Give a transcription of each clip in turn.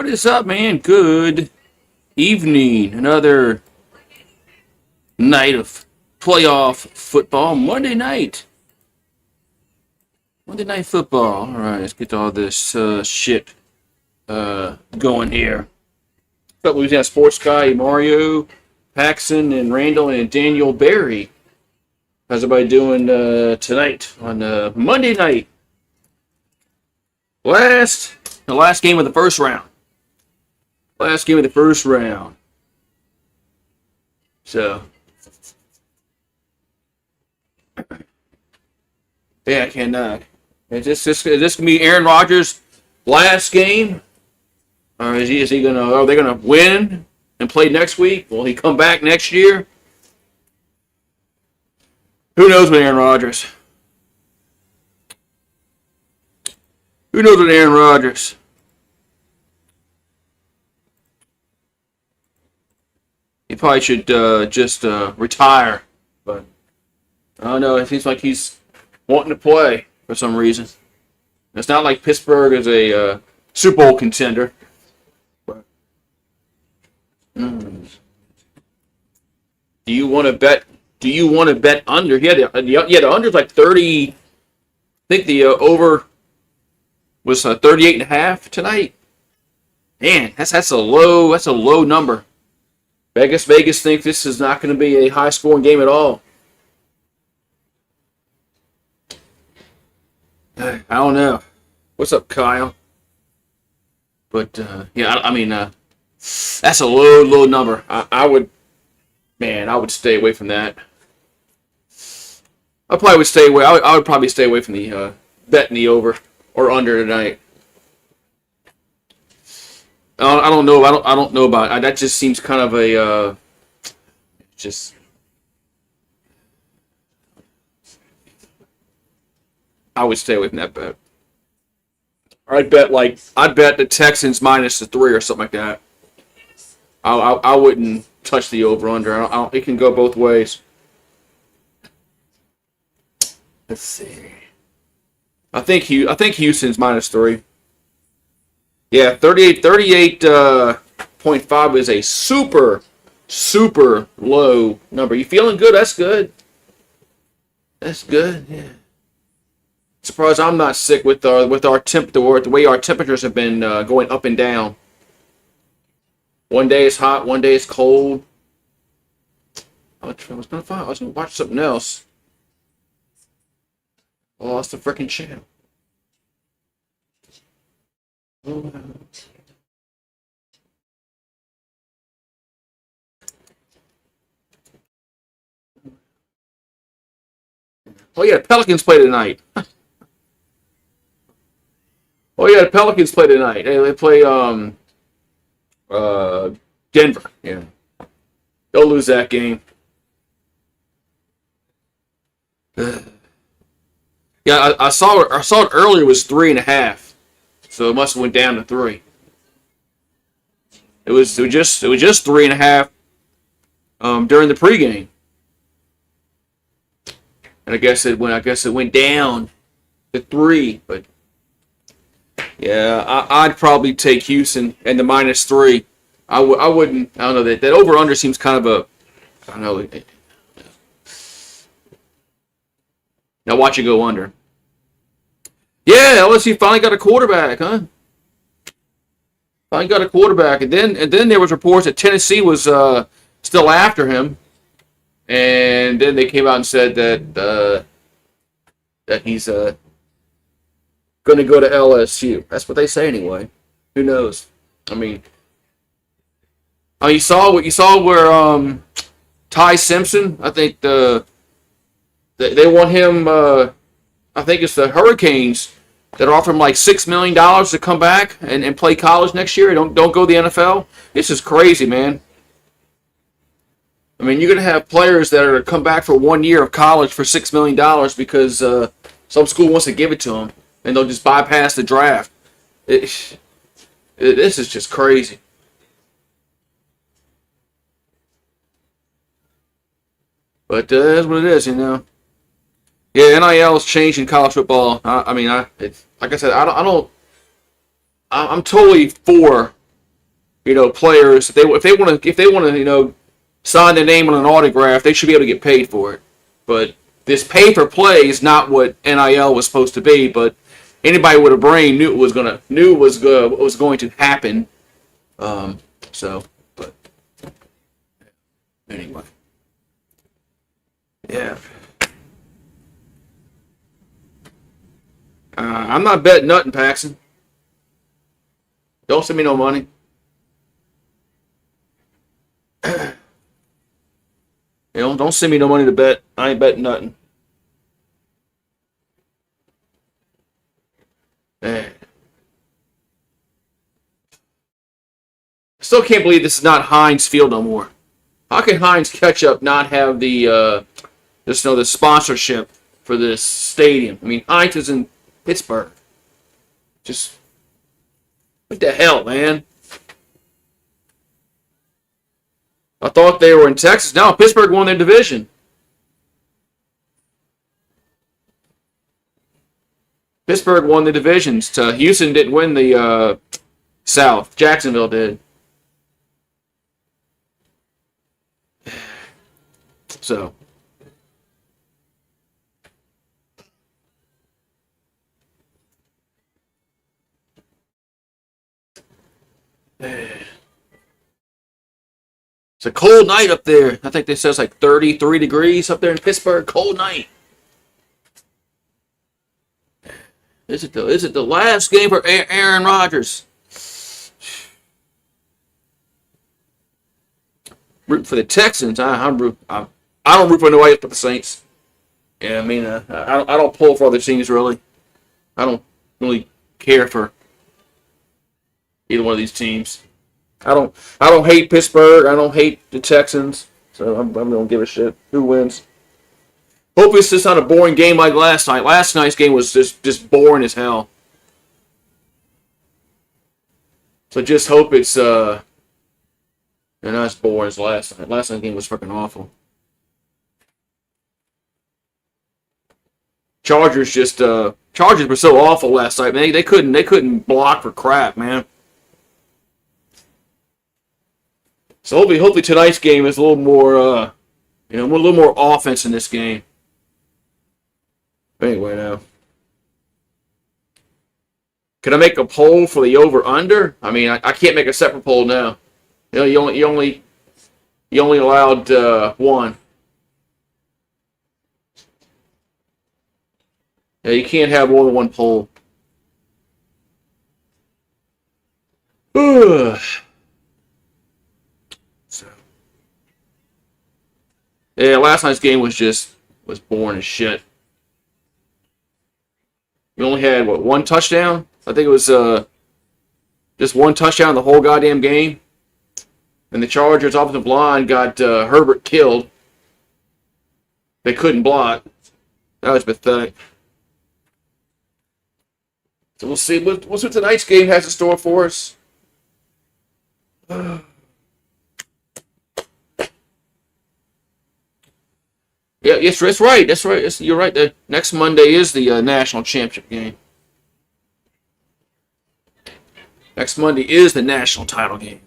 is up, man? Good evening. Another night of playoff football. Monday night. Monday night football. All right, let's get all this shit going here. What's up, Louisiana Sports Guy, Mario, Paxson, and Randall, and Daniel Berry. How's everybody doing tonight on Monday night? The last game of the first round. Last game of the first round. So, yeah, I cannot. Is this gonna be Aaron Rodgers' last game, or is he gonna? Are they gonna win and play next week? Will he come back next year? Who knows with Aaron Rodgers? Who knows with Aaron Rodgers? He probably should just retire, but I don't know. It seems like he's wanting to play for some reason. It's not like Pittsburgh is a Super Bowl contender. But, Do you want to bet? Do you want to bet under? Yeah, the under's like 30. I think the over was 38.5 tonight. Man, that's a low number. Vegas thinks this is not going to be a high-scoring game at all. I don't know. What's up, Kyle? But yeah, I mean, that's a low number. I would stay away from that. I probably would stay away. I would probably stay away from the betting the over or under tonight. I don't know. I don't know about it. That just seems kind of a just. I would stay away from that bet. I'd bet the Texans minus the 3 or something like that. I wouldn't touch the over under. It can go both ways. Let's see. I think Houston's minus 3. Yeah, 38.5 is a super low number. You feeling good? That's good. That's good. Yeah. Surprised I'm not sick with our the way our temperatures have been going up and down. One day it's hot, one day it's cold. I was gonna watch something else. I lost the freaking channel. Oh yeah, Pelicans play tonight. The Pelicans play tonight. They play Denver. Yeah, they'll lose that game. Yeah, I saw it earlier. It was 3.5, so it must have went down to 3. It was just 3.5 during the pregame, and I guess it went down to 3. But yeah, I'd probably take Houston and the minus 3. I wouldn't. I don't know that over under seems kind of a. I don't know. Now watch it go under. Yeah, LSU finally got a quarterback, huh? Finally got a quarterback, and then there was reports that Tennessee was still after him, and then they came out and said that he's going to go to LSU. That's what they say anyway. Who knows? I mean, you saw where Ty Simpson. I think they want him. I think it's the Hurricanes that offer him like $6 million to come back and play college next year. Don't go to the NFL. This is crazy, man. I mean, you're going to have players that are going to come back for 1 year of college for $6 million because some school wants to give it to them, and they'll just bypass the draft. This is just crazy. But that's what it is, you know. Yeah, NIL is changing college football. Like I said, I'm totally for players, if they want to sign their name on an autograph, they should be able to get paid for it. But this pay for play is not what NIL was supposed to be. But anybody with a brain knew what was going to happen. But anyway, yeah. I'm not betting nothing, Paxton. Don't send me no money. Don't send me no money to bet. I ain't betting nothing. Man. I still can't believe this is not Heinz Field no more. How can Heinz Ketchup not have the the sponsorship for this stadium? I mean, Heinz is in Pittsburgh. Just what the hell, man? I thought they were in Texas. Now Pittsburgh won their division. Pittsburgh won the divisions. Houston didn't win the South. Jacksonville did. So. It's a cold night up there. I think they said it's like 33 degrees up there in Pittsburgh. Cold night. Is it the last game for Aaron Rodgers? Root for the Texans. I don't root for nobody but the Saints. Yeah, I mean, I don't pull for other teams really. I don't really care for either one of these teams. I don't hate Pittsburgh. I don't hate the Texans. So I don't give a shit who wins. Hopefully it's just not a boring game like last night. Last night's game was just boring as hell. So just hope it's not as boring as last night. Last night's game was fucking awful. Chargers were so awful last night, man. They couldn't block for crap, man. So hopefully tonight's game is a little more, a little more offense in this game. Anyway, now, can I make a poll for the over/under? I mean, I can't make a separate poll now. You only allowed one. Yeah, you can't have more than one poll. Yeah, last night's game was boring as shit. We only had one touchdown? I think it was just one touchdown the whole goddamn game. And the Chargers offensive line got Herbert killed. They couldn't block. That was pathetic. So we'll see what tonight's game has in store for us. Yeah, yes, that's right. That's right. You're right. The next Monday is the national championship game. Next Monday is the national title game.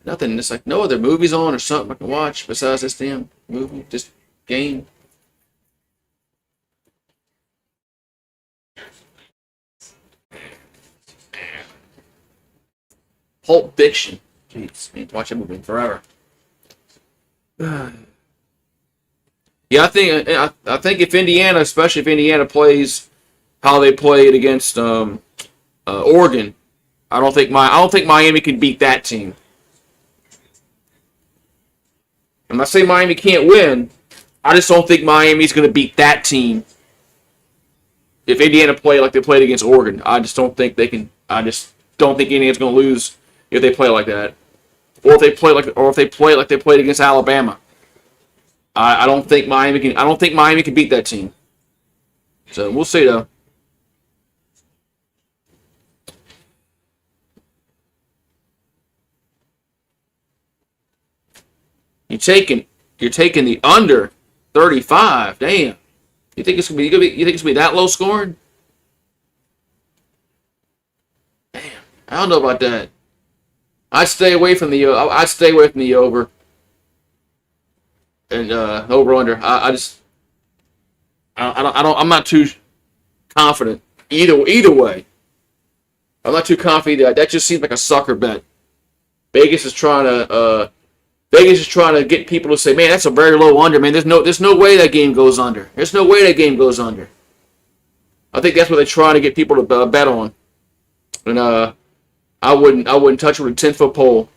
Nothing. It's like no other movies on or something I can watch besides this damn movie, this game. Pulp Fiction. Jeez, I need to watch that movie forever. Yeah, I think if Indiana, especially if Indiana plays how they played against Oregon, I don't think Miami can beat that team. I'm not saying Miami can't win. I just don't think Miami's going to beat that team. If Indiana play like they played against Oregon, I just don't think they can. I just don't think Indiana's going to lose if they play like that, or if they play like they played against Alabama. I don't think Miami can. I don't think Miami can beat that team. So we'll see though. You're taking the under 35. Damn. You think it's gonna be that low scoring? Damn. I don't know about that. I'd stay away from the over and over under. I'm not too confident either way. I'm not too confident. That just seems like a sucker bet. Vegas is trying to get people to say, man, that's a very low under, man. There's no way that game goes under. There's no way that game goes under. I think that's what they're trying to get people to bet on. And I wouldn't touch it with a 10-foot pole.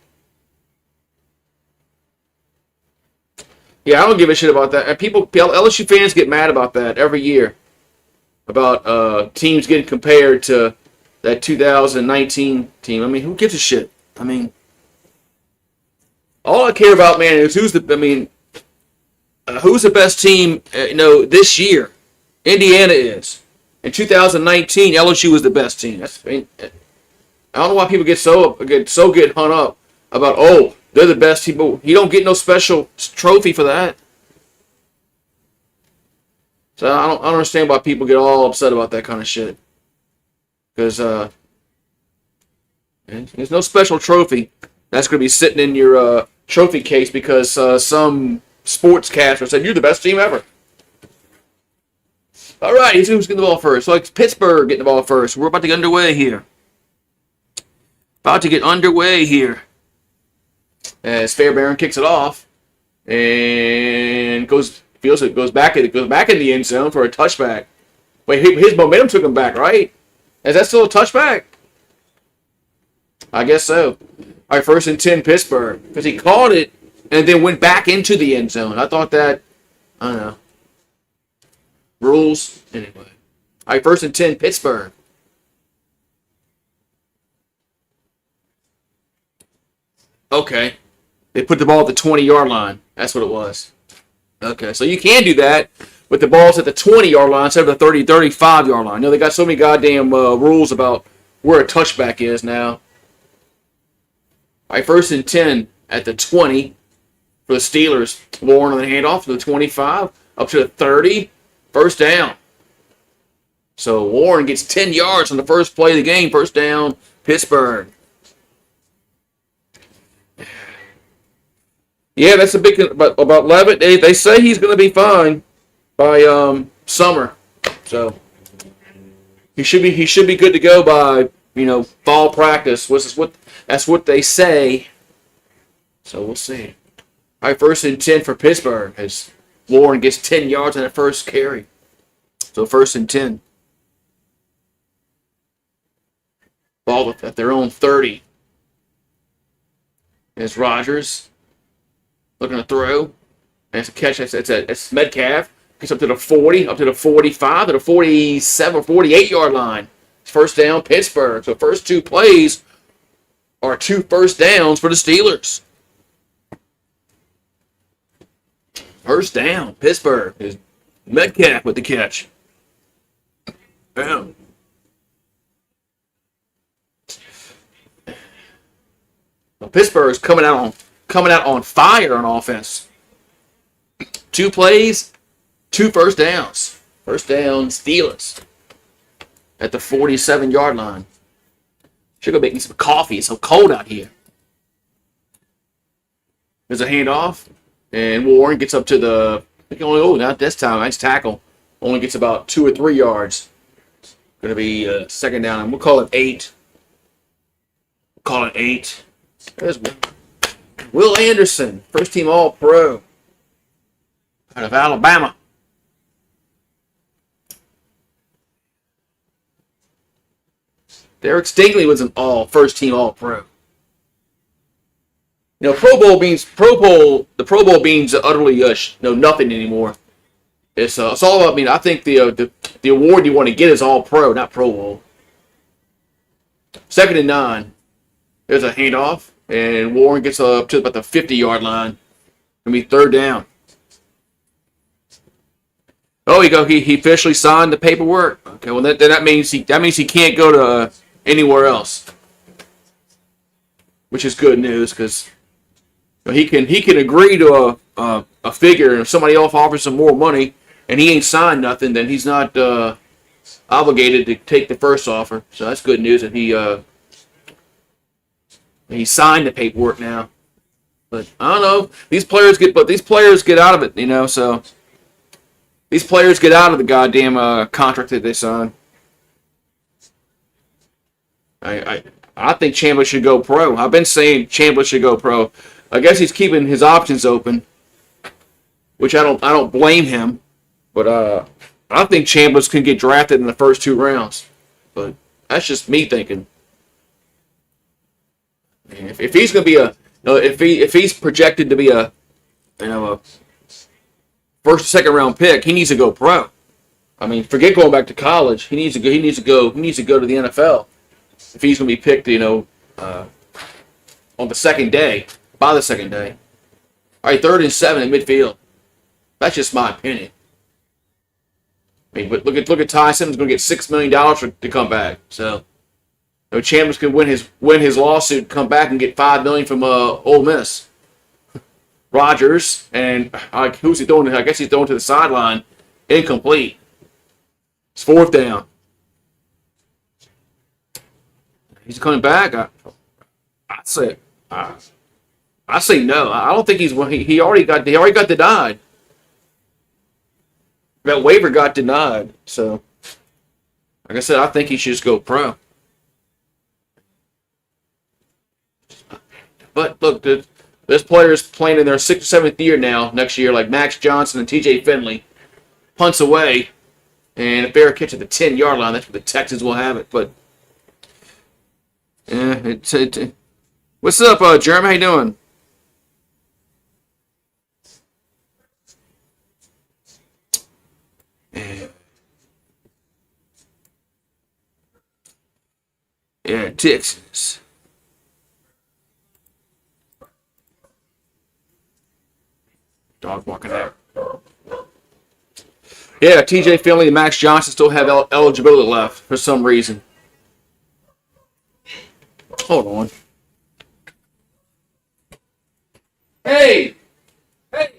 Yeah, I don't give a shit about that. And LSU fans get mad about that every year. About teams getting compared to that 2019 team. I mean, who gives a shit? I mean, all I care about, man, is who's the best team, this year. Indiana is. In 2019, LSU was the best team. I don't know why people get so hung up about, oh, they're the best team. You don't get no special trophy for that. So I don't understand why people get all upset about that kind of shit. Because there's no special trophy that's going to be sitting in your trophy case because some sportscaster said you're the best team ever. All right, here's who's getting the ball first. So it's Pittsburgh getting the ball first. We're about to get underway here. As Fairbairn kicks it off and goes back in the end zone for a touchback. Wait, his momentum took him back, right? Is that still a touchback? I guess so. All right, 1st and 10, Pittsburgh, because he caught it and then went back into the end zone. I thought that, I don't know. Rules anyway. All right, 1st and 10, Pittsburgh. Okay. They put the ball at the 20-yard line. That's what it was. Okay, so you can do that with the balls at the 20-yard line instead of the 30, 35-yard line. They got so many goddamn rules about where a touchback is now. All right, 1st and 10 at the 20 for the Steelers. Warren on the handoff to the 25, up to the 30. First down. So Warren gets 10 yards on the first play of the game. First down, Pittsburgh. Yeah, that's a big about Levitt. They say he's going to be fine by summer, so he should be good to go by fall practice. That's what they say. So we'll see. All right, 1st and 10 for Pittsburgh as Warren gets 10 yards on the first carry. So 1st and 10. Ball at their own 30. There's Rodgers. Looking to throw. And it's a catch. It's Metcalf. Gets up to the 40, up to the 45, to the 47 or 48-yard line. It's first down, Pittsburgh. So first two plays are 2 first downs for the Steelers. First down, Pittsburgh. Is Metcalf with the catch. Bam. Well, Pittsburgh is coming out on fire on offense. 2 plays, 2 first downs. First down, Steelers at the 47-yard line. Should go make me some coffee. It's so cold out here. There's a handoff, and Warren gets up to the. Not this time. Nice tackle. Only gets about 2 or 3 yards. Going to be second down, and we'll call it 8. There's Will Anderson, first team All-Pro out of Alabama. Derek Stingley was an first team All-Pro. The Pro Bowl means utterly nothing anymore. It's all about. I think the award you want to get is All-Pro, not Pro Bowl. 2nd and 9. There's a handoff, and Warren gets up to about the 50-yard line. Gonna be 3rd down. Oh, he officially signed the paperwork. Okay, well that means he can't go to anywhere else, which is good news because he can agree to a figure, and if somebody else offers him more money and he ain't signed nothing, then he's not obligated to take the first offer. So that's good news that He signed the paperwork now. But I don't know. These players get out of it, so these players get out of the goddamn contract that they signed. I think Chandler should go pro. I've been saying Chandler should go pro. I guess he's keeping his options open, which I don't blame him. But I think Chandler's can get drafted in the first 2 rounds. But that's just me thinking. If he's going to be if he's projected to be a first or second round pick, he needs to go pro. I mean, forget going back to college. He needs to go to the NFL. If he's going to be picked, on the second day, by the second day. All right, 3rd and 7 in midfield. That's just my opinion. I mean, but look at Ty Simmons going to get $6 million to come back. So, Chambers can win his lawsuit, come back and get $5 million from Ole Miss. Rodgers and who's he throwing to? I guess he's throwing to the sideline, incomplete. It's 4th down. He's coming back. I say no. I don't think he already got denied. That waiver got denied. So, like I said, I think he should just go pro. But look, this player is playing in their 6th or 7th year now. Next year, like Max Johnson and T.J. Finley, punts away, and a fair catch at the 10-yard line. That's where the Texans will have it. But yeah, what's up, Jeremy? How you doing? Yeah, Texans. Dog walking out. Yeah, T.J. Finley and Max Johnson still have eligibility left for some reason. Hold on. Hey! Hey!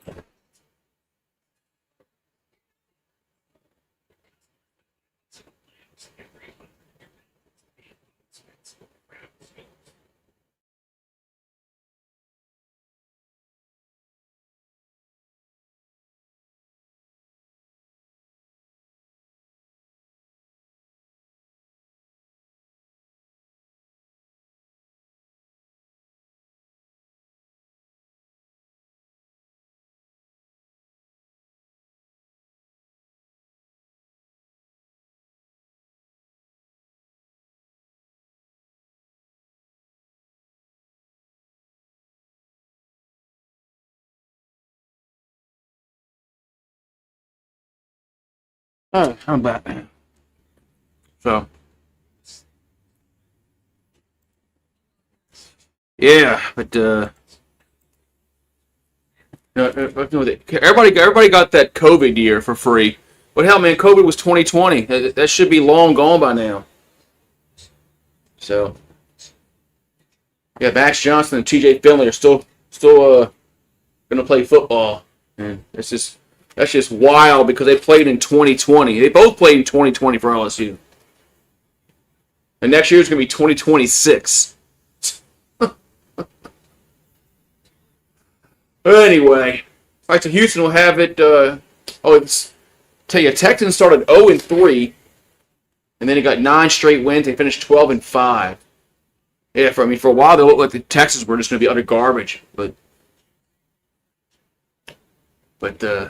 Oh, I'm back. So, yeah, but everybody got that COVID year for free. But hell, man, COVID was 2020. That should be long gone by now. So, yeah, Max Johnson and T.J. Finley are still going to play football, and that's just wild because they played in 2020. They both played in 2020 for LSU. And next year is going to be 2026. Anyway, all right, so Houston will have it. Tell you, Texans started 0-3, and then they got 9 straight wins. They finished 12-5. Yeah, for a while they looked like the Texans were just going to be utter garbage, but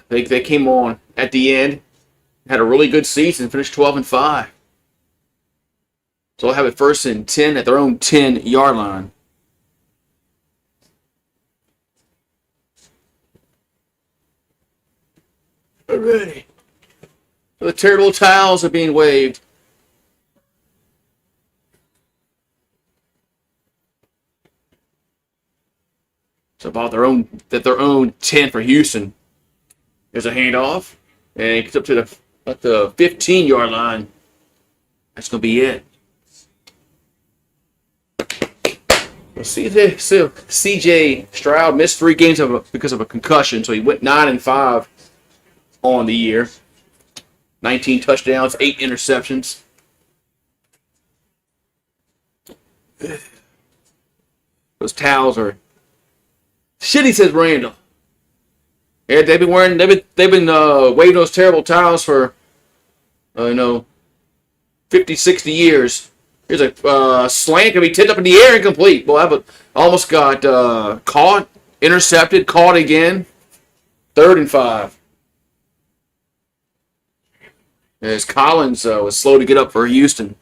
they came on at the end, had a really good season, finished 12-5. So they'll have it 1st and 10 at their own 10-yard line. Alrighty. The terrible towels are being waved. It's about their own 10 for Houston. There's a handoff, and it gets up to the 15-yard line. That's gonna be it. Well, C.J. Stroud missed 3 games because of a concussion, so he went 9-5 on the year. 19 touchdowns, 8 interceptions. towels are shitty, says Randall. Yeah, they've been waving those terrible towels for, 50, 60 years. Here's a slant can be tipped up in the air, incomplete. Boy, almost got caught, intercepted, caught again. 3rd and 5. As Collins was slow to get up for Houston.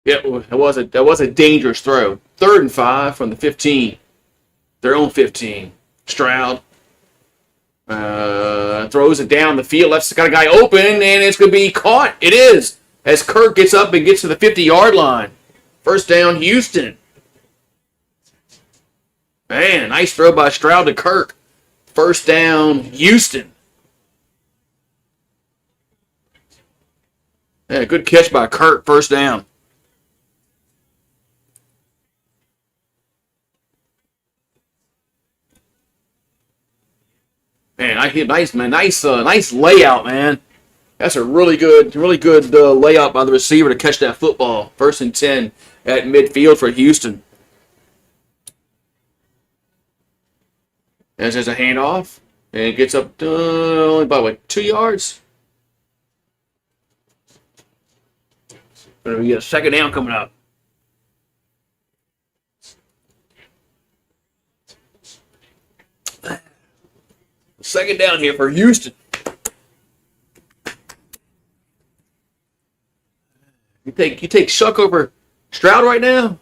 Yeah, that was a dangerous throw. 3rd and 5 from the 15. Their own 15. Stroud throws it down the field. Left's got a guy open, and it's going to be caught. It is. As Kirk gets up and gets to the 50-yard line. 1st down, Houston. Man, nice throw by Stroud to Kirk. 1st down, Houston. Yeah, good catch by Kirk. 1st down. Man, nice layout, man. That's a really good layout by the receiver to catch that football. 1st and 10 at midfield for Houston. As there's a handoff, and it gets up only by 2 yards. We get a 2nd down coming up. Second down here for Houston. You take Shuck over Stroud right now?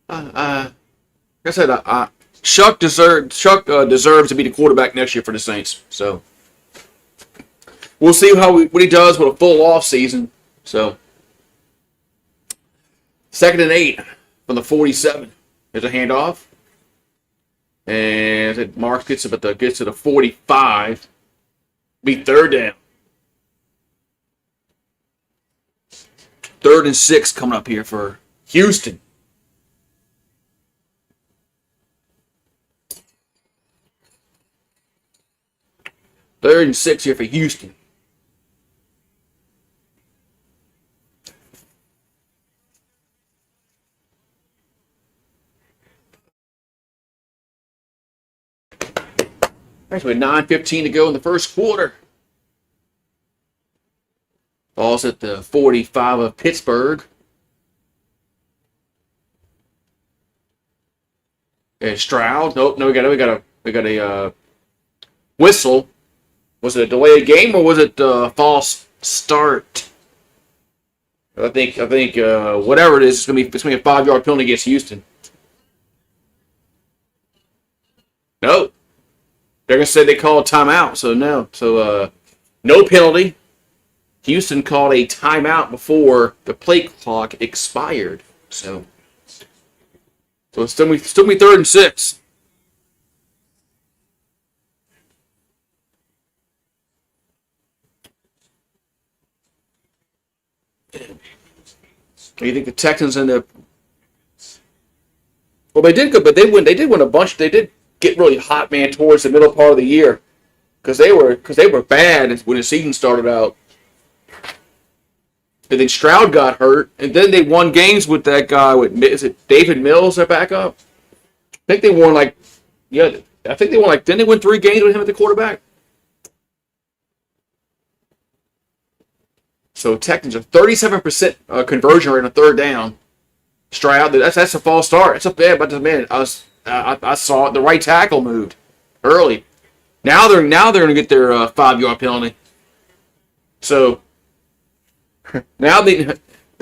Like I said, Shuck deserves to be the quarterback next year for the Saints. So we'll see what he does with a full off season. So 2nd and 8 from the 47. There's a handoff. And Marks gets to the 45. Be 3rd down. 3rd and 6 coming up here for Houston. Third and 6 here for Houston. Actually, 9:15 to go in the 1st quarter. Ball's at the 45 of Pittsburgh. And Stroud. Nope, no, we got a whistle. Was it a delayed game or was it a false start? I think whatever it is, it's gonna be a 5-yard penalty against Houston. Nope. They're going to say they called timeout, so no. So, no penalty. Houston called a timeout before the play clock expired. So it's still be 3rd and 6. You think the Texans and the... Well, they did good, but they did win a bunch. They did get really hot, man, towards the middle part of the year, because they were bad when the season started out. And then Stroud got hurt, and then they won games with that guy. Is it David Mills, their backup? I think they won didn't they win 3 games with him at the quarterback? So Texans are 37% conversion rate on 3rd down. Stroud, that's a false start. That's a bad, but man, I saw it. The right tackle moved early. Now they're going to get their 5-yard penalty. So now they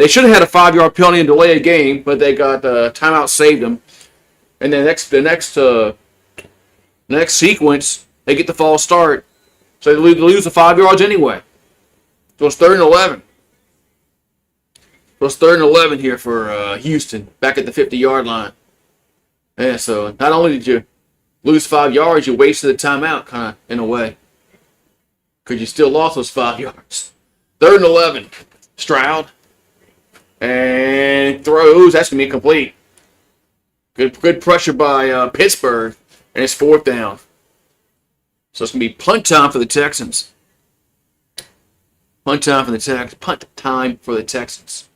should have had a 5-yard penalty and delay a game, but they got timeout saved them. And then the next sequence they get the false start, so they lose the 5 yards anyway. So it's 3rd and 11. So it's 3rd and 11 here for Houston back at the 50-yard line. Yeah, so not only did lose 5 yards, you wasted the timeout, kind of, in a way. Because you still lost those 5 yards. 3rd and 11. Stroud. And throws. That's going to be complete. Good pressure by Pittsburgh. And it's 4th down. So it's going to be punt time for the Texans. Punt time for the Texans.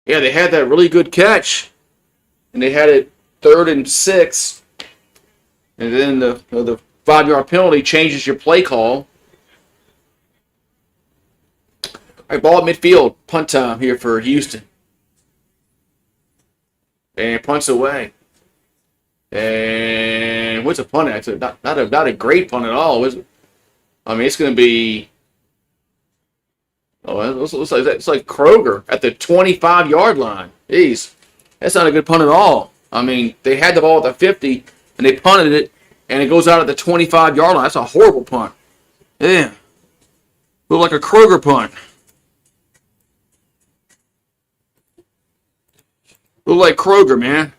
Yeah, they had that really good catch. And they had it 3rd and 6. And then the 5-yard penalty changes your play call. All right, ball at midfield. Punt time here for Houston. And punts away. And what's a punt at? Not a great punt at all, is it? I mean, it's going to be... Oh, it's like Kroger at the 25-yard line. Jeez, that's not a good punt at all. I mean, they had the ball at the 50, and they punted it, and it goes out at the 25-yard line. That's a horrible punt. Yeah. Look like a Kroger punt. Look like Kroger, man.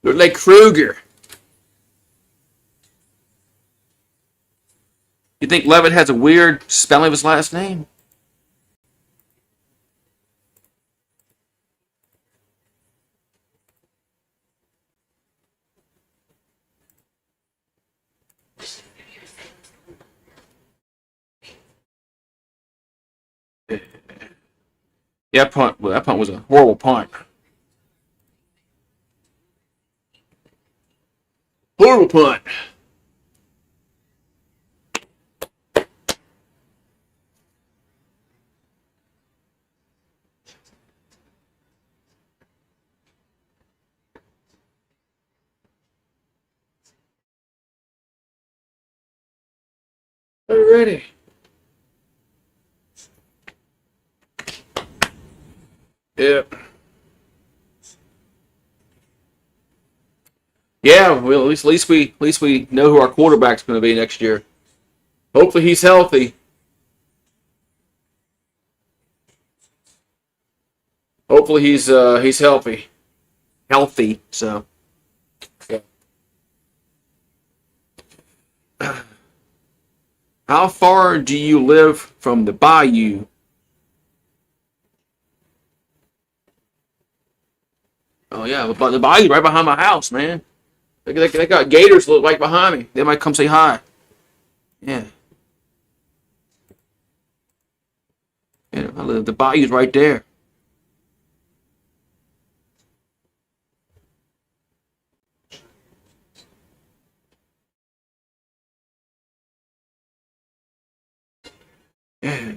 Look like Kroger. You think Levitt has a weird spelling of his last name? Yeah, that punt was a horrible punt. Horrible punt. Alrighty. Yep. Yeah, well, at least we know who our quarterback's going to be next year. Hopefully he's healthy. Hopefully he's healthy. Healthy, so. Yeah. How far do you live from the bayou? Oh yeah, but the bayou right behind my house, man. They got gators right behind me. They might come say hi. Yeah. Yeah, the bayou's right there. Yeah.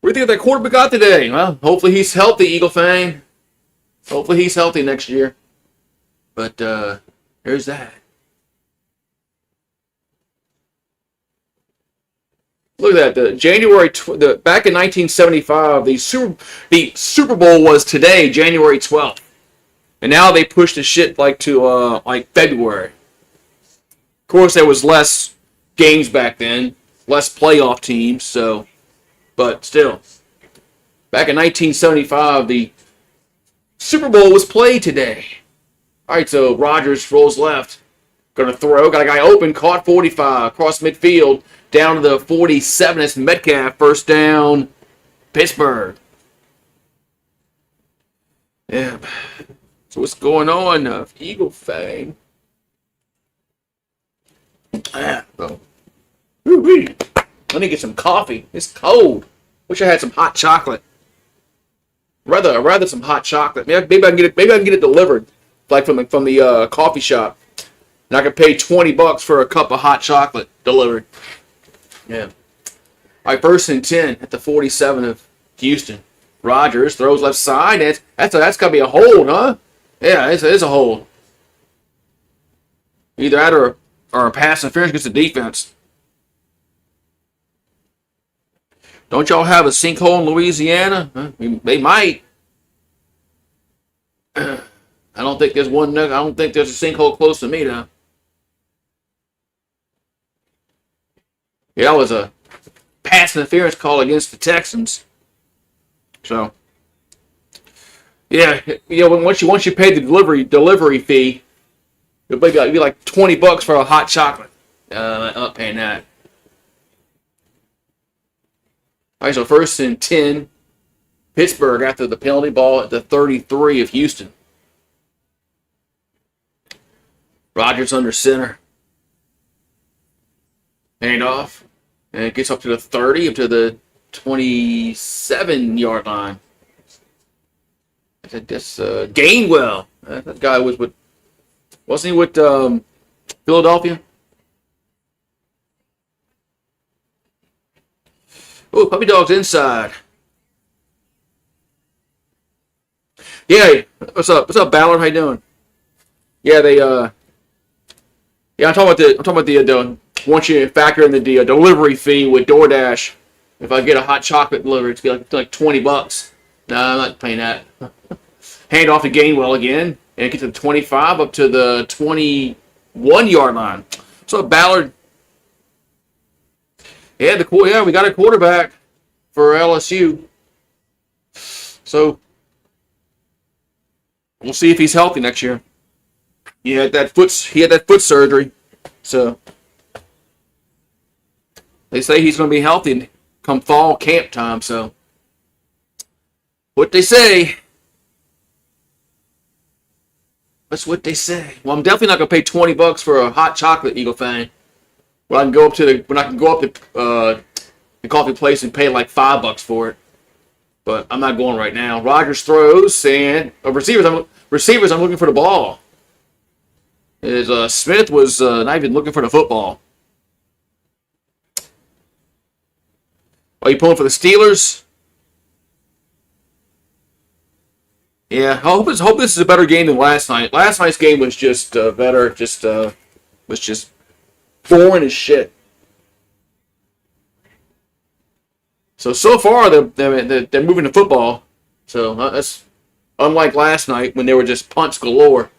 What do you think of that quarterback got today? Well, hopefully he's healthy, Eagle fan. Hopefully he's healthy next year. But there's that. Look at that. Back in 1975, the Super Bowl was today, January 12th. And now they pushed the shit to February. Of course, there was less games back then, less playoff teams, so, but still. Back in 1975, the Super Bowl was played today. All right, so Rodgers rolls left. Going to throw. Got a guy open. Caught 45. Across midfield. Down to the 47. It's Metcalf. First down. Pittsburgh. Yeah. So what's going on, Eagle fan? Oh. Ooh-wee. Let me get some coffee. It's cold. Wish I had some hot chocolate. I'd rather some hot chocolate. Maybe I can get it delivered, like from the coffee shop, and I can pay $20 for a cup of hot chocolate delivered. Yeah. All right, 1st and 10 at the 47 of Houston. Rodgers throws left side. That's got to be a hold, huh? Yeah, it's a hold. Either that or a pass interference against the defense. Don't y'all have a sinkhole in Louisiana? Huh? They might. I don't think there's a sinkhole close to me, though. Yeah, that was a pass interference call against the Texans. So, yeah, once you pay the delivery fee, it'll be like $20 for a hot chocolate. I'm not paying that. All right, so 1st and 10, Pittsburgh after the penalty ball at the 33 of Houston. Rodgers under center. Hand off. And it gets up to the 30, up to the 27-yard line. That's Gainwell. That guy wasn't he with Philadelphia? Oh, puppy dog's inside. Yeah, what's up? What's up, Ballard? How you doing? Yeah, I'm talking about the once you factor in the delivery fee with DoorDash. If I get a hot chocolate delivered, it's like $20. No, I'm not paying that. Hand off to Gainwell again, and it gets to the 25 up to the 21-yard line. So Ballard. Yeah, we got a quarterback for LSU. So we'll see if he's healthy next year. He had that foot surgery. So they say he's going to be healthy come fall camp time. So what they say. That's what they say. Well, I'm definitely not going to pay $20 for a hot chocolate, Eagle fan. When I can go up to the coffee place and pay like $5 for it. But I'm not going right now. Rodgers throws and receivers. I'm looking for the ball. Smith was not even looking for the football. Are you pulling for the Steelers? Yeah, I hope this is a better game than last night. Last night's game was just better. Was just boring as shit. So far they're moving the football. So that's unlike last night when they were just punts galore.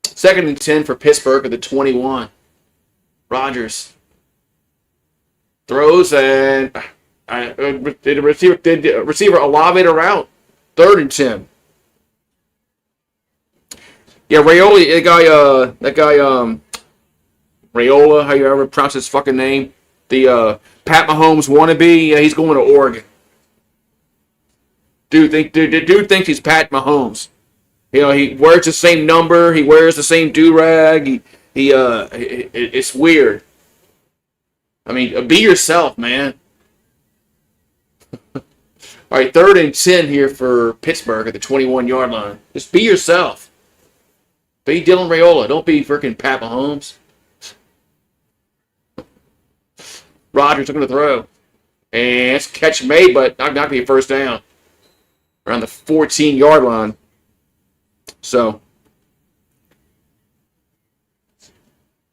2nd and 10 for Pittsburgh at the 21. Rodgers throws and the receiver elevated route. 3rd and 10. Yeah, Raiola, that guy, Raiola, how you ever pronounce his fucking name, the Pat Mahomes wannabe. Yeah, he's going to Oregon. Dude thinks he's Pat Mahomes. You know, he wears the same number. He wears the same do-rag. It's weird. I mean, be yourself, man. All right, 3rd and 10 here for Pittsburgh at the 21-yard line. Just be yourself. Be Dylan Raiola. Don't be freaking Pat Mahomes. Rodgers looking to throw. And it's catch made, but not going to be a first down. Around the 14-yard line. So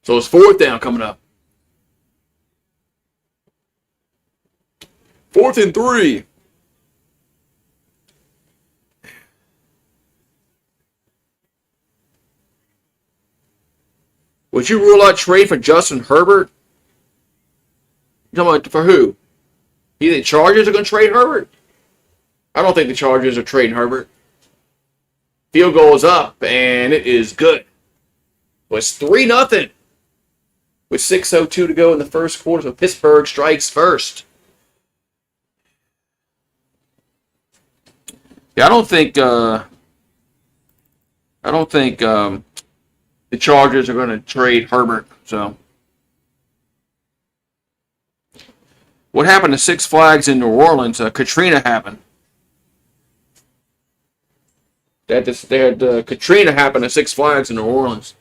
it's 4th down coming up. 4th and 3. Would you rule out trade for Justin Herbert? You talking about for who? You think the Chargers are going to trade Herbert? I don't think the Chargers are trading Herbert. Field goal is up, and it is good. Well, it's 3-0 with 6:02 to go in the first quarter. So Pittsburgh strikes first. Yeah, I don't think the Chargers are going to trade Herbert. So, what happened to Six Flags in New Orleans? Katrina happened. They had Katrina happen at Six Flags in New Orleans.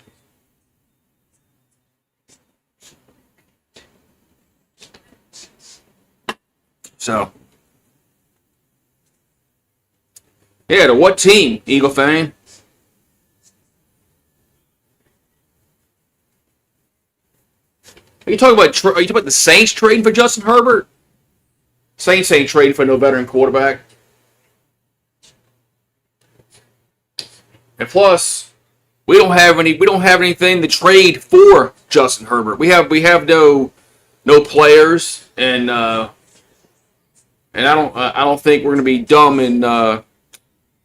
So, yeah, to what team, Eagle fan? Are you talking about the Saints trading for Justin Herbert? Saints ain't trading for no veteran quarterback. And plus, we don't have anything to trade for Justin Herbert. We have no no players, and I don't think we're going to be dumb and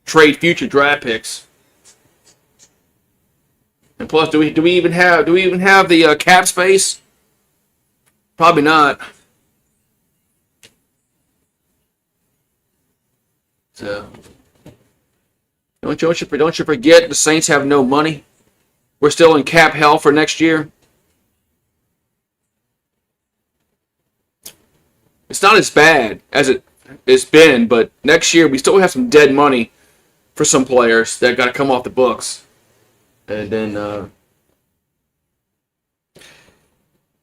trade future draft picks. And plus, do we even have the cap space? Probably not. So don't you forget the Saints have no money. We're still in cap hell for next year. It's not as bad as it's been, but next year we still have some dead money for some players that got to come off the books. And then,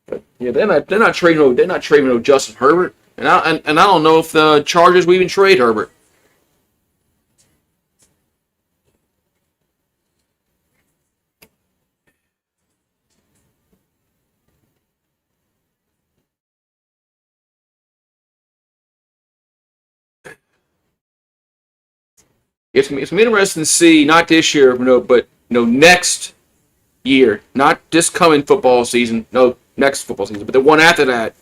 but yeah, they're not trading no Justin Herbert, and I don't know if the Chargers will even trade Herbert. It's interesting to see, not this year, but next year, not this coming football season, no, next football season, but the one after that,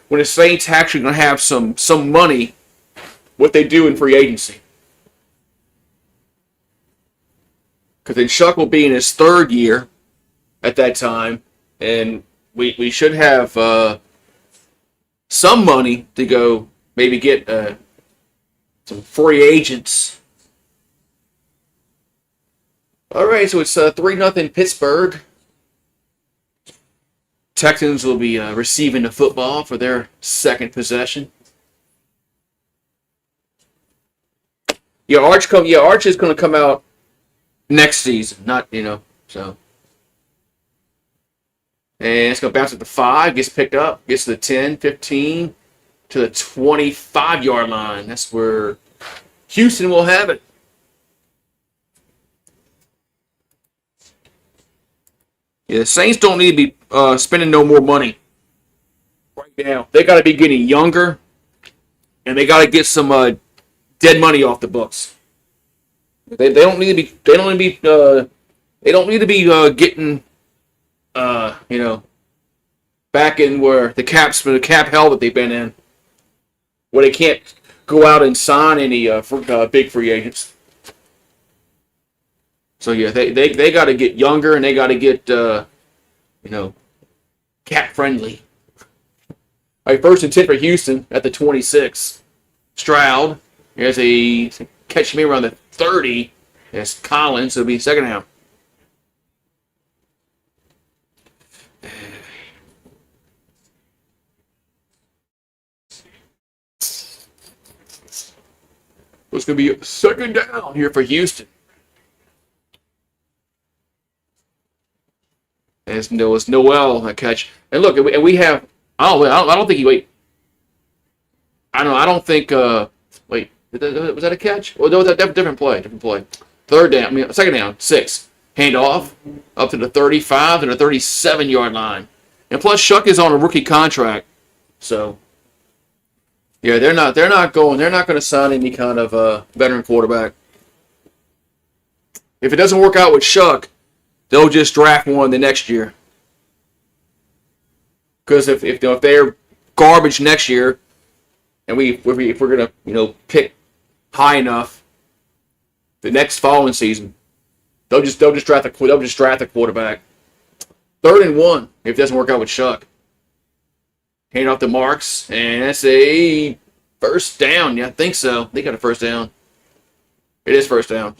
when the Saints actually going to have some money, what they do in free agency. Because then Chuck will be in his third year at that time, and we should have some money to go maybe get some free agents. All right, so it's 3-0 Pittsburgh. Texans will be receiving the football for their second possession. Yeah, Arch is going to come out next season, not so. And it's going to bounce at the 5, gets picked up, gets to the 10, 15, to the 25-yard line. That's where Houston will have it. Yeah, the Saints don't need to be spending no more money right now. They got to be getting younger, and they got to get some dead money off the books. They don't need to be getting back in where the cap hell that they've been in, where they can't go out and sign any big free agents. So yeah, they got to get younger, and they got to get cap friendly. All right, 1st and 10 for Houston at the 26. Stroud, here's a catch me around the 30. There's Collins, so it'll be second down. It's going to be a second down here for Houston. And it's Noel a catch. And look, and we have. I don't think he wait. I don't think. Wait, was that a catch? Well, no, that different play. Third down. Second down. 6. Handoff up to the 35 and the 37-yard line. And plus, Shuck is on a rookie contract, so yeah, they're not going to sign any kind of veteran quarterback. If it doesn't work out with Shuck, they'll just draft one the next year. Because if they're garbage next year, and if we're gonna pick high enough, the next following season, they'll just draft a quarterback. 3rd and 1 if it doesn't work out with Shuck. Hand off to Marks, and that's a first down. Yeah, I think so. They got a first down. It is first down.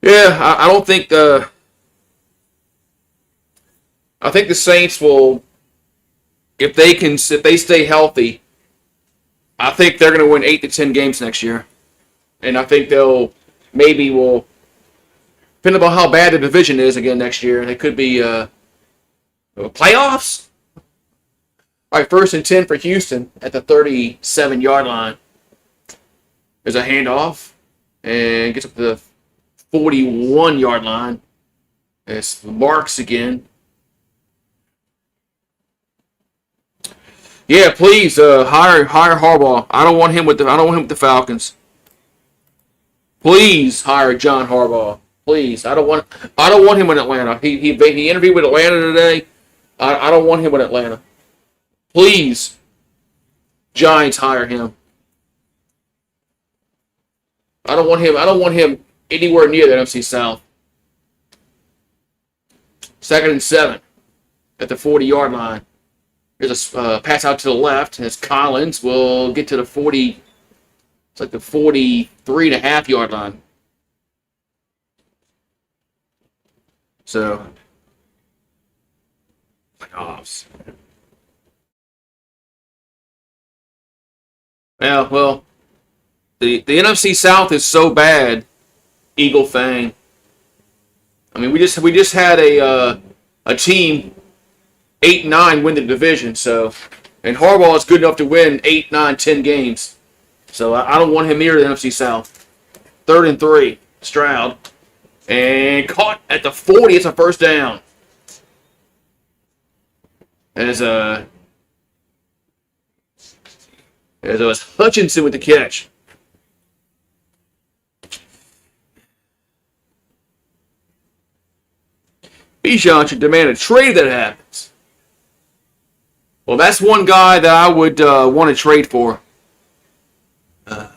Yeah, I don't think I think the Saints will, if they stay healthy, I think they're going to win 8 to 10 games next year, and I think they'll depending on how bad the division is again next year, they could be playoffs. All right, 1st and 10 for Houston at the 37-yard line. There's a handoff and gets up to the 41-yard line. It's Marks again. Yeah, please hire Harbaugh. I don't want him with the Falcons. Please hire John Harbaugh. Please, I don't want him in Atlanta. He interviewed with Atlanta today. I don't want him in Atlanta. Please, Giants, hire him. I don't want him. I don't want him anywhere near the NFC South. 2nd and 7 at the 40-yard line. There's a pass out to the left as Collins will get to the 40. It's like the 43.5-yard line. So, playoffs. Yeah, well, the NFC South is so bad, Eagle Fang. I mean, we just had a team 8-9 win the division. So, and Harbaugh is good enough to win 8, 9, 10 games. So I don't want him near the NFC South. 3rd and 3, Stroud, and caught at the 40. It's a first down. As it was Hutchinson with the catch. Bijan should demand a trade if that happens. Well, that's one guy that I would want to trade for.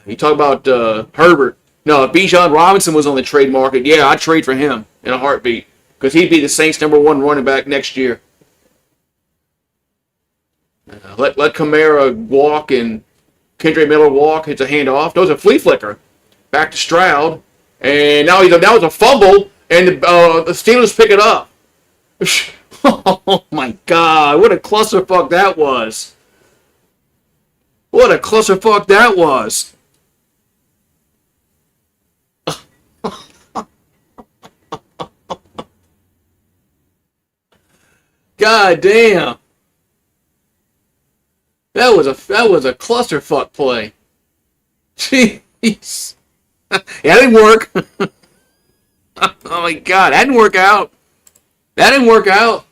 You talk about Herbert. No, if Bijan Robinson was on the trade market, yeah, I'd trade for him in a heartbeat because he'd be the Saints' #1 running back next year. Let Kamara walk and Kendrick Miller walk. It's a handoff. That was a flea flicker. Back to Stroud. And now it's a fumble, and the Steelers pick it up. Oh, my God. What a clusterfuck that was. What a clusterfuck that was. God damn. That was a clusterfuck play. Jeez. Yeah, that didn't work. Oh my God, that didn't work out. That didn't work out.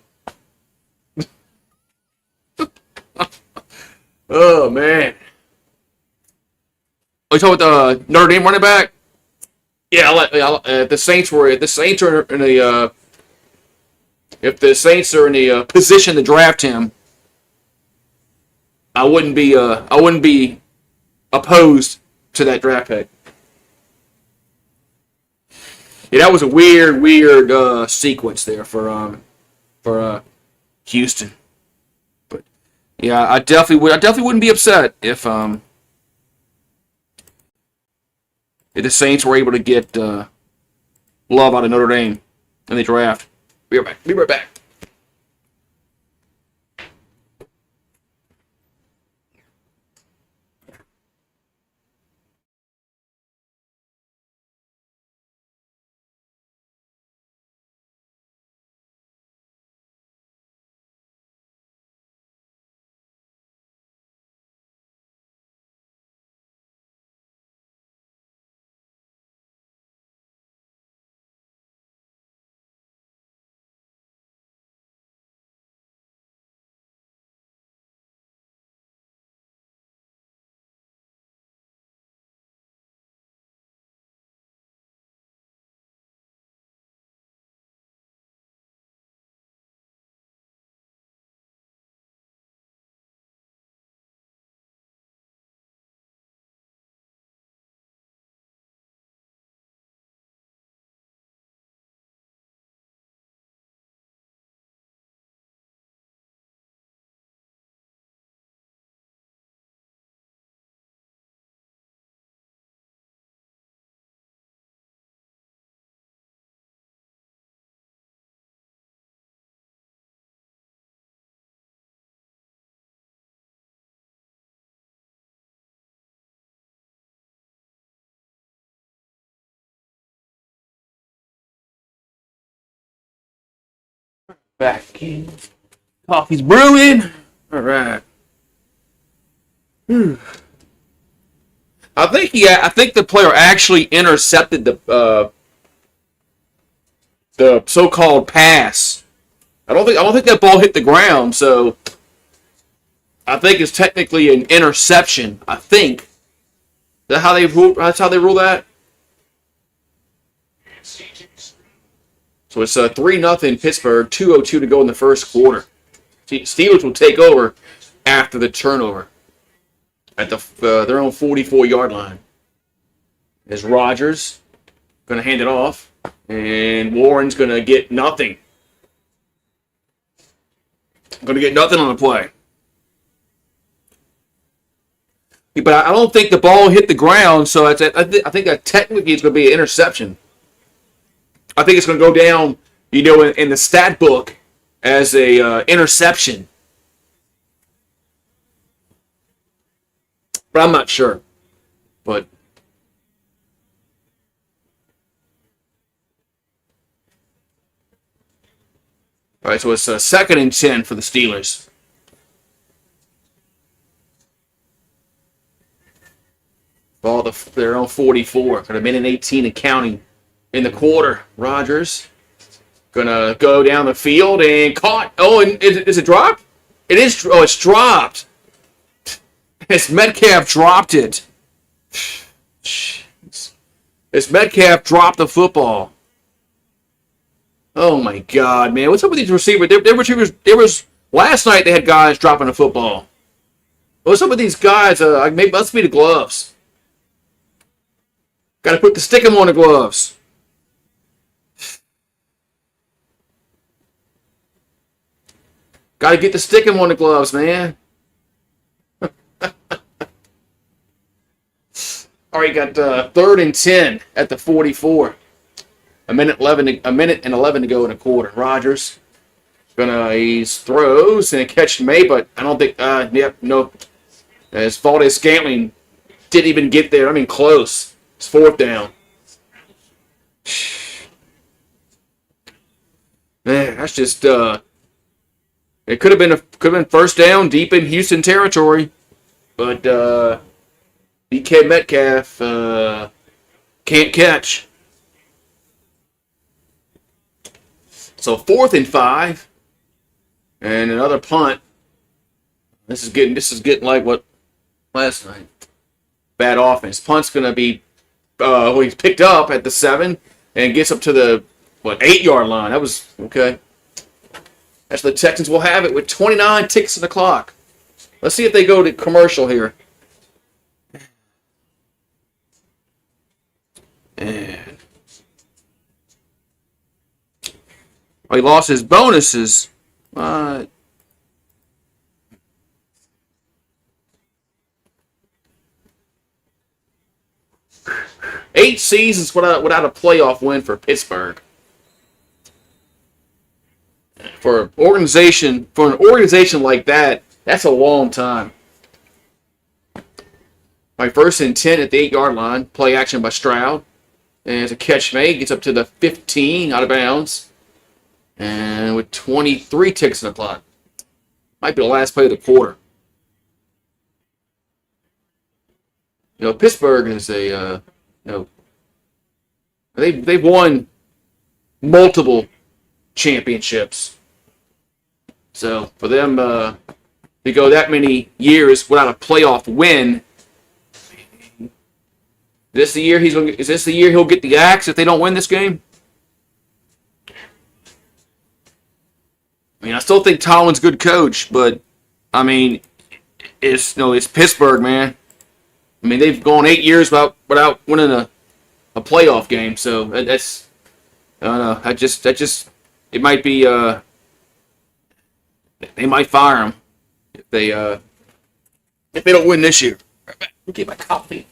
Oh man. Oh, you talking about the Notre Dame running back? Yeah, if the Saints are in the if the Saints are in the position to draft him, I wouldn't be opposed to that draft pick. Yeah, that was a weird sequence there for Houston. But yeah, I definitely wouldn't be upset if the Saints were able to get Love out of Notre Dame in the draft. Be right back. Back in. Coffee's brewing. All right. I think the player actually intercepted the so-called pass. I don't think that ball hit the ground, so I think it's technically an interception. I think. That's how they rule that. So it's 3-0 Pittsburgh, 2:02 to go in the first quarter. Steelers will take over after the turnover at their own 44-yard line. As Rodgers going to hand it off, and Warren's going to get nothing. Going to get nothing on the play. But I don't think the ball hit the ground, so I think that technically it's going to be an interception. I think it's going to go down, in the stat book as a interception. But I'm not sure. But all right, so it's 2nd and 10 for the Steelers. Ball their own 44. Got a minute 18 and counting in the quarter. Rodgers gonna go down the field and caught. Oh, and is it dropped? It is. Oh, it's dropped. It's Metcalf dropped it. It's Metcalf dropped the football. Oh my God, man! What's up with these receivers? There was last night they had guys dropping the football. What's up with these guys? Maybe must be the gloves. Got to put the stickum on the gloves. Got to get the stickum on the gloves, man. All right, got 3rd and 10 at the 44. A minute and 11 to go in a quarter. Rodgers he throws and catch May, but I don't think. No. As Valdez-Scantling didn't even get there. I mean, close. It's 4th down. Man, that's just. It could have been 1st down deep in Houston territory, but DK Metcalf can't catch. So 4th and 5, and another punt. This is getting like what last night. Bad offense. Punt's gonna be. He's picked up at the 7 and gets up to the 8-yard line. That was okay. That's the Texans will have it with 29 ticks on the clock. Let's see if they go to commercial here. And he lost his bonuses. 8 seasons without a playoff win for Pittsburgh. For an organization like that, that's a long time. My 1st and 10 at the 8-yard line. Play action by Stroud. And it's a catch made. Gets up to the 15 out of bounds. And with 23 ticks on the clock. Might be the last play of the quarter. Pittsburgh is they've won multiple championships. So for them to go that many years without a playoff win, is this the year he'll get the axe if they don't win this game? I mean, I still think Tomlin's a good coach, but I mean, it's Pittsburgh, man. I mean, they've gone 8 years without winning a playoff game, so that's I don't know. It might be they might fire him if they don't win this year. Right back. Look at my coffee.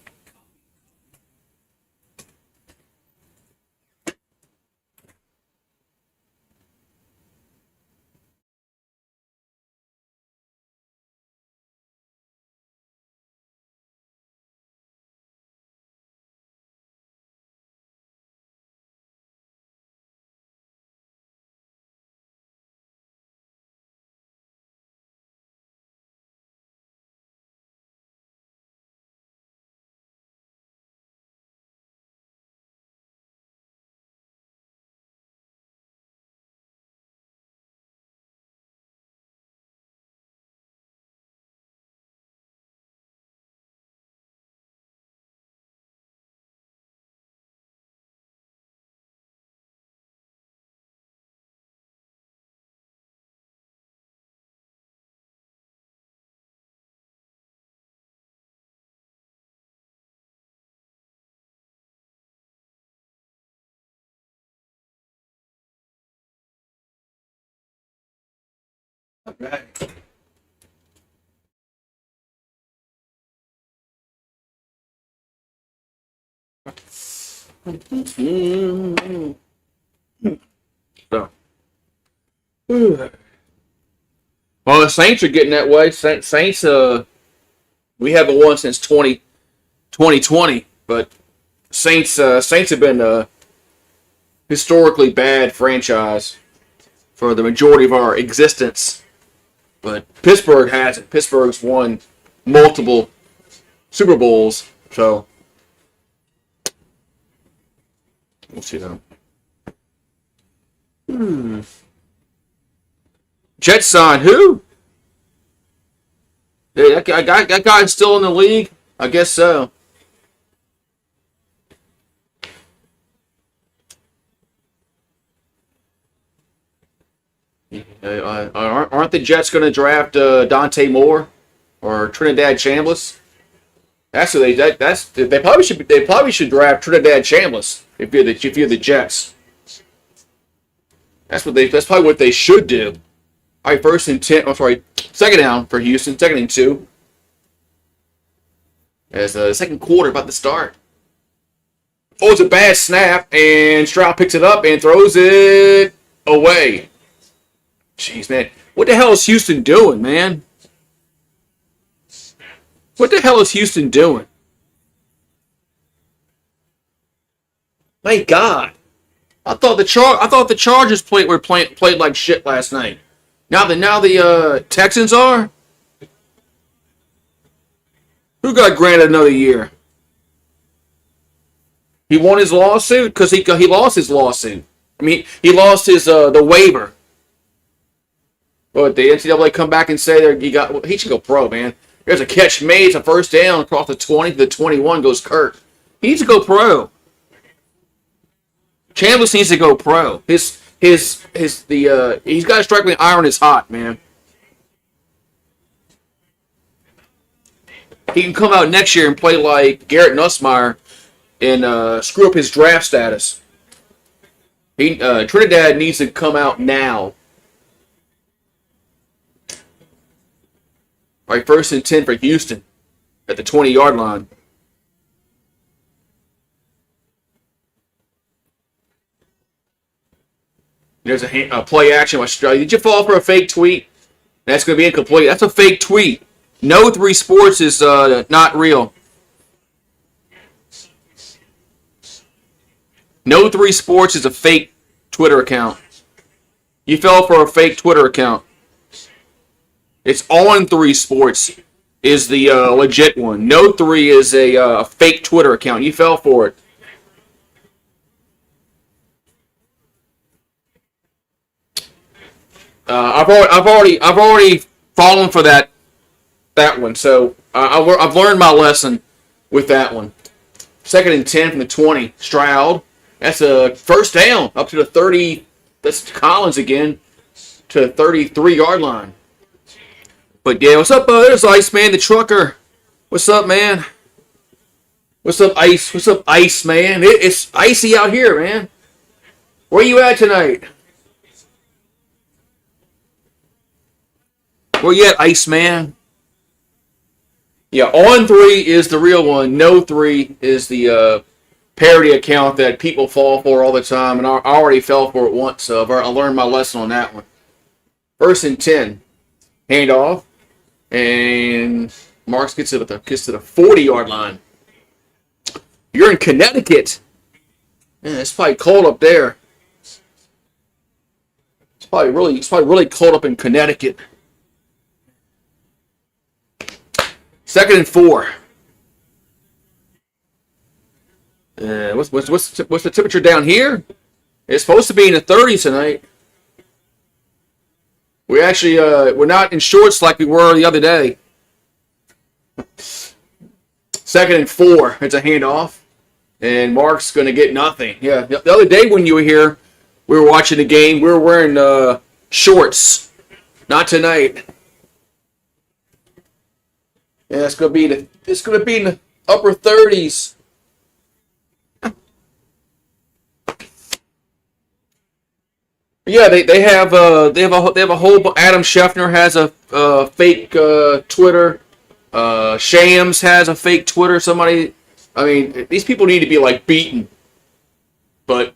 All right. So, well, the Saints are getting that way. Saints, we haven't won since 2020, but Saints have been a historically bad franchise for the majority of our existence. But Pittsburgh hasn't. Pittsburgh's won multiple Super Bowls, so we'll see now. Jets signed who? Yeah, that guy's still in the league? I guess so. Aren't the Jets going to draft Dante Moore or Trinidad Chambliss? That's what they probably should draft Trinidad Chambliss if you're the Jets. That's probably what they should do. All right, second down for Houston, 2nd and 2. As the second quarter about to start. Oh, it's a bad snap, and Stroud picks it up and throws it away. Jeez, man. What the hell is Houston doing, man? What the hell is Houston doing? My God. I thought the Chargers played like shit last night. Now the Texans are? Who got granted another year? He won his lawsuit because he lost his lawsuit. I mean, he lost his the waiver. But the NCAA come back and say he should go pro, man. There's a catch made, it's a first down across the 20 to the 21 goes Kirk. He needs to go pro. Chambliss needs to go pro. He's got to strike when the iron is hot, man. He can come out next year and play like Garrett Nussmeier and screw up his draft status. Trinidad needs to come out now. All right, 1st and 10 for Houston at the 20-yard line. There's a play action. Did you fall for a fake tweet? That's going to be incomplete. That's a fake tweet. No 3 Sports is not real. No 3 Sports is a fake Twitter account. You fell for a fake Twitter account. It's On 3 Sports is the legit one. No 3 is a fake Twitter account. You fell for it. I've already fallen for that one. So I've learned my lesson with that one. 2nd and 10 from the 20. Stroud. That's a first down up to the 30. That's Collins again to the 33-yard line. But yeah, what's up? There's Iceman the trucker. What's up, man? What's up, Ice? What's up, Ice, man? It's icy out here, man. Where you at tonight? Where you at, Ice, man? Yeah, On 3 is the real one. No 3 is the parody account that people fall for all the time, and I already fell for it once, so I learned my lesson on that one. 1st and 10. Handoff. And Marks gets to the 40-yard line. You're in Connecticut. Man, it's probably cold up there. It's probably really cold up in Connecticut. 2nd and 4. What's the temperature down here? It's supposed to be in the 30s tonight. We actually we're not in shorts like we were the other day. 2nd and 4. It's a handoff, and Mark's going to get nothing. Yeah, the other day when you were here, we were watching the game. We were wearing shorts. Not tonight. Yeah, it's going to be in the upper 30s. Yeah, they have a whole. Adam Schefter has a fake Twitter. Shams has a fake Twitter. Somebody, I mean, these people need to be like beaten. But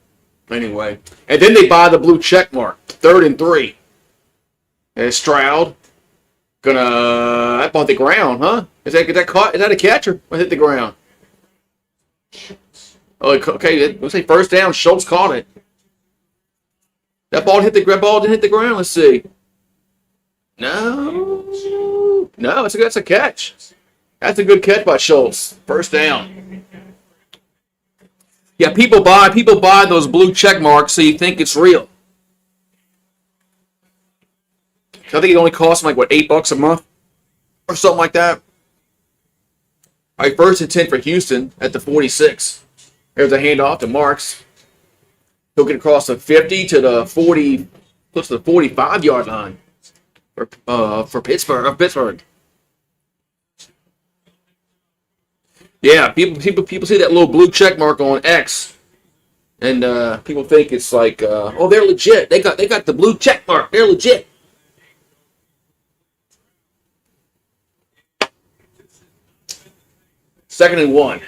anyway, and then they buy the blue check mark, 3rd and 3. And Stroud that ball hit the ground, huh? Is that caught? Is that a catcher? Or hit the ground? Oh, okay. Let's say first down. Schultz caught it. That ball didn't hit the ground. Let's see. No, that's a catch. That's a good catch by Schultz. First down. Yeah, people buy those blue check marks so you think it's real. I think it only costs them like $8 a month or something like that. All right, 1st and 10 for Houston at the 46. There's a handoff to Marks. He'll get across the 50 to the 40, close to the 45-yard line for Pittsburgh. Yeah, people see that little blue check mark on X, and people think it's like, oh, they're legit. They got the blue check mark. They're legit. Second and 1.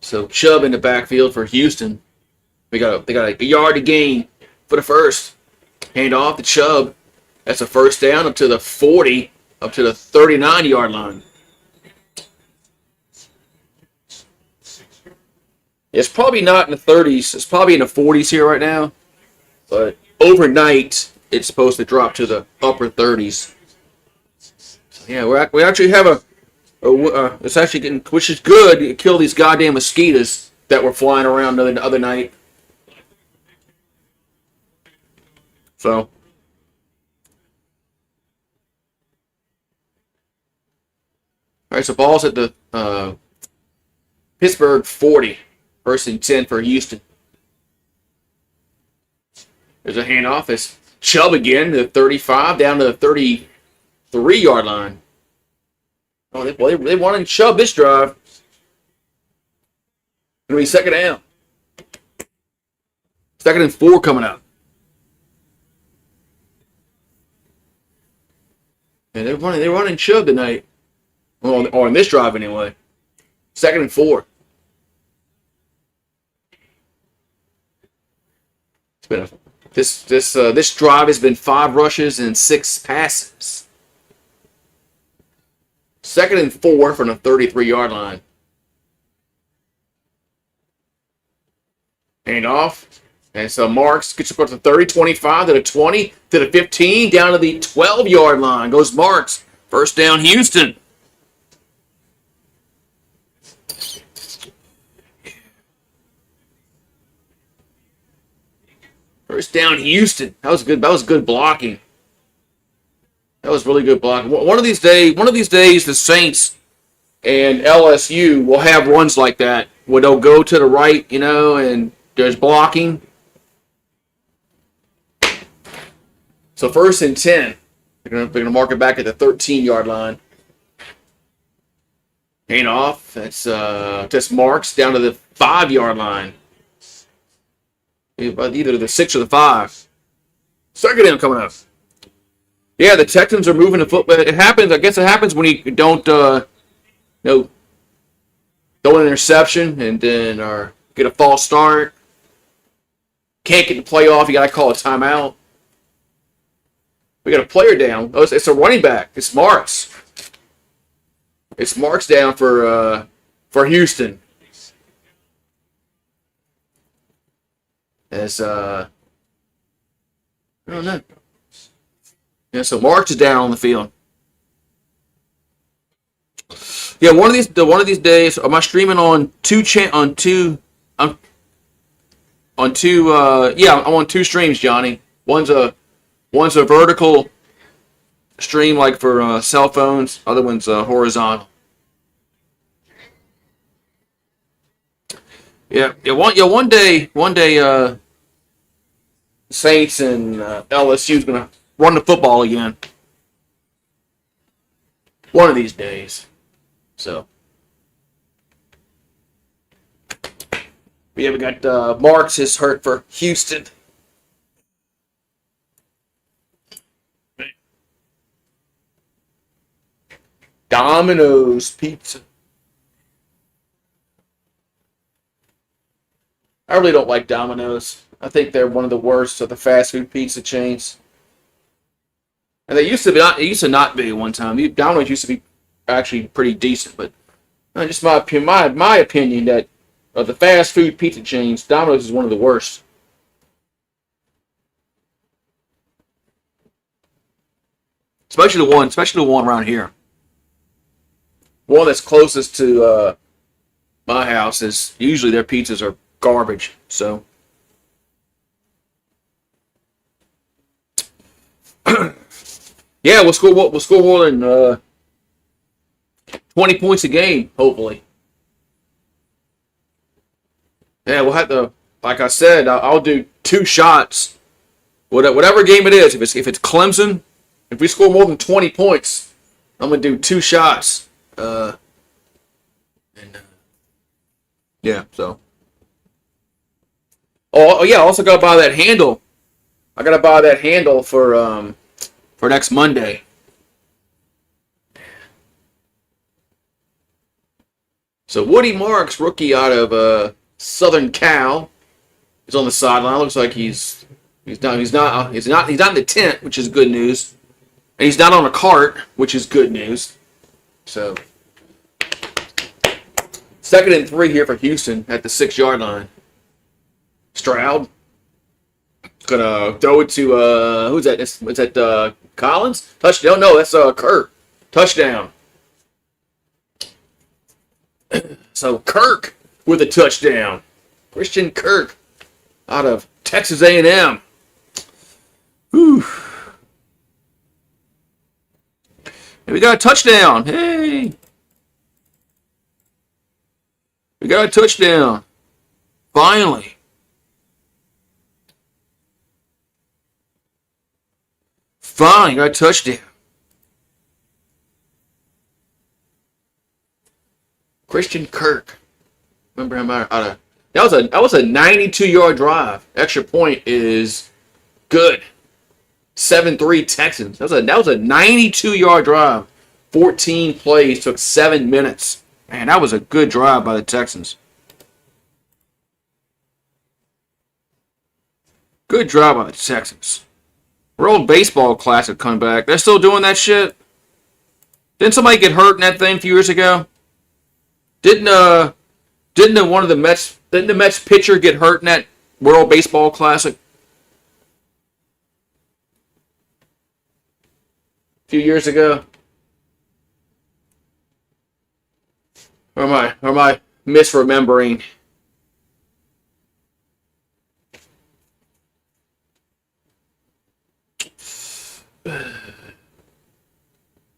So Chubb in the backfield for Houston. They got a yard to gain for the first. Hand off to Chubb. That's a first down up to the 40, up to the 39-yard line. It's probably not in the 30s. It's probably in the 40s here right now. But overnight, it's supposed to drop to the upper 30s. So yeah, we actually have it's actually getting, which is good, to kill these goddamn mosquitoes that were flying around the other night. So, all right, so ball's at the Pittsburgh 40, 1st and 10 for Houston. There's a handoff. It's Chubb again, the 35 down to the 33-yard line. Oh, they wanted Chubb this drive. Gonna be second down. 2nd and 4 coming up. And they're running Chubb tonight. Well, or on this drive anyway. 2nd and 4. It's been this drive has been 5 rushes and 6 passes. 2nd and 4 from the 33-yard line. Hand off. And so Marks gets across the 30, 25 to the 20 to the 15, down to the 12-yard line. Goes Marks. First down, Houston. First down, Houston. That was good blocking. That was really good blocking. One of these days, the Saints and LSU will have runs like that where they'll go to the right, and there's blocking. So 1st and 10. They're gonna mark it back at the 13-yard line. Hand off. That's just Marks down to the 5-yard line. Either the 6 or the 5. Second down coming up. Yeah, the Texans are moving the football. It happens. I guess it happens when you don't, throw an interception and then get a false start. Can't get the playoff. You got to call a timeout. We got a player down. Oh, it's a running back. It's Marks. It's Marks down for Houston. As I don't know. Yeah, so Marks is down on the field. Yeah, one of these days, am I streaming on I'm on 2 streams, Johnny. One's a vertical stream like for cell phones, other one's horizontal. One day Saints and LSU's gonna run the football again. One of these days. So. Yeah, we got Marks is hurt for Houston. Domino's Pizza. I really don't like Domino's. I think they're one of the worst of the fast food pizza chains. And they used to be. It used to not be one time. Domino's used to be actually pretty decent, but just my opinion. My opinion that of the fast food pizza chains, Domino's is one of the worst. Especially the one around here. One that's closest to my house is usually their pizzas are garbage. So. Yeah, we'll score more than 20 points a game, hopefully. Yeah, we'll have to, like I said, I'll do 2 shots. Whatever game it is, if it's Clemson, if we score more than 20 points, I'm going to do 2 shots. Yeah, so. Oh, yeah, I also got to buy that handle. I got to buy that handle for next Monday. So Woody Marks, rookie out of Southern Cal, is on the sideline. Looks like he's not in the tent, which is good news, and he's not on a cart, which is good news. So 2nd and 3 here for Houston at the 6-yard line. Stroud gonna throw it to who's that? Is that Collins? Touchdown? No, that's Kirk. Touchdown. So Kirk with a touchdown. Christian Kirk out of Texas A&M. Whew. And we got a touchdown. Hey. We got a touchdown. Finally. Finally got a touchdown. Christian Kirk. Remember him out of that was a 92-yard drive. Extra point is good. 7-3 Texans. That was a 92-yard drive. 14 plays, took 7 minutes. Man, that was a good drive by the Texans. Good drive by the Texans. World Baseball Classic come back. They're still doing that shit? Didn't somebody get hurt in that thing a few years ago? Didn't one of the Mets pitcher get hurt in that World Baseball Classic? A few years ago? Or am I misremembering?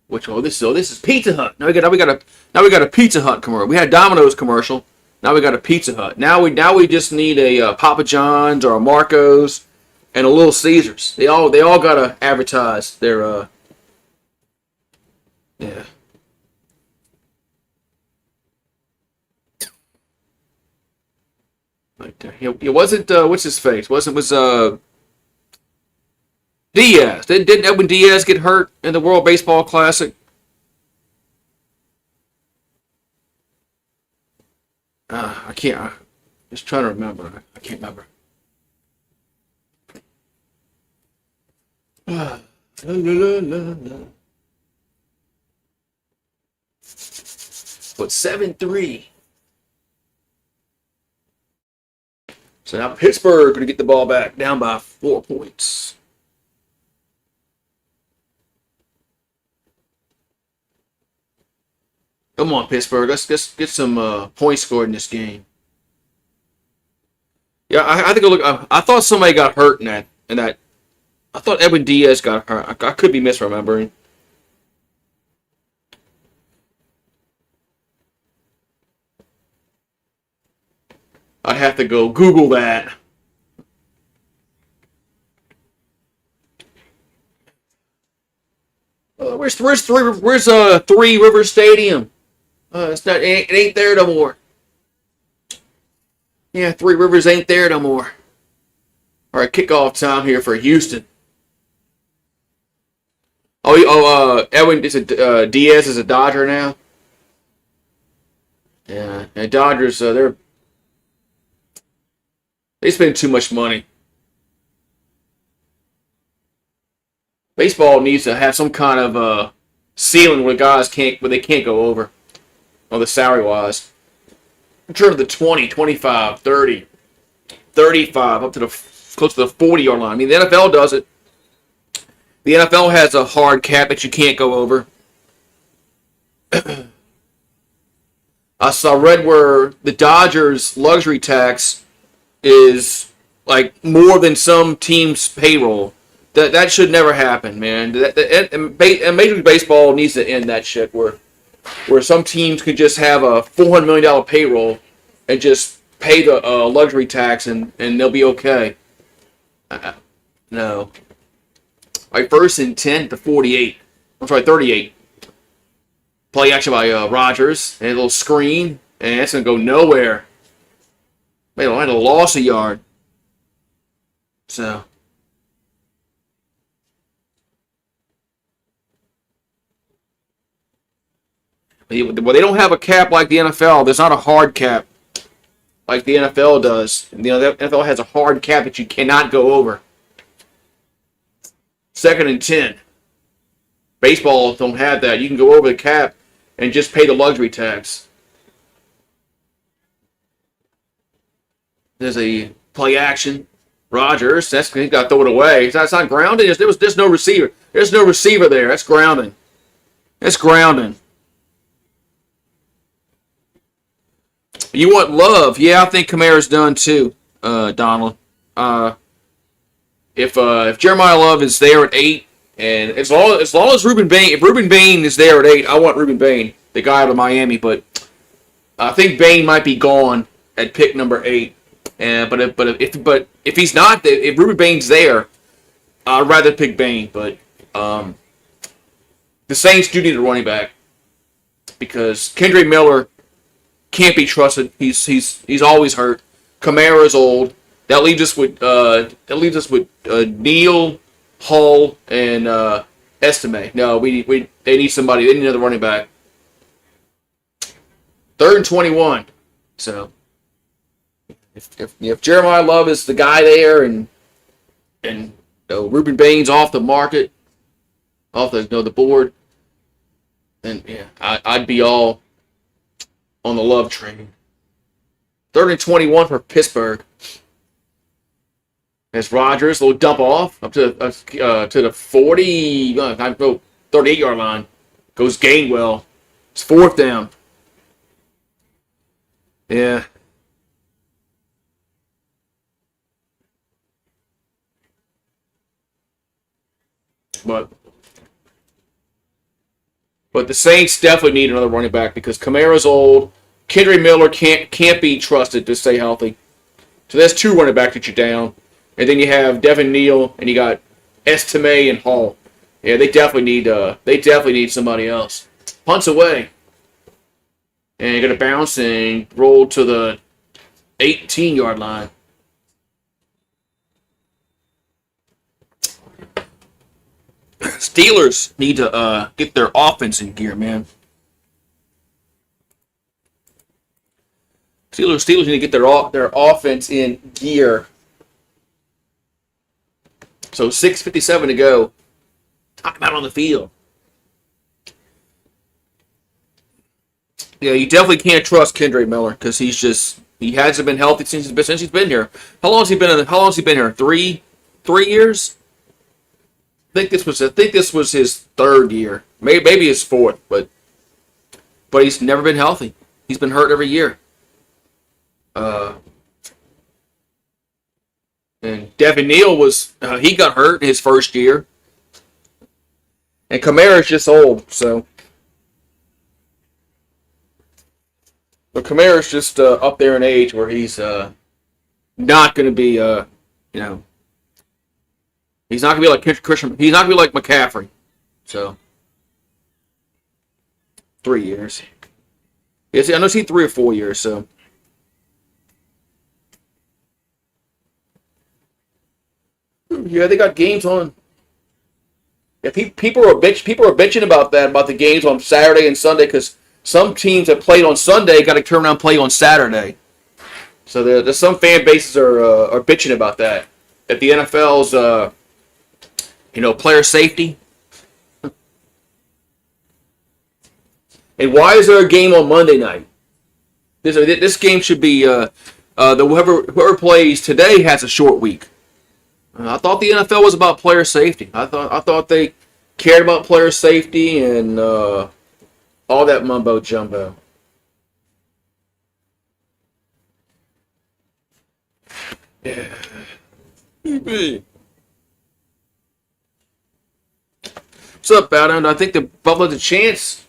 Which one? This is Pizza Hut. Now we got a Pizza Hut commercial. We had Domino's commercial. Now we got a Pizza Hut. Now we just need a Papa John's or a Marco's and a Little Caesars. They all gotta advertise their yeah. Right there. It wasn't what's his face? Was Diaz. Didn't Edwin Diaz get hurt in the World Baseball Classic? I can't. I'm just trying to remember. I can't remember. La, la, la, la. But 7-3. So now Pittsburgh going to get the ball back, down by 4 points. Come on, Pittsburgh. Let's get some points scored in this game. Yeah, I think I thought somebody got hurt in that. I thought Edwin Diaz got hurt. I could be misremembering. I'd have to go Google that. Where's Three River Stadium? It ain't there no more. Yeah, Three Rivers ain't there no more. All right, kickoff time here for Houston. Edwin is Diaz is a Dodger now. Yeah, and Dodgers they spend too much money. Baseball needs to have some kind of ceiling where they can't go over on the salary wise. In terms of the 20, 25, 30, 35, up to the close to the 40-yard line. I mean, the NFL does it. The NFL has a hard cap that you can't go over. I read where the Dodgers luxury tax is like more than some team's payroll. That should never happen, man. And Major League Baseball needs to end that shit where some teams could just have a $400 million payroll and just pay the luxury tax and they'll be okay. No. All right, first and 10 to 48. I'm sorry, 38. Play action by Rodgers. And a little screen. And it's going to go nowhere. They might have lost a yard. So. Well, they don't have a cap like the NFL. There's not a hard cap like the NFL does. The NFL has a hard cap that you cannot go over. Second and 10. Baseball don't have that. You can go over the cap and just pay the luxury tax. There's a play action. Rodgers, he's got to throw it away. It's not grounding. There's no receiver. There's no receiver there. That's grounding. That's grounding. You want Love? Yeah, I think Kamara's done too, Donald. If Jeremiah Love is there at 8, and as long as Ruben Bain, if Ruben Bain is there at 8, I want Ruben Bain, the guy out of Miami. But I think Bain might be gone at pick number 8. But if he's not, if Ruben Bain's there, I'd rather pick Bain. But the Saints do need a running back because Kendre Miller can't be trusted. He's always hurt. Kamara's old. That leaves us with Neal, Hull, and Estime. No, they need somebody. They need another running back. 3rd and 21. So if Jeremiah Love is the guy there, and Ruben Bain's off the market, off the board, then yeah, I'd be all on the Love train. 3rd and 21 for Pittsburgh. As Rodgers, a little dump off up to the 40, 38-yard line. Goes Gainwell. It's 4th down. Yeah. But the Saints definitely need another running back because Kamara's old. Kendre Miller can't be trusted to stay healthy. So there's 2 running backs that you're down. And then you have Devin Neal and you got Estime and Hall. Yeah, they definitely need somebody else. Punts away. And you're gonna bounce and roll to the 18-yard line. Steelers need to get their offense in gear, man. Steelers need to get their offense in gear. So 6:57 to go. Talk about on the field. Yeah, you definitely can't trust Kendre Miller because he hasn't been healthy since he's been here. How long has he been here? Three years? I think this was his 3rd year. Maybe his 4th, but he's never been healthy. He's been hurt every year. And Devin Neal he got hurt in his 1st year. And Kamara's just old, so. But Kamara's just up there in age where he's not going to be, he's not going to be like Christian. He's not going to be like McCaffrey. So, 3 years. Yes, I know he's 3 or 4 years, so. Yeah, they got games on. Yeah, people are bitching about that, about the games on Saturday and Sunday, because some teams that played on Sunday got to turn around and play on Saturday. So there's some fan bases are bitching about that. That the NFL's player safety. And why is there a game on Monday night? This game should be whoever plays today has a short week. I thought the NFL was about player safety. I thought they cared about player safety and all that mumbo jumbo. Yeah. What's up, Bowdown? I think the Buffalo has a chance.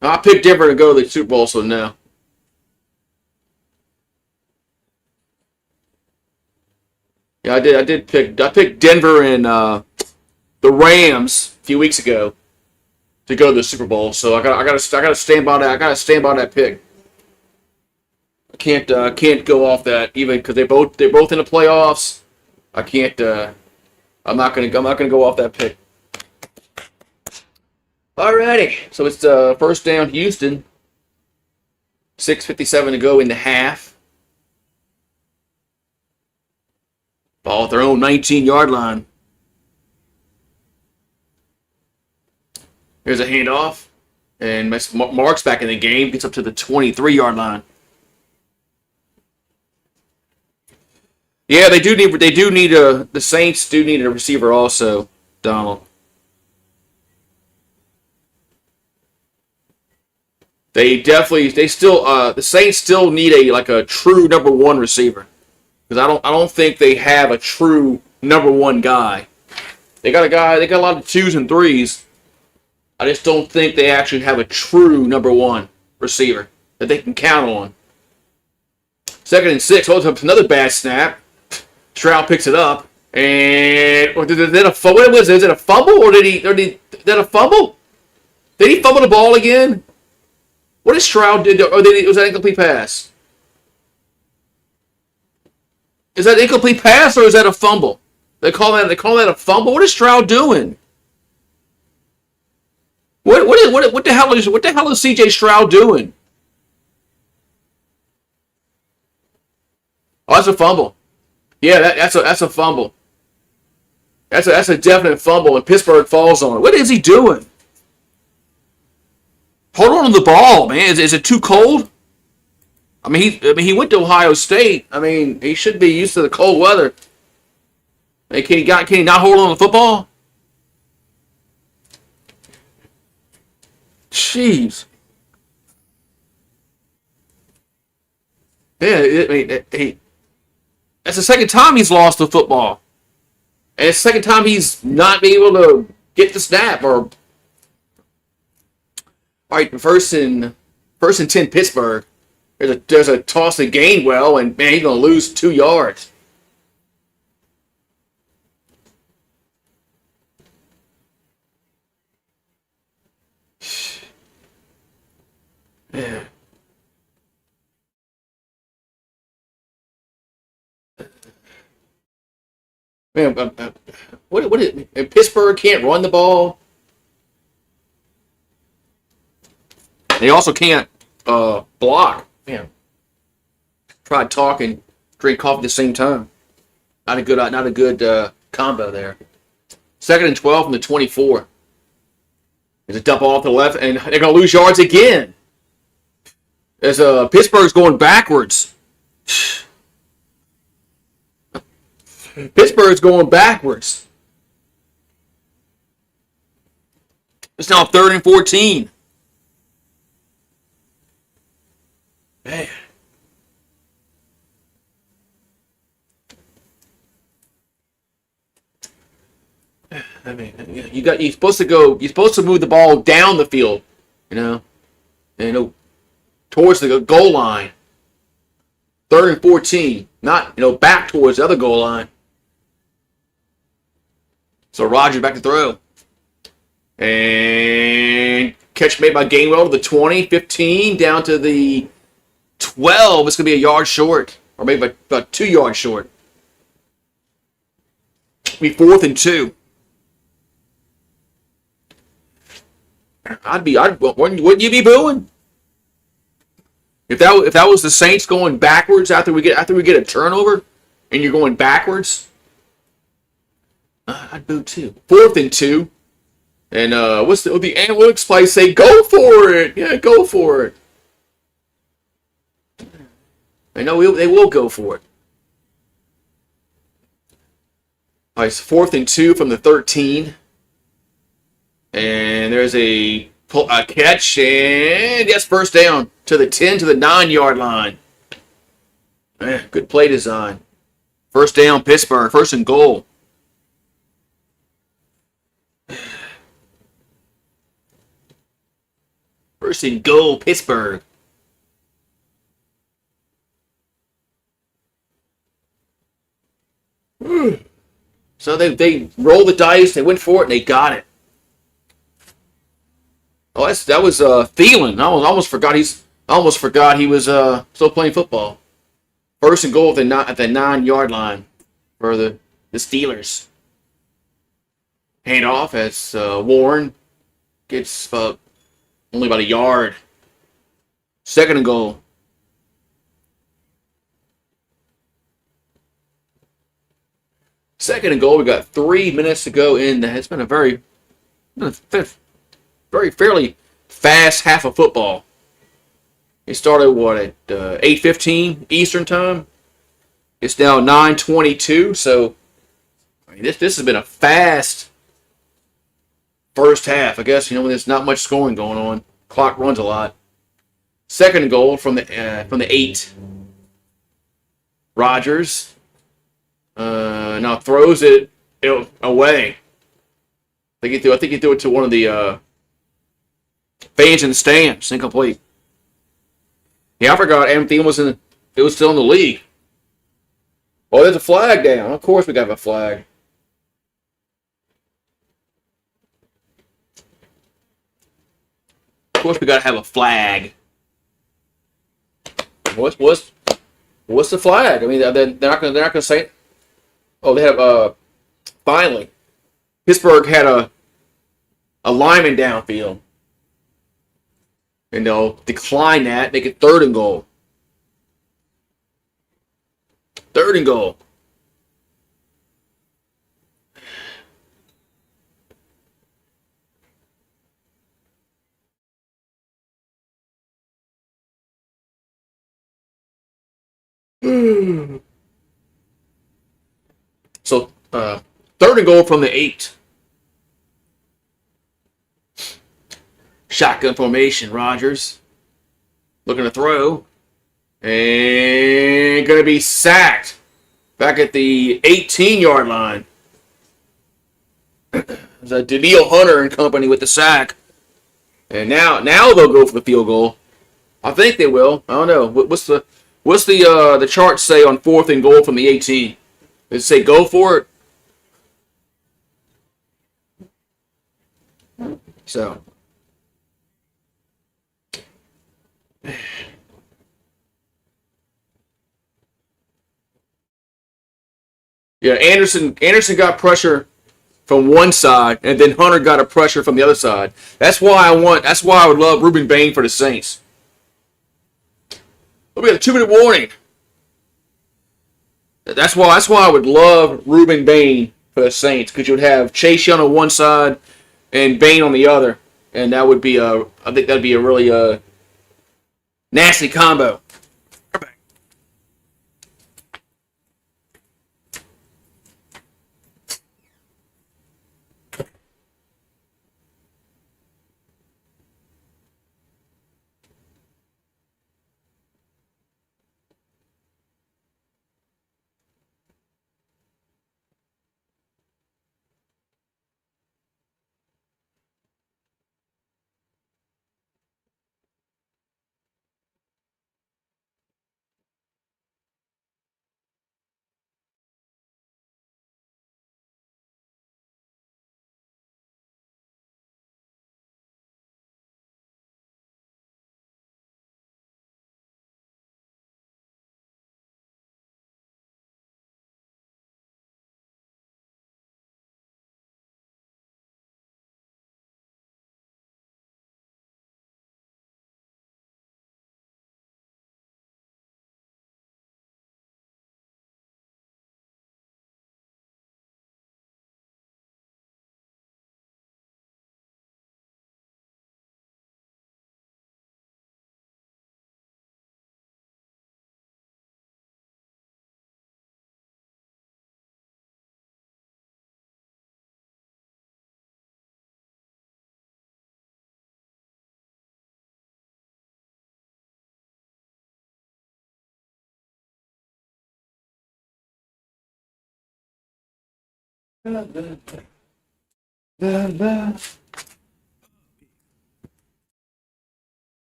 I picked Denver to go to the Super Bowl, so no. Yeah, I picked Denver and the Rams a few weeks ago to go to the Super Bowl. So I gotta stand by that. I gotta stand by that pick. I can't go off that even because they're both in the playoffs. I can't. I'm not gonna go off that pick. Alrighty, so it's first down Houston. 6:57 to go in the half. Ball at their own 19-yard line. Here's a handoff, and Mark's back in the game. Gets up to the 23-yard line. Yeah, the Saints do need a receiver also, Donald. The Saints still need a true number one receiver. Because I don't think they have a true number one guy. They got a lot of 2s and 3s. I just don't think they actually have a true number one receiver that they can count on. 2nd and 6. Oh, it's another bad snap. Stroud picks it up. And what is it a fumble or did that a fumble? Did he fumble the ball again? What did Stroud did? Or was that an incomplete pass? Is that an incomplete pass or is that a fumble? They call that a fumble. What is Stroud doing? What the hell is C.J. Stroud doing? Oh, that's a fumble. Yeah, that's a fumble. That's a definite fumble, and Pittsburgh falls on it. What is he doing? Hold on to the ball, man. Is it too cold? I mean, he went to Ohio State. I mean, he should be used to the cold weather. Hey, can he not hold on to the football? Jeez. Yeah, that's the second time he's lost the football. And it's the second time he's not been able to get the snap. All right, first and 10 Pittsburgh. There's a toss to Gainwell, and man, he's going to lose 2 yards. Yeah. Man, and Pittsburgh can't run the ball. They also can't block. Man, try talking, drink coffee at the same time. Not a good combo there. 2nd and 12 from the 24. There's a dump off to the left, and they're going to lose yards again. As Pittsburgh's going backwards. Pittsburgh's going backwards. It's now 3rd and 14. Man. I mean, you're supposed to move the ball down the field, towards the goal line. 3rd and 14, not back towards the other goal line. So Rodgers back to throw. And catch made by Gainwell to the 20, 15, down to the 12. It's going to be a yard short, or maybe about 2 yards short. be 4th and 2. Wouldn't you be booing? If that was the Saints going backwards after we get a turnover, and you're going backwards, I'd boo too. 4th and 2, and would the analytics play say? Go for it, yeah, go for it. I know they will go for it. All right, it's 4th and 2 from the 13, and there's a catch, and yes, first down to the 10 to the 9-yard line. Good play design. First down, Pittsburgh. First and goal. First and goal, Pittsburgh. So they rolled the dice. They went for it, and they got it. Oh, that was Thielen. I almost forgot he was still playing football. First and goal at the 9-yard line for the Steelers. Hand off as Warren gets only about a yard. Second and goal. Second and goal. We got 3 minutes to go in. It's been a very fairly fast half of football. It started at 8:15 Eastern time. It's now 9:22. So this has been a fast first half. I guess when there's not much scoring going on, clock runs a lot. Second and goal from the 8. Rodgers now throws it away. I think he threw it to one of the fans in the stands. Incomplete. Yeah, I forgot Adam Thielen was still in the league. Oh, there's a flag down. Of course we got a flag. Of course we got to have a flag. What's the flag? I mean, they're not going to say it. Oh, they have finally. Pittsburgh had a lineman downfield. And they'll decline that, make it 3rd and goal. 3rd and goal. So, 3rd and goal from the 8. Shotgun formation, Rodgers. Looking to throw. And going to be sacked. Back at the 18-yard line. There's Daniil Hunter and company with the sack. And now they'll go for the field goal. I think they will. I don't know. What's the chart say on 4th and goal from the 18? Does it say go for it? So. Yeah, Anderson got pressure from one side, and then Hunter got a pressure from the other side. That's why I would love Ruben Bain for the Saints. But we got a 2-minute warning. That's why I would love Ruben Bain for the Saints, because you would have Chase Young on one side and Bain on the other, and that would be I think that'd be a really nasty combo.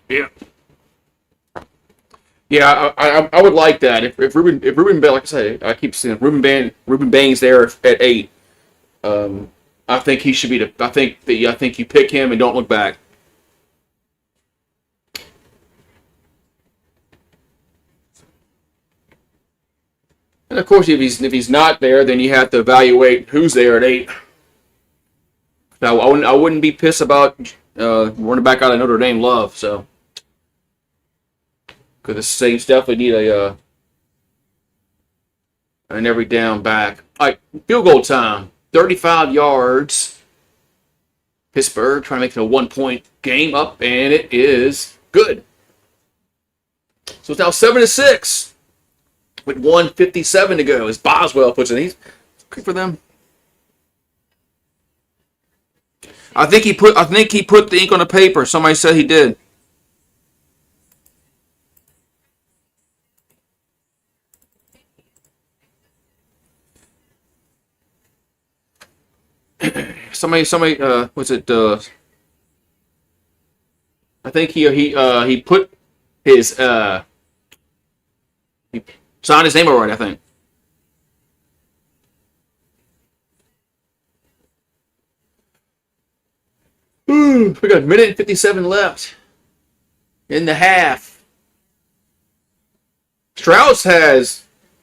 Yeah. Yeah, I would like that if Ruben like I say, I keep saying Ruben Bain's there at 8. I think he should be I think you pick him and don't look back. And of course, if he's not there, then you have to evaluate who's there at 8. Now, I wouldn't be pissed about running back out of Notre Dame Love. So, because the Saints definitely need an every down back. All right, field goal time, 35 yards. Pittsburgh trying to make it a 1-point game up, and it is good. So it's now 7-6. With 1:57 to go, as Boswell puts it, he's good for them. I think he put the ink on the paper. Somebody said he did. somebody was it? I think he put his he signed his name all right, I think. We got a minute and 57 left in the half. Strauss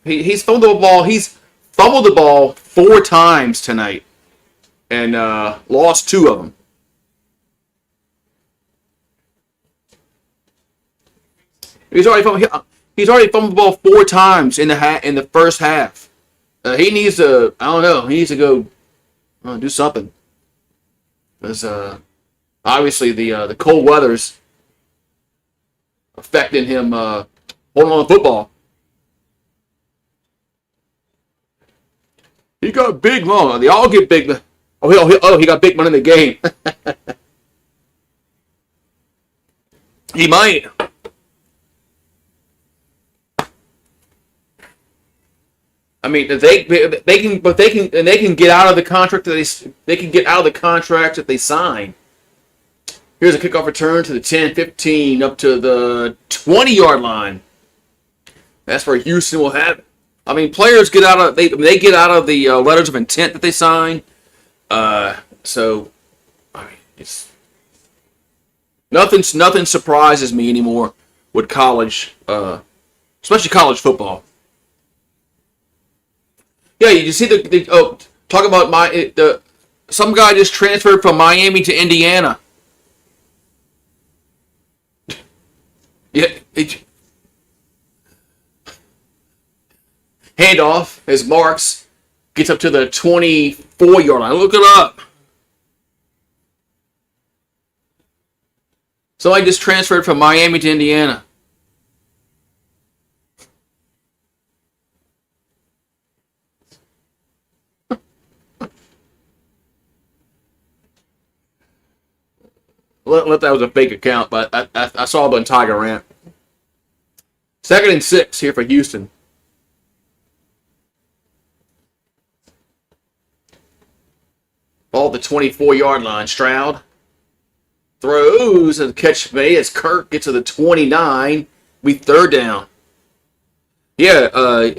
he's fumbled the ball. He's fumbled the ball 4 times tonight and lost 2 of them. He's already fumbled the ball 4 times in the first half. He needs to, I don't know, he needs to go do something. Because obviously the cold weather's affecting him holding on to the football. He got big money. They all get big. He got big money in the game. He might. I mean, they can get out of the contract that they can get out of the contract that they sign. Here's a kickoff return to the 10, 15, up to the 20-yard line. That's where Houston will have it. I mean, players get out of they get out of the letters of intent that they sign. So, I mean, it's nothing surprises me anymore with college, especially college football. Yeah, you see talk about some guy just transferred from Miami to Indiana. Yeah, handoff as Marks gets up to the 24-yard line. Look it up. Somebody just transferred from Miami to Indiana. Let that was a fake account, but I saw it on Tiger Rant. 2nd and 6 here for Houston. Ball at the 24-yard line. Stroud throws and catch made as Kirk gets to the 29. We 3rd down. Yeah,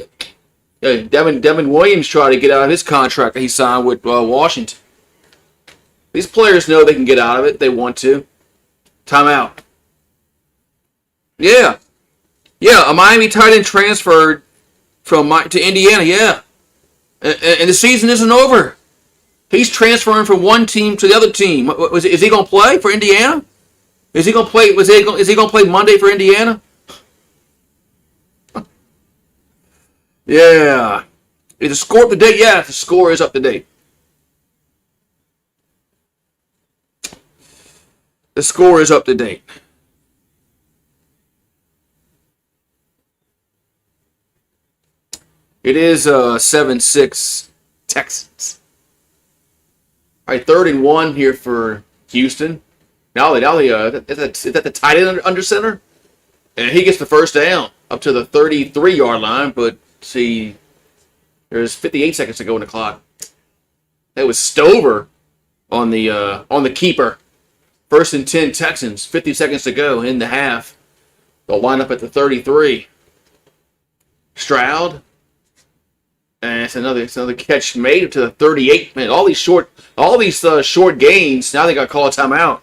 Devin Williams tried to get out of his contract that he signed with Washington. These players know they can get out of it if they want to. Timeout. Yeah. A Miami tight end transferred to Indiana, yeah. And the season isn't over. He's transferring from one team to the other team. Is he going to play for Indiana? Is he going to play? Is he going to play Monday for Indiana? Yeah. Is the score up to date? Yeah, the score is up to date. The score is up to date. It is 7-6 Texans. All right, 3rd and 1 here for Houston. Now is that the tight end under center? And he gets the 1st down up to the 33-yard line, but see, There's 58 seconds to go in the clock. That was Stover on the keeper. 1st and 10 Texans. 50 seconds to go in the half. They'll line up at the 33. Stroud. And it's another catch made to the 38. Man, all these short gains. Now they got to call a timeout.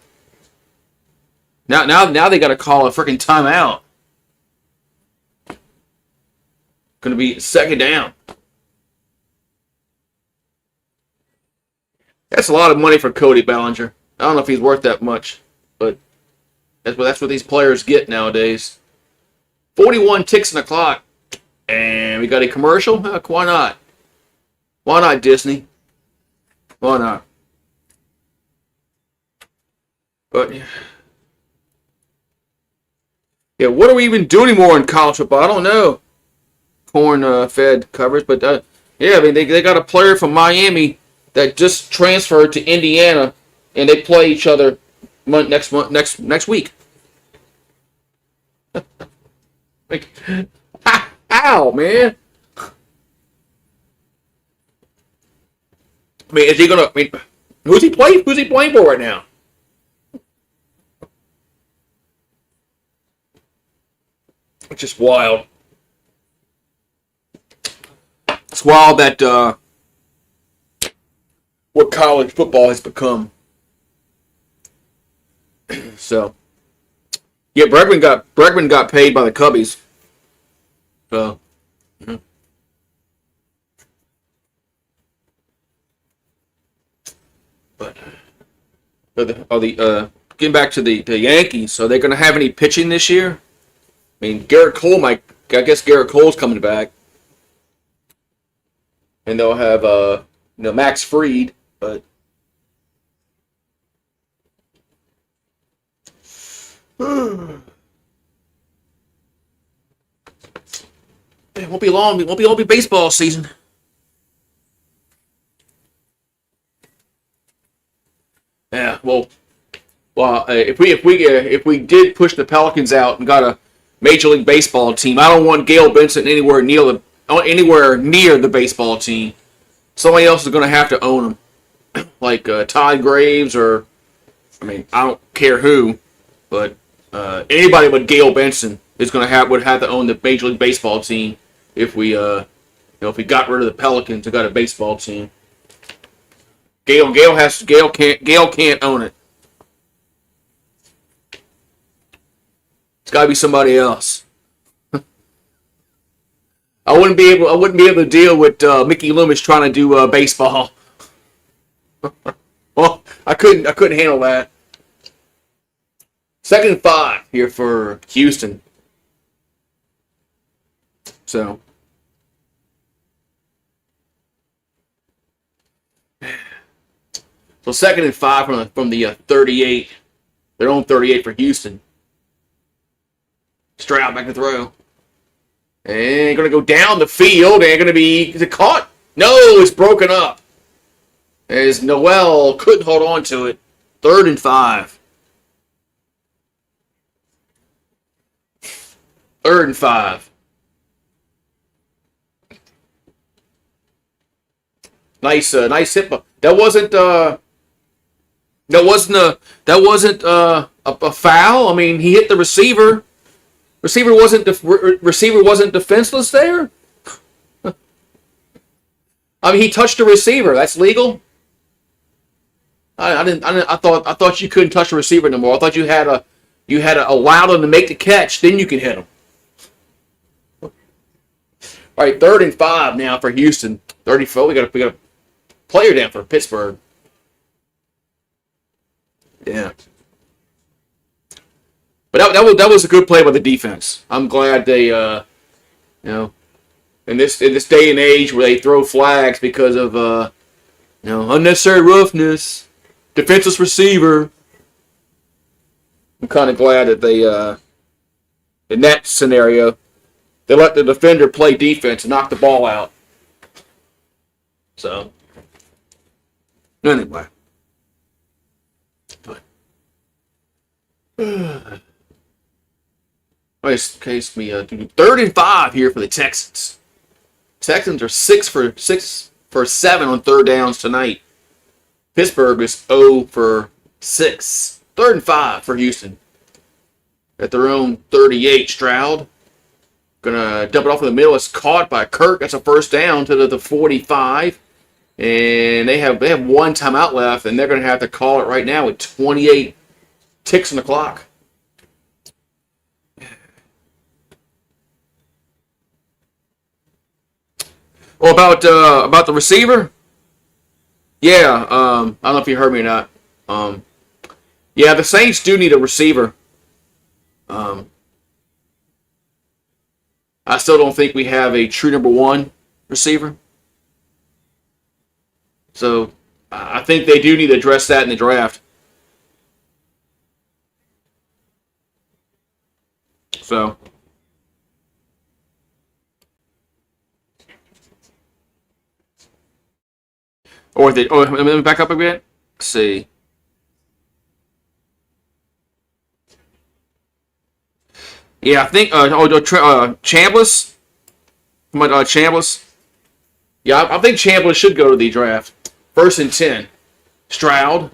Now they got to call a freaking timeout. Going to be 2nd down. That's a lot of money for Cody Bellinger. I don't know if he's worth that much, but that's what these players get nowadays. 41 ticks in the clock. And we got a commercial? Heck, why not? Why not, Disney? Why not? But, yeah, what do we even do anymore in college football? I don't know. Corn-fed coverage, but, yeah, I mean, they got a player from Miami that just transferred to Indiana, and they play each other next week. Like, ow, man. I mean, is he gonna? I mean, who's he playing for right now? It's just wild. It's wild that what college football has become. So, yeah, Bregman got paid by the Cubbies. So, yeah. But getting back to the Yankees, are they going to have any pitching this year? I mean, I guess Garrett Cole's coming back, and they'll have Max Fried, but it won't be long. It won't be baseball season. Yeah, well, if we did push the Pelicans out and got a Major League Baseball team, I don't want Gail Benson anywhere near the baseball team. Somebody else is going to have to own them, like Todd Graves or, I mean, I don't care who, but anybody but Gail Benson is would have to own the Major League Baseball team if we got rid of the Pelicans and got a baseball team. Gail can't own it. It's got to be somebody else. I wouldn't be able to deal with Mickey Loomis trying to do baseball. Well, I couldn't handle that. 2nd and 5 here for Houston. So 2nd and 5 from the 38. Their own 38 for Houston. Stroud back to throw. And going to go down the field. And going to be... Is it caught? No, it's broken up. As Noel couldn't hold on to it. 3rd and 5. 3rd and 5. Nice hit. That wasn't a foul. I mean, he hit the receiver. Receiver wasn't defenseless there. I mean, he touched the receiver. That's legal. I thought you couldn't touch the receiver no more. I thought you had to allow them to make the catch, then you could hit them. All right, 3rd and 5 now for Houston. 34. We got a player down for Pittsburgh. Yeah. But that was a good play by the defense. I'm glad they, in this day and age where they throw flags because of, unnecessary roughness, defenseless receiver. I'm kind of glad that they, in that scenario, they let the defender play defense and knock the ball out. So, anyway. Case me 3rd and 5 here for the Texans. Texans are 6 for 7 on third downs tonight. Pittsburgh is 0 for 6. 3rd and 5 for Houston. At their own 38, Stroud. Gonna dump it off in the middle. It's caught by Kirk. That's a first down to the 45. And they have one timeout left, and they're gonna have to call it right now with 28 ticks on the clock. Oh, about the receiver? Yeah, I don't know if you heard me or not. Yeah, the Saints do need a receiver. I still don't think we have a true number one receiver. So I think they do need to address that in the draft. So. Let me back up a bit. Let's see. Yeah, I think Chambliss. Chambliss. Yeah, I think Chambliss should go to the draft. 1st and 10. Stroud.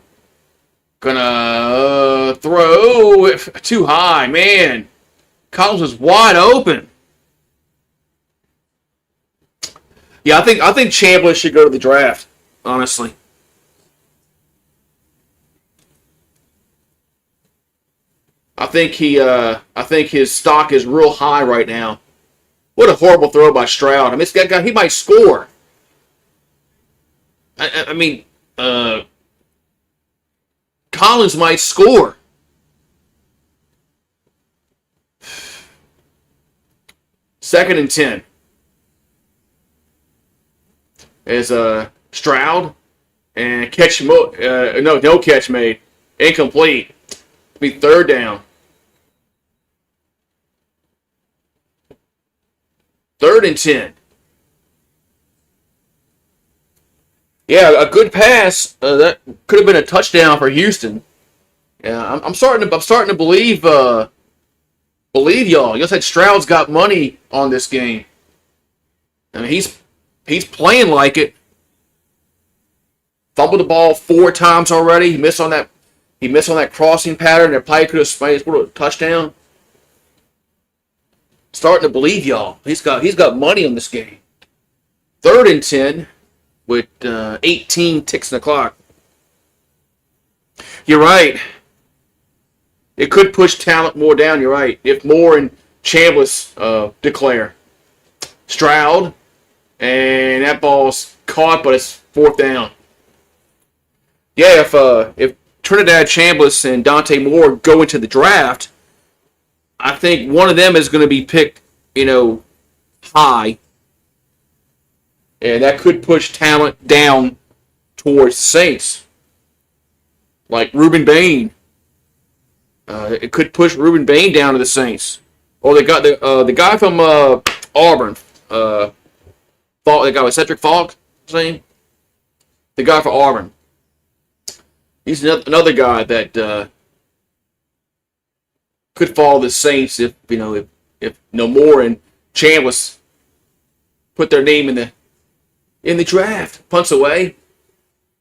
Gonna throw it too high, man. Collins is wide open. Yeah, I think Chambliss should go to the draft. Honestly. I think his stock is real high right now. What a horrible throw by Stroud. I mean, this guy, he might score. I mean, Collins might score. Second and 10. Is Stroud and no catch made. Incomplete. Be 3rd down. 3rd and 10. Yeah, a good pass. That could have been a touchdown for Houston. Yeah, I'm starting to believe y'all. You said Stroud's got money on this game. I mean, he's playing like it. Fumbled the ball 4 times already. He missed on that crossing pattern. That probably could have scored a touchdown. Starting to believe y'all. He's got money on this game. 3rd and 10 with 18 ticks on the clock. You're right. It could push talent more down. You're right. If Moore and Chambliss declare. Stroud, and that ball's caught, but it's 4th down. Yeah, if Trinidad Chambliss and Dante Moore go into the draft, I think one of them is going to be picked, high. And that could push talent down towards Saints. Like Reuben Bain. It could push Reuben Bain down to the Saints. Or they got the guy from Auburn. The guy with Cedric Falk, the guy for Auburn. He's another guy that could fall the Saints if no Moore and Chambliss put their name in the draft. Punts away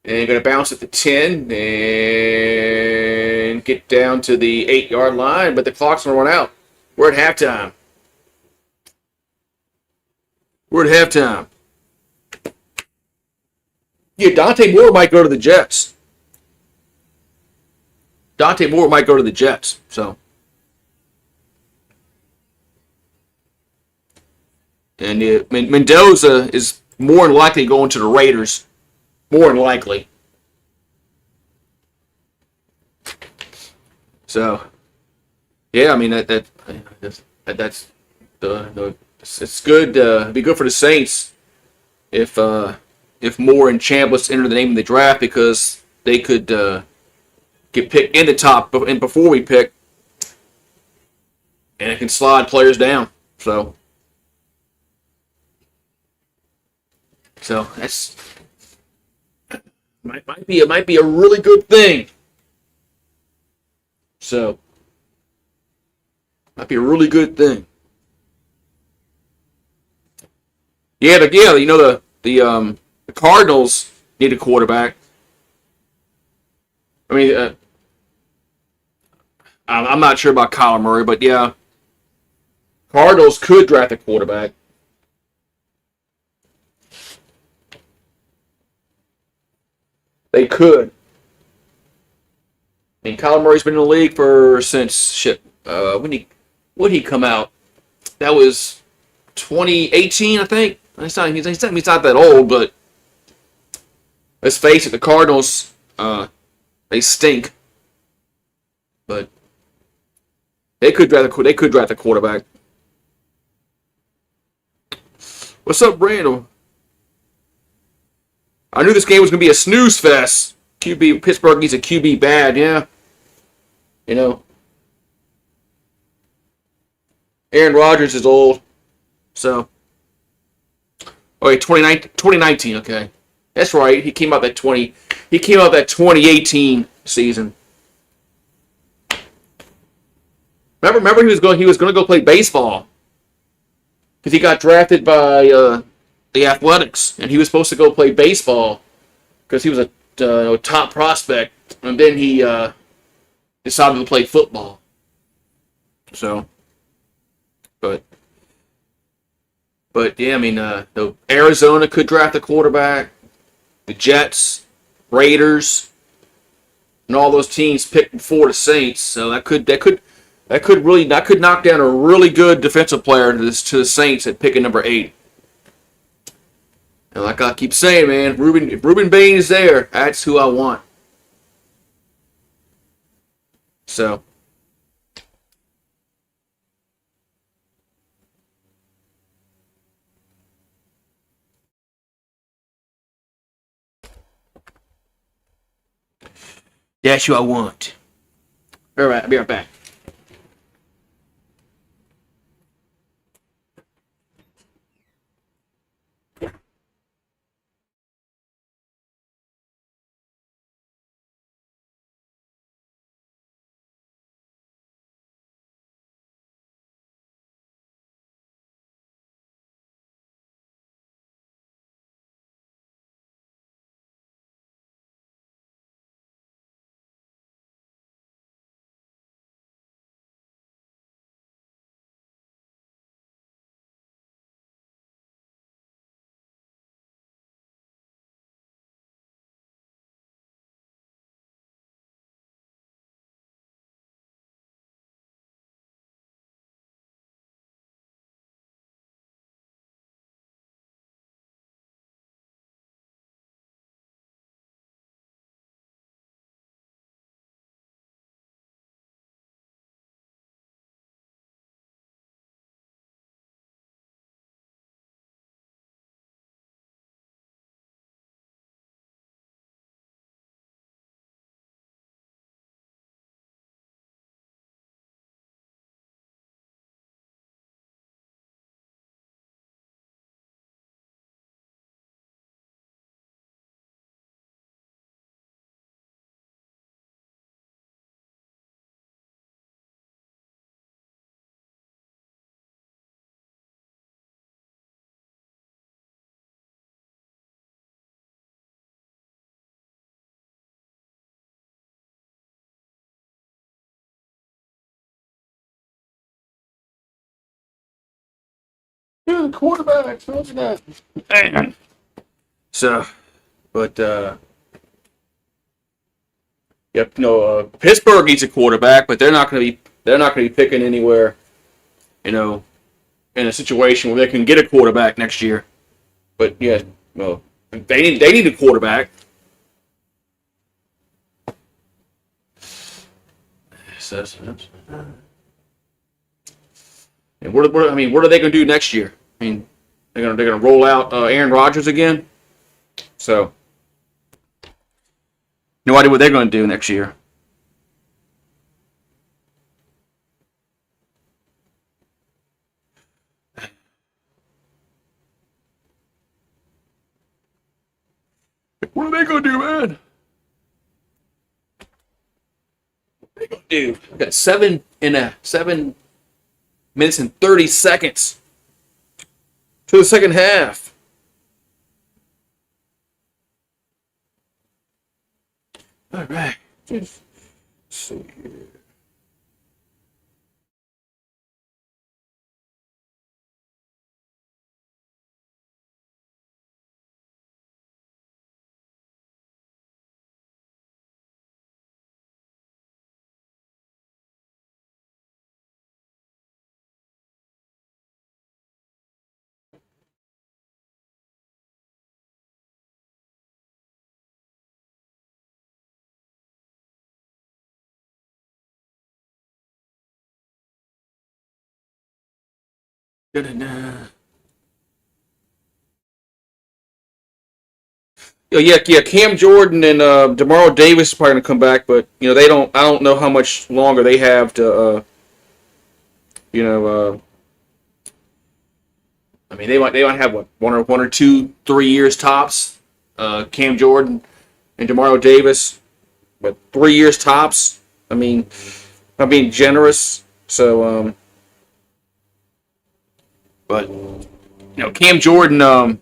and going to bounce at the 10 and get down to the 8-yard line, but the clock's going to run out. We're at halftime. Yeah, Dante Moore might go to the Jets. So. And Mendoza is more than likely going to the Raiders. More than likely. So, yeah, I mean that's it's good. It'd be good for the Saints if Moore and Chambliss enter the name of the draft, because they could get picked in the top and before we pick, and it can slide players down. So that's might be a really good thing. So might be a really good thing. the Cardinals need a quarterback. I mean, I'm not sure about Kyler Murray, but yeah, Cardinals could draft a quarterback. They could. I mean, Kyler Murray's been in the league since shit. When he come out? That was 2018, I think. He's not that old, but let's face it, the Cardinals, they stink. But they could draft a quarterback. What's up, Randall? I knew this game was gonna be a snooze fest. Pittsburgh needs a QB bad, yeah. You know, Aaron Rodgers is old, so. Oh wait, 2019, okay. That's right. He came out that 2018 season. Remember he was going to go play baseball because he got drafted by the Athletics, and he was supposed to go play baseball because he was a top prospect, and then he decided to play football. So, but yeah, I mean, Arizona could draft a quarterback. The Jets, Raiders, and all those teams picked before the Saints. So that could knock down a really good defensive player to the Saints at picking number 8. And like I keep saying, man, if Ruben Bain is there, that's who I want. So. That's who I want. All right, I'll be right back. Yeah, quarterbacks. What's that? So, but yep, Pittsburgh needs a quarterback, but they're not going to be picking anywhere, in a situation where they can get a quarterback next year. But yeah, well, they need a quarterback. And what are they going to do next year? I mean, they're going to roll out Aaron Rodgers again. So, no idea what they're going to do next year. What are they going to do, man? What are they going to do? We got 7 minutes and 30 seconds to the second half. All right. Let's see here. Da-da-da. Yeah. Cam Jordan and Demario Davis is probably gonna come back, but they don't. I don't know how much longer they have to. You know, I mean, they might have what one or two, 3 years tops. Cam Jordan and Demario Davis, but 3 years tops. I mean, I'm being generous. So, but Cam Jordan.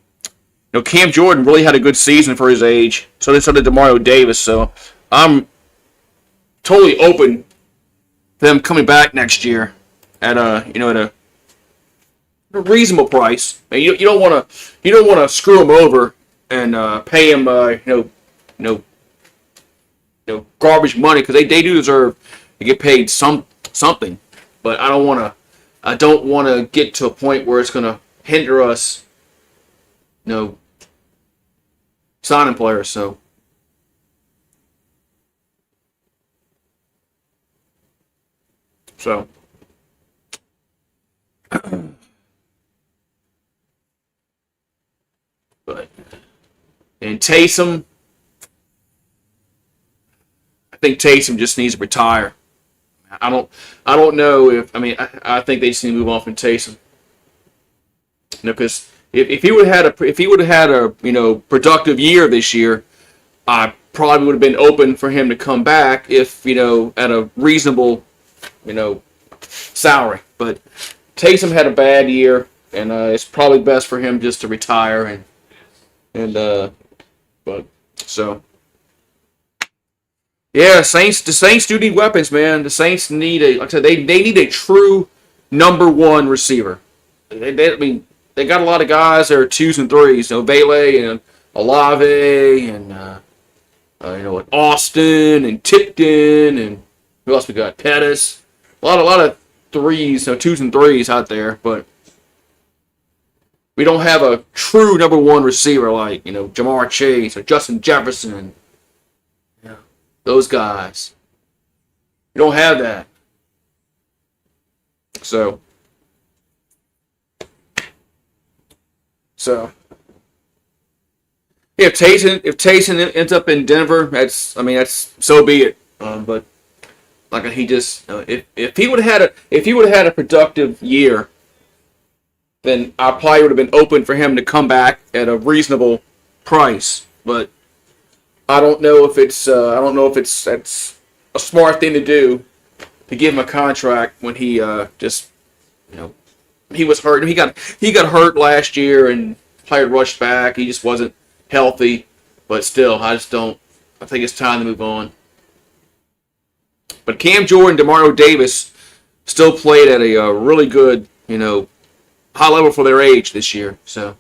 Cam Jordan really had a good season for his age. So did Demario Davis. So I'm totally open to them coming back next year at a reasonable price. I mean, you don't want to screw them over and pay them garbage money, because they do deserve to get paid something. But I don't want to get to a point where it's going to hinder us signing players. So but and Taysom, I think Taysom just needs to retire. I don't know if I think they just need to move on from Taysom. Because if he would have had a productive year this year, I probably would have been open for him to come back if at a reasonable salary. But Taysom had a bad year, and it's probably best for him just to retire but so. Yeah, the Saints do need weapons, man. The Saints need like I said, they need a true number one receiver. I mean, they got a lot of guys that are twos and threes. Vele and Olave and Austin and Tipton and who else we got? Pettis. A lot of threes, twos and threes out there, but we don't have a true number one receiver like Jamar Chase or Justin Jefferson. Those guys. You don't have that. So if Taysom ends up in Denver, that's so be it. But like he just if he would have had a productive year, then I probably would have been open for him to come back at a reasonable price. But I don't know if that's a smart thing to do, to give him a contract when he he was hurt. He got hurt last year and played rushed back. He just wasn't healthy. But still, I think it's time to move on. But Cam Jordan, Demario Davis still played at a really good high level for their age this year. So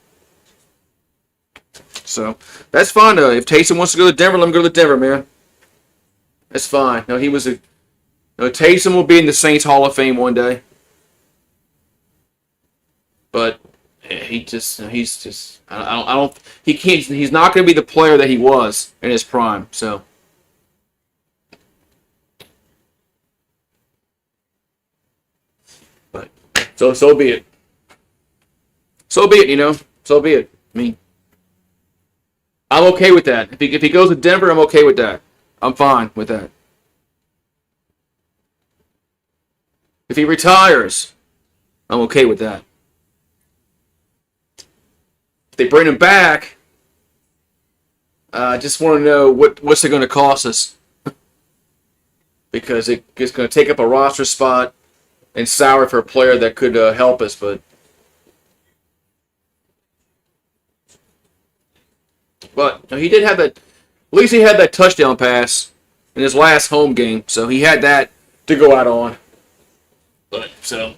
that's fine. If Taysom wants to go to Denver, let him go to Denver, man. That's fine. Taysom will be in the Saints Hall of Fame one day. But he's not going to be the player that he was in his prime. So so be it. So be it. So be it. I mean, I'm okay with that. If he goes to Denver, I'm okay with that. I'm fine with that. If he retires, I'm okay with that. If they bring him back, I just want to know what's it going to cost us. Because it's going to take up a roster spot and salary for a player that could help us, but he did have that. At least he had that touchdown pass in his last home game, so he had that to go out on. But so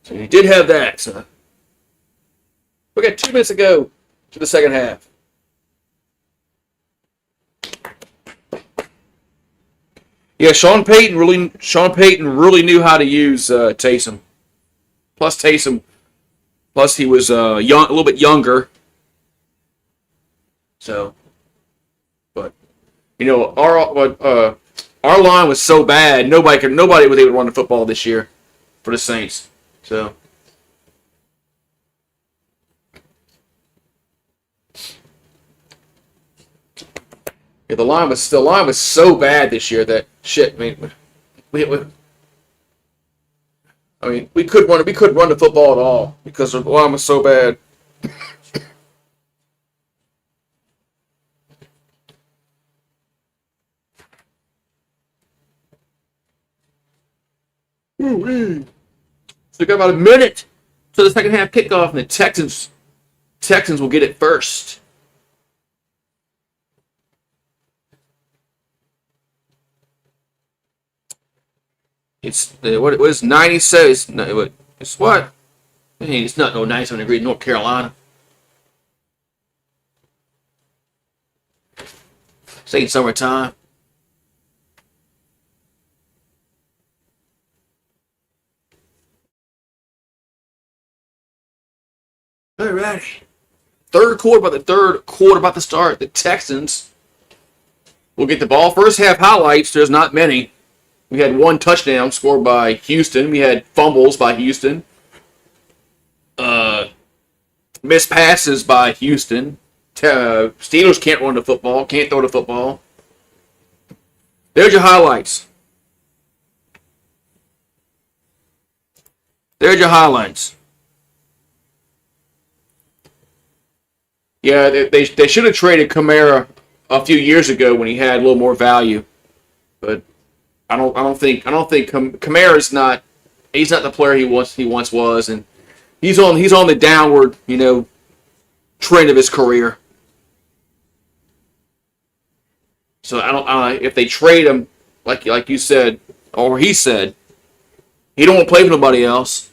he did have that. So we got 2 minutes to go to the second half. Yeah, Sean Payton really knew how to use Taysom. Plus he was a little bit younger. So, but our line was so bad, nobody was able to run the football this year for the Saints. So. Yeah, the line was so bad this year that shit. I mean, we couldn't run the football at all because the line was so bad. So we got about a minute to the second half kickoff, and the Texans will get it first. It's what it was 97. It's what? Hey, it's not no 97 degrees in North Carolina. It's ain't summertime. Alrighty. Third quarter about to start. The Texans will get the ball. First half highlights. There's not many. We had 1 touchdown scored by Houston. We had fumbles by Houston. Missed passes by Houston. Steelers can't run the football. Can't throw the football. There's your highlights. There's your highlights. Yeah, they should have traded Kamara a few years ago when he had a little more value, but I don't think Kamara's not. He's not the player he once was, and he's on the downward trend of his career. So I don't if they trade him like you said or he said, he don't want to play with nobody else.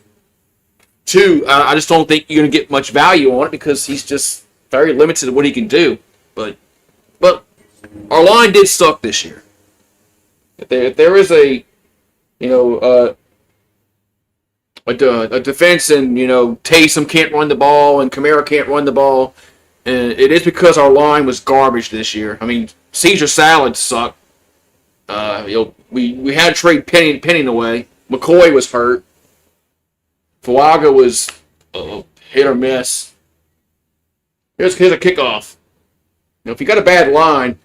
2, I just don't think you're gonna get much value on it because he's just very limited in what he can do. But our line did suck this year. If there is a defense and Taysom can't run the ball and Kamara can't run the ball, and it is because our line was garbage this year. I mean, Caesar Salad sucked. We had to trade Penning away. McCoy was hurt. Fuaga was hit or miss. Here's a kickoff. If you got a bad line,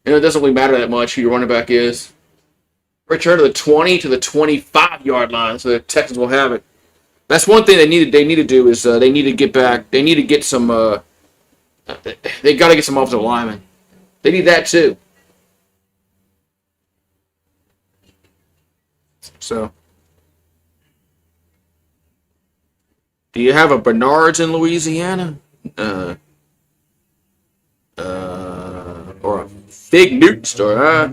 it doesn't really matter that much who your running back is. Return to the 20 to the 25-yard line, so the Texans will have it. That's one thing they need to do is they need to get back. They need to get some. They got to get some offensive linemen. They need that too. So, do you have a Bernard's in Louisiana? Or a Fig Newton store, huh?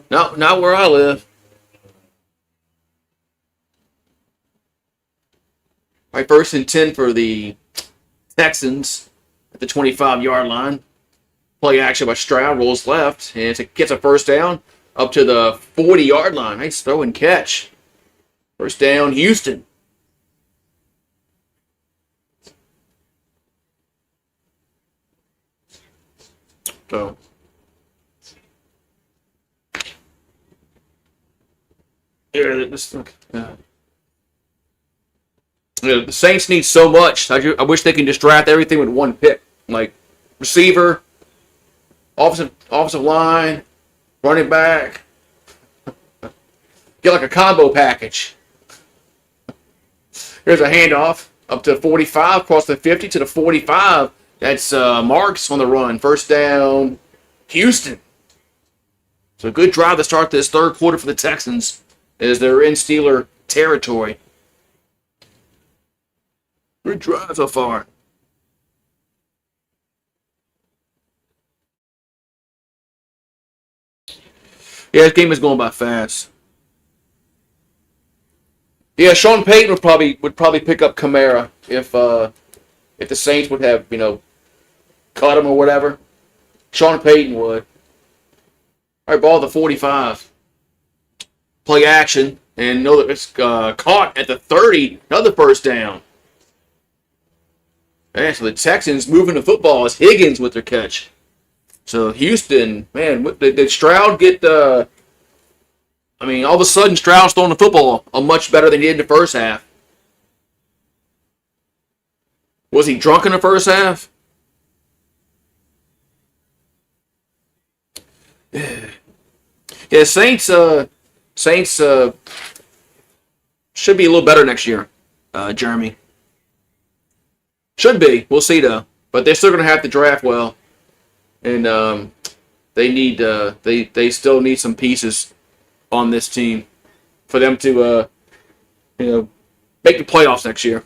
No, not where I live. All right, 1st and 10 for the Texans at the 25-yard line. Play action by Stroud, rolls left, and gets a first down up to the 40-yard line. Nice throw and catch. First down, Houston. So, the Saints need so much. I wish they can just draft everything with 1 pick, like receiver, offensive line, running back. Get like a combo package. Here's a handoff up to 45, across the 50 to the 45. That's Marks on the run. First down, Houston. So a good drive to start this third quarter for the Texans as they're in Steeler territory. Good drive so far. Yeah, this game is going by fast. Yeah, Sean Payton would probably pick up Kamara if the Saints would have cut him or whatever. Sean Payton would. All right, ball at the 45. Play action and know that it's caught at the 30. Another first down. Man, so the Texans moving the football as Higgins with their catch. So Houston, man, did Stroud get all of a sudden Stroud's throwing the football much better than he did in the first half. Was he drunk in the first half? Yeah, Saints should be a little better next year, Jeremy. Should be. We'll see though. But they're still going to have to draft well, and they still need some pieces on this team for them to make the playoffs next year.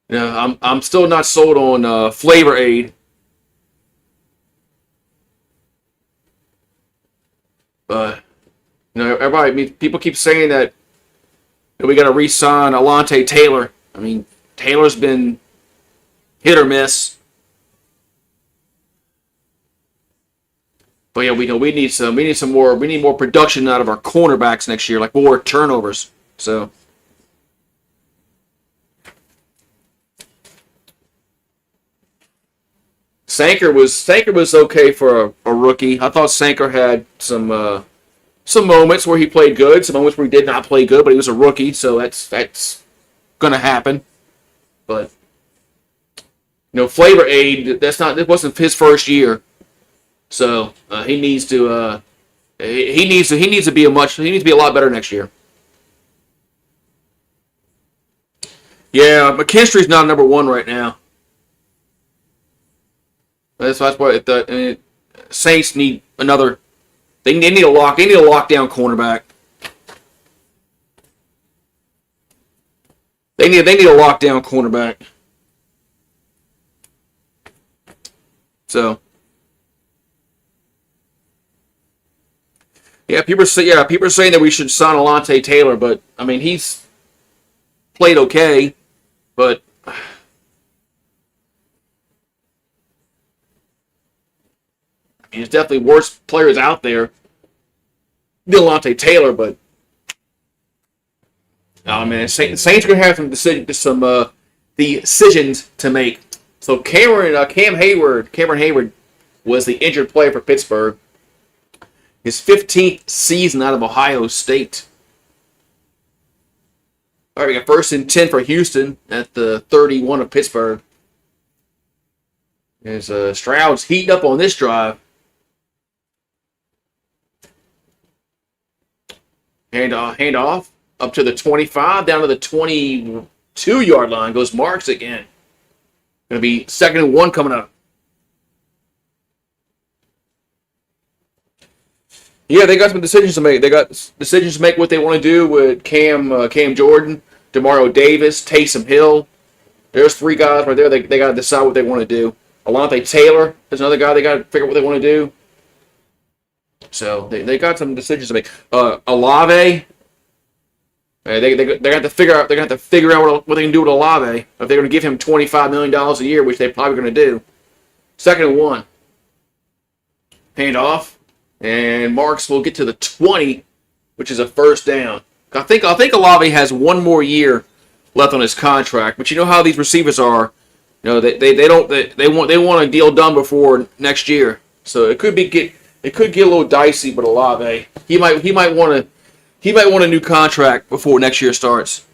I'm still not sold on Flavor Aid. But everybody, people keep saying that we got to re-sign Alontae Taylor. I mean, Taylor's been hit or miss. But yeah, we need more production out of our cornerbacks next year, like more turnovers. So. Sanker was okay for a rookie. I thought Sanker had some moments where he played good, some moments where he did not play good, but he was a rookie, so that's gonna happen. But Flavor Aid, it wasn't his first year, so he needs to be a lot better next year. Yeah, McKinstry's not number one right now. That's why the Saints need another. They need a lockdown cornerback. They need a lockdown cornerback. So people are saying that we should sign Alontae Taylor, but I mean he's played okay, but. There's definitely worse players out there than Alontae Taylor, but Saints are gonna have some decisions to make. So Cameron Hayward was the injured player for Pittsburgh. His 15th season out of Ohio State. All right, we got 1st and 10 for Houston at the 31 of Pittsburgh. There's Stroud's heating up on this drive. Hand off up to the 25, down to the 22-yard line. Goes Marks again. Going to be 2nd and 1 coming up. Yeah, they got some decisions to make. They got decisions to make what they want to do with Cam Jordan, Demario Davis, Taysom Hill. There's 3 guys right there. They got to decide what they want to do. Alontae Taylor is another guy they got to figure out what they want to do. So they got some decisions to make. Olave, they got to figure out. They got to figure out what they can do with Olave. If they're going to give him $25 million a year, which they're probably going to do. 2nd and 1. Hand off, and Marks will get to the 20, which is a 1st down. I think Olave has 1 more year left on his contract, but you know how these receivers are. They want a deal done before next year, so it could get a little dicey. But Olave, he might want a new contract before next year starts.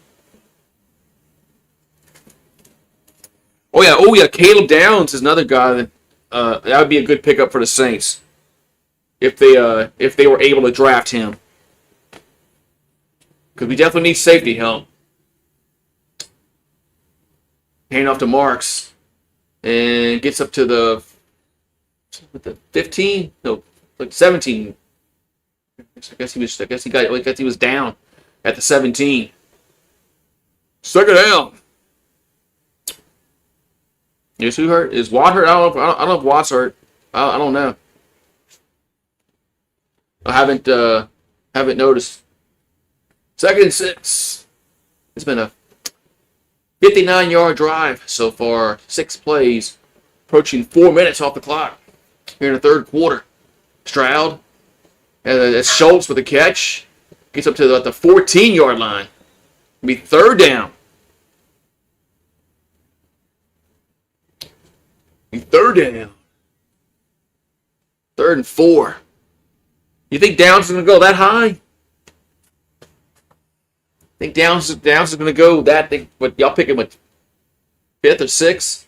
Oh yeah, Caleb Downs is another guy that would be a good pickup for the Saints if they were able to draft him, because we definitely need safety help. Hand off to Marks, and gets up to the 15, no, like 17. I guess he was down at the 17. 2nd down. Is who hurt? Is Watt hurt? I don't know if Watt's hurt. I don't know. I haven't noticed. 2nd and 6. It's been a 59-yard drive so far. 6 plays, approaching 4 minutes off the clock here in the third quarter. Stroud, and that's Schultz with a catch. Gets up to the 14-yard line. It'll be 3rd down. 3rd down. 3rd and 4. You think Downs is going to go that high? Think Downs is going to go that thing? What y'all picking? What, 5th or 6th?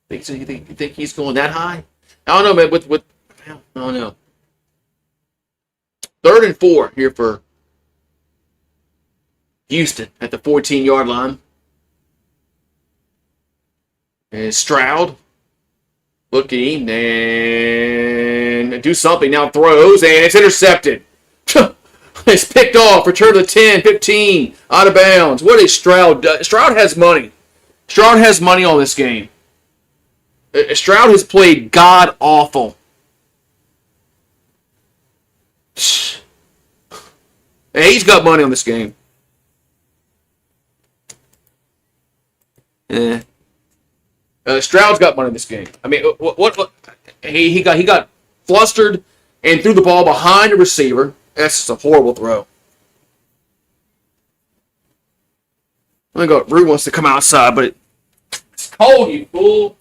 You think he's going that high? I don't know, man. I don't know. 3rd and 4 here for Houston at the 14-yard line. And Stroud looking and do something. Now throws, and it's intercepted. It's picked off. Return to the 10, 15, out of bounds. What is Stroud? Stroud has money. Stroud has money on this game. Stroud has played god-awful. And he's got money on this game. Stroud's got money in this game. I mean, what he got flustered and threw the ball behind the receiver. That's just a horrible throw. I think Rue wants to come outside, but it's cold, you fool.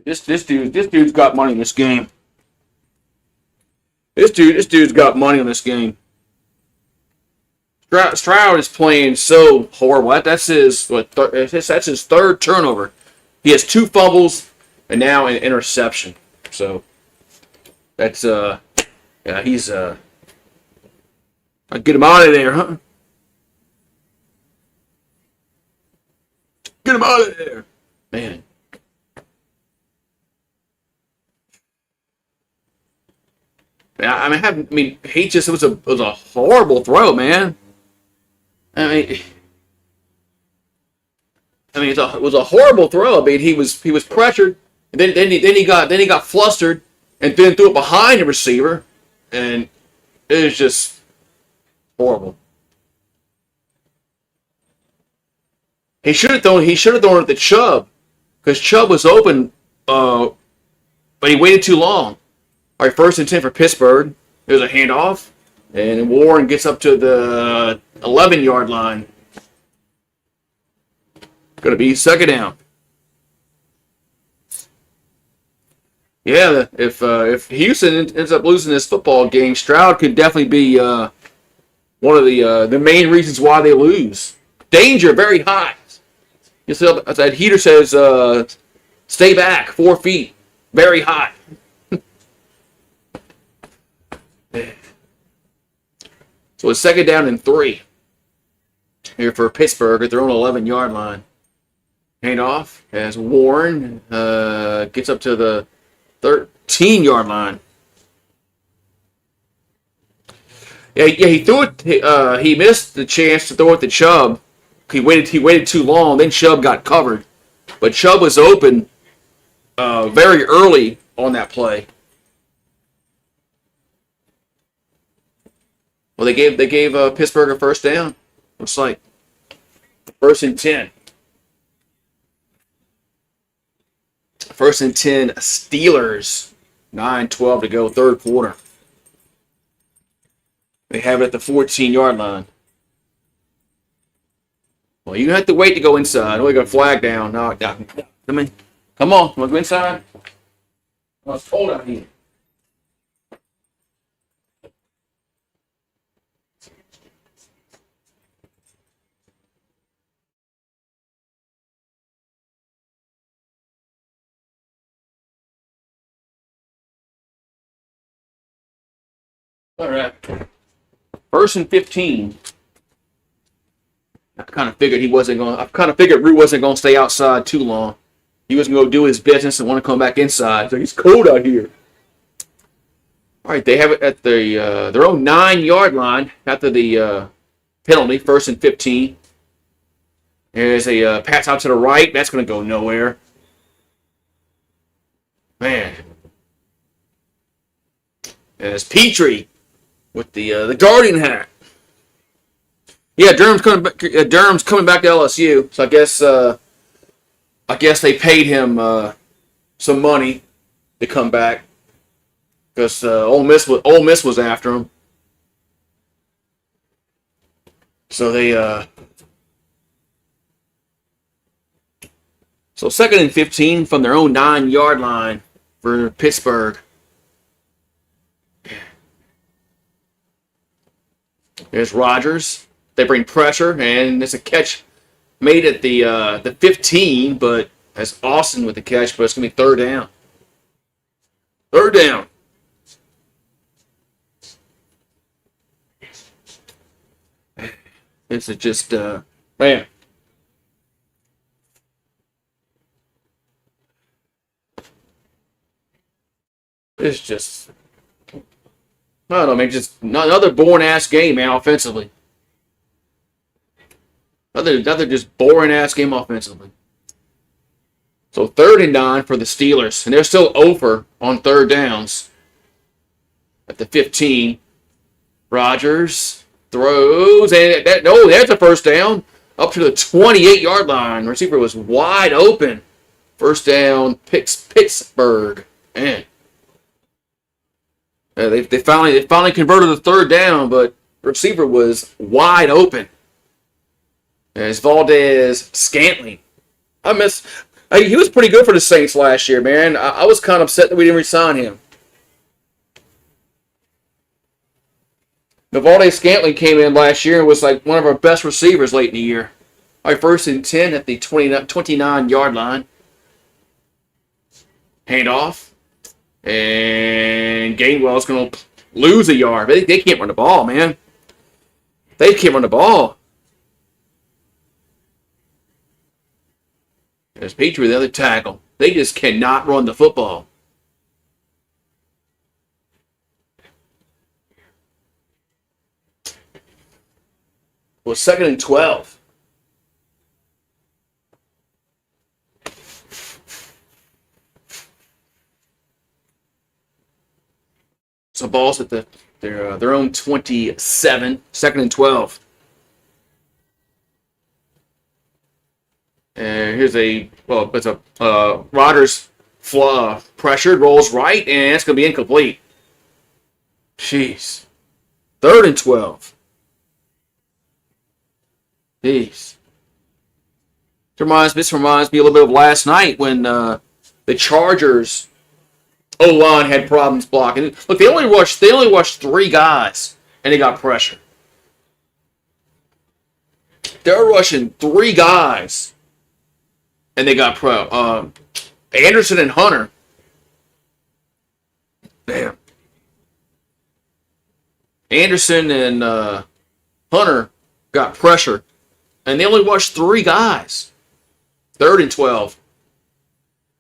This dude's got money in this game. This dude's got money on this game. Stroud is playing so horrible. That's his 3rd turnover. He has 2 fumbles and now an interception. So that's he's I'll get him out of there, huh? Get him out of there, man. He just it was a horrible throw, man. It was a horrible throw. I mean, he was pressured, and then he got flustered, and then threw it behind the receiver, and it was just horrible. He should have thrown it to Chubb, because Chubb was open, but he waited too long. All right, 1st and 10 for Pittsburgh. There's a handoff, and Warren gets up to the 11-yard line. Going to be 2nd down. Yeah, if Houston ends up losing this football game, Stroud could definitely be one of the main reasons why they lose. Danger very high. You see, that heater says stay back 4 feet, very high. So it's 2nd down and 3. here for Pittsburgh at their own 11-yard line. Handoff as Warren gets up to the 13-yard line. Yeah, he threw it. He missed the chance to throw it to Chubb. He waited too long. Then Chubb got covered, but Chubb was open very early on that play. Well, they gave Pittsburgh a first down. Looks like 1st and 10. 1st and 10. Steelers. 9:12 to go, third quarter. They have it at the 14-yard line. Well, you have to wait to go inside. We got a flag down. No, come on. Want to go inside? Oh, it's cold out here. All right. 1st and 15. I kind of figured Rue wasn't going to stay outside too long. He was going to go do his business and want to come back inside. So it's cold out here. All right, they have it at their own 9-yard line after the penalty. 1st and 15. There's a pass out to the right. That's going to go nowhere. Man. There's Petrie with the Guardian hat. Yeah, Durham's coming back to LSU. So I guess they paid him some money to come back because Ole Miss was after him. So they so 2nd and 15 from their own 9-yard line for Pittsburgh. There's Rodgers. They bring pressure, and there's a catch made at the 15, but that's Austin with the catch, but it's going to be 3rd down. 3rd down. This is just, man. It's just, I don't know, man, just another boring-ass game, man, offensively. Another just boring-ass game offensively. So 3rd and 9 for the Steelers, and they're still over on 3rd downs at the 15. Rodgers throws, and there's a 1st down up to the 28-yard line. Receiver was wide open. 1st down, Pittsburgh. Man. They finally converted the 3rd down, but receiver was wide open. There's Valdez Scantling. He was pretty good for the Saints last year, man. I was kind of upset that we didn't re-sign him. Valdez Scantling came in last year and was like one of our best receivers late in the year. All right, 1st and 10 at the 29-yard line. Handoff. And Gainwell's going to lose a yard. They can't run the ball, man. They can't run the ball. There's Petrie, the other tackle. They just cannot run the football. Well, 2nd and 12. So ball's at their own 27. 2nd and 12. And here's it's a Rodgers pressured, rolls right, and it's going to be incomplete. Jeez. 3rd and 12. Jeez. This reminds me a little bit of last night when the Chargers O-line had problems blocking. Look, they only rushed 3 guys, and they got pressure. They're rushing 3 guys, and they got Anderson and Hunter. Damn. Anderson and Hunter got pressure, and they only rushed 3 guys. 3rd and 12.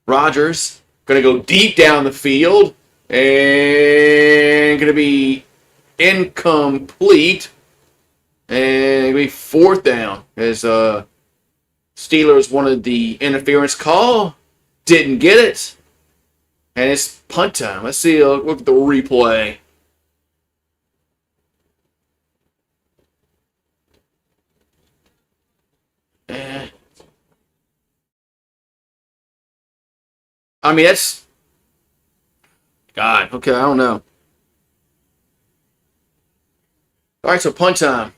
Rodgers going to go deep down the field and going to be incomplete. And going to be 4th down as Steelers wanted the interference call. Didn't get it. And it's punt time. Let's see. Look at the replay. I mean, that's... God, okay, I don't know. All right, so punt time.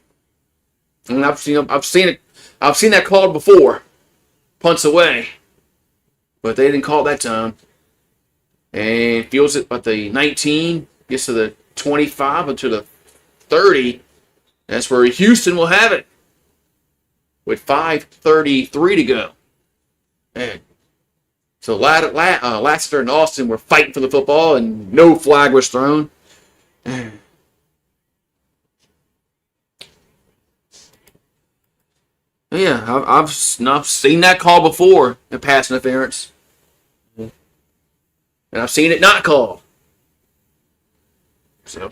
I mean, I've seen that called before. Punts away. But they didn't call that time. And fields it at the 19, gets to the 25 or to the 30. That's where Houston will have it. With 5:33 to go. Man. So Lassiter and Austin were fighting for the football, and no flag was thrown. Yeah, I've seen that call before in pass interference, and I've seen it not called. So,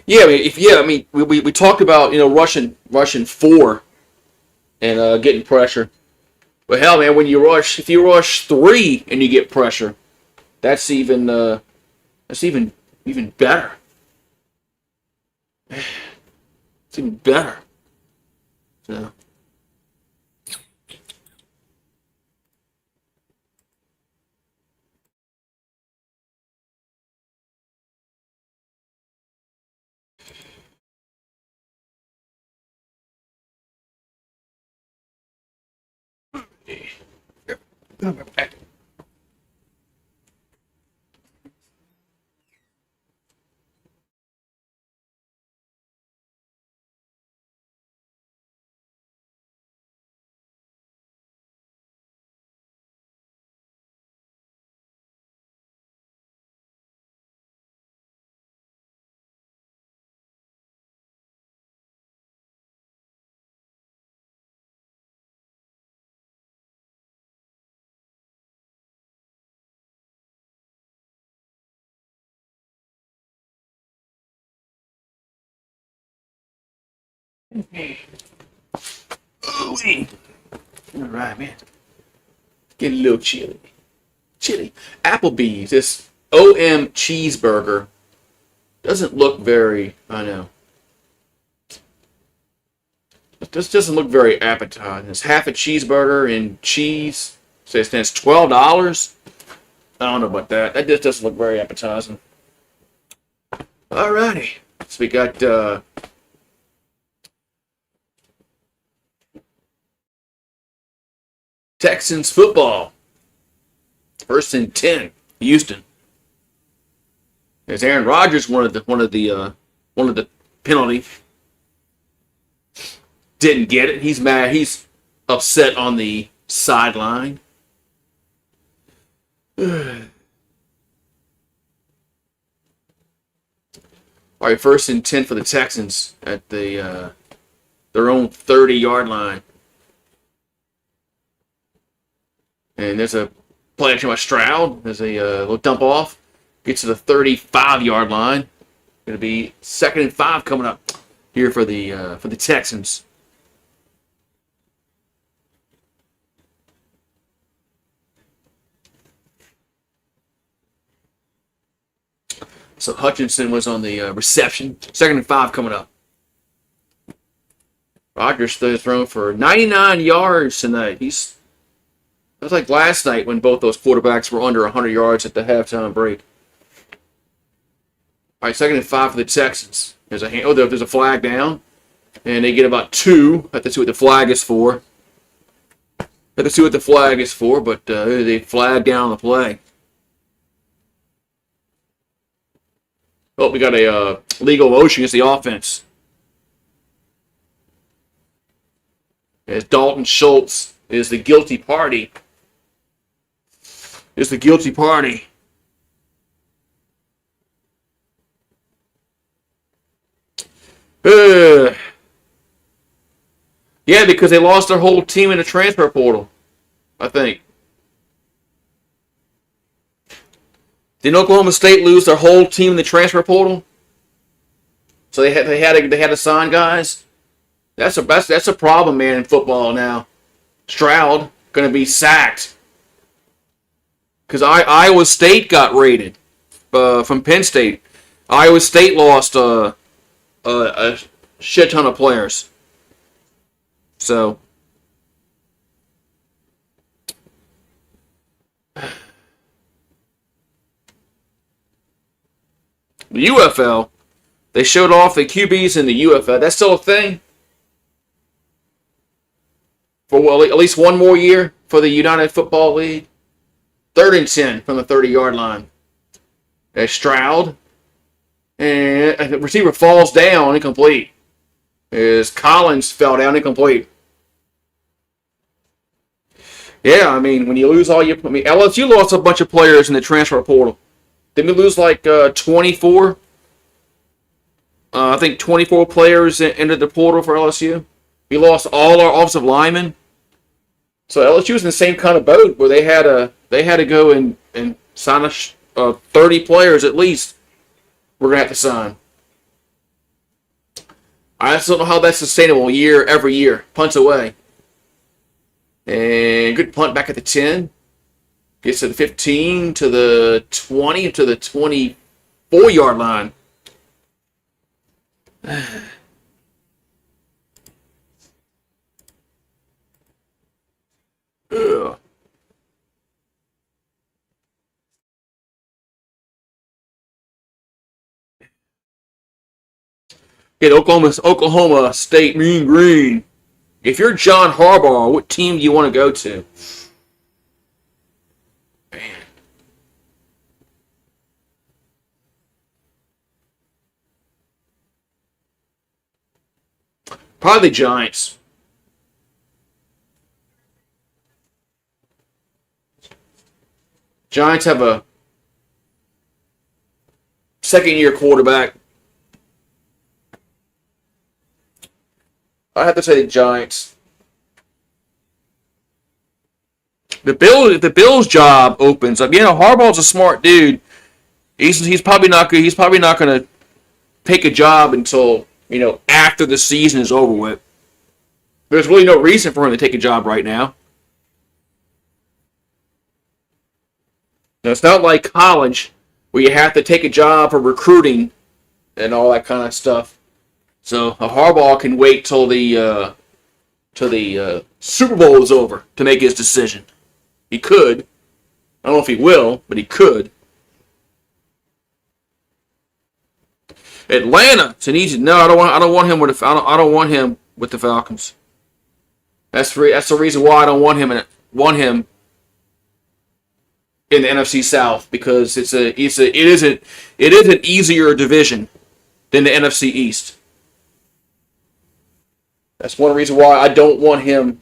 yeah, we talked about rushing 4 and getting pressure. But hell, man, if you rush 3 and you get pressure, that's even better. It's even better. So. Ooh-wee. All right, man. Get a little chilly. Applebee's, this OM cheeseburger doesn't look very, I know. This doesn't look very appetizing. It's half a cheeseburger and cheese. So it's $12. I don't know about that. That just doesn't look very appetizing. Alrighty. So we got Texans football. 1st and 10, Houston. As Aaron Rodgers wanted the penalty. Didn't get it. He's mad. He's upset on the sideline. All right, 1st and 10 for the Texans at their own 30-yard line. And there's a play action by Stroud. There's a little dump off. Gets to the 35-yard line. Going to be 2nd and 5 coming up here for the Texans. So Hutchinson was on the reception. 2nd and 5 coming up. Rodgers thrown for 99 yards tonight. It was like last night when both those quarterbacks were under 100 yards at the halftime break. All right, 2nd and 5 for the Texans. There's a flag down, and they get about 2. Have to see what the flag is for. But they flag down the play. Oh, we got a legal motion against the offense. As Dalton Schultz is the guilty party. Yeah, because they lost their whole team in the transfer portal, I think. Didn't Oklahoma State lose their whole team in the transfer portal? So they had to sign guys. That's a problem, man, in football now. Stroud going to be sacked because Iowa State got raided from Penn State. Iowa State lost a shit ton of players. So the UFL, they showed off the QBs in the UFL. That's still a thing for at least one more year for the United Football League. 3rd and 10 from the 30-yard line. There's Stroud. And the receiver falls down incomplete. As Collins fell down incomplete. Yeah, I mean, when you lose all your... LSU lost a bunch of players in the transfer portal. Didn't we lose like 24? I think 24 players entered the portal for LSU. We lost all our offensive linemen. So LSU was in the same kind of boat where they had to go and sign 30 players at least. We're gonna have to sign. I just don't know how that's sustainable every year. Punts away. And good punt back at the 10. Gets to the 15, to the 20, to the 24-yard line. Ugh. Get Oklahoma State Mean Green. If you're John Harbaugh, what team do you want to go to? Man. Probably the Giants. Giants have a second-year quarterback. I have to say the Giants. The Bills job opens up. Harbaugh's a smart dude. He's probably not good. He's probably not going to take a job until after the season is over with. There's really no reason for him to take a job right now. Now, it's not like college where you have to take a job for recruiting and all that kind of stuff. So a Harbaugh can wait till the Super Bowl is over to make his decision. He could. I don't know if he will, but he could. Atlanta, it's an easy. No, I don't want him with the Falcons. That's the reason why I don't want him in the NFC South, because it is an easier division than the NFC East. That's one reason why I don't want him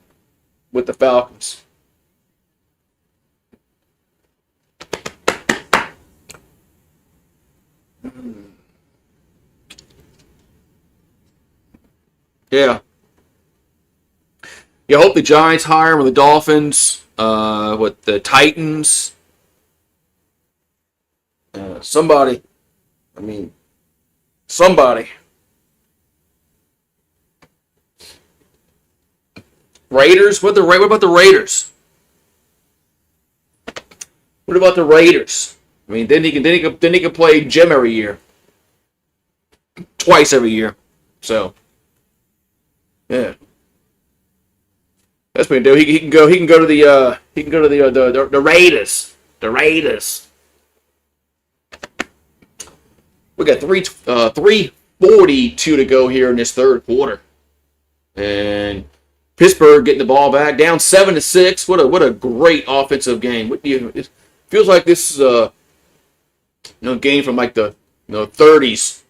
with the Falcons. Yeah. I hope the Giants hire him, or the Dolphins, the Titans. Somebody. Raiders? What about the Raiders? What about the Raiders? Then he can play Jim every year, twice every year. So, yeah, that's what he can do. He can go to the Raiders. The Raiders. We got 3:42 to go here in this third quarter, and Pittsburgh getting the ball back, down 7-6. What a great offensive game. It feels like this is a game from like the 30s.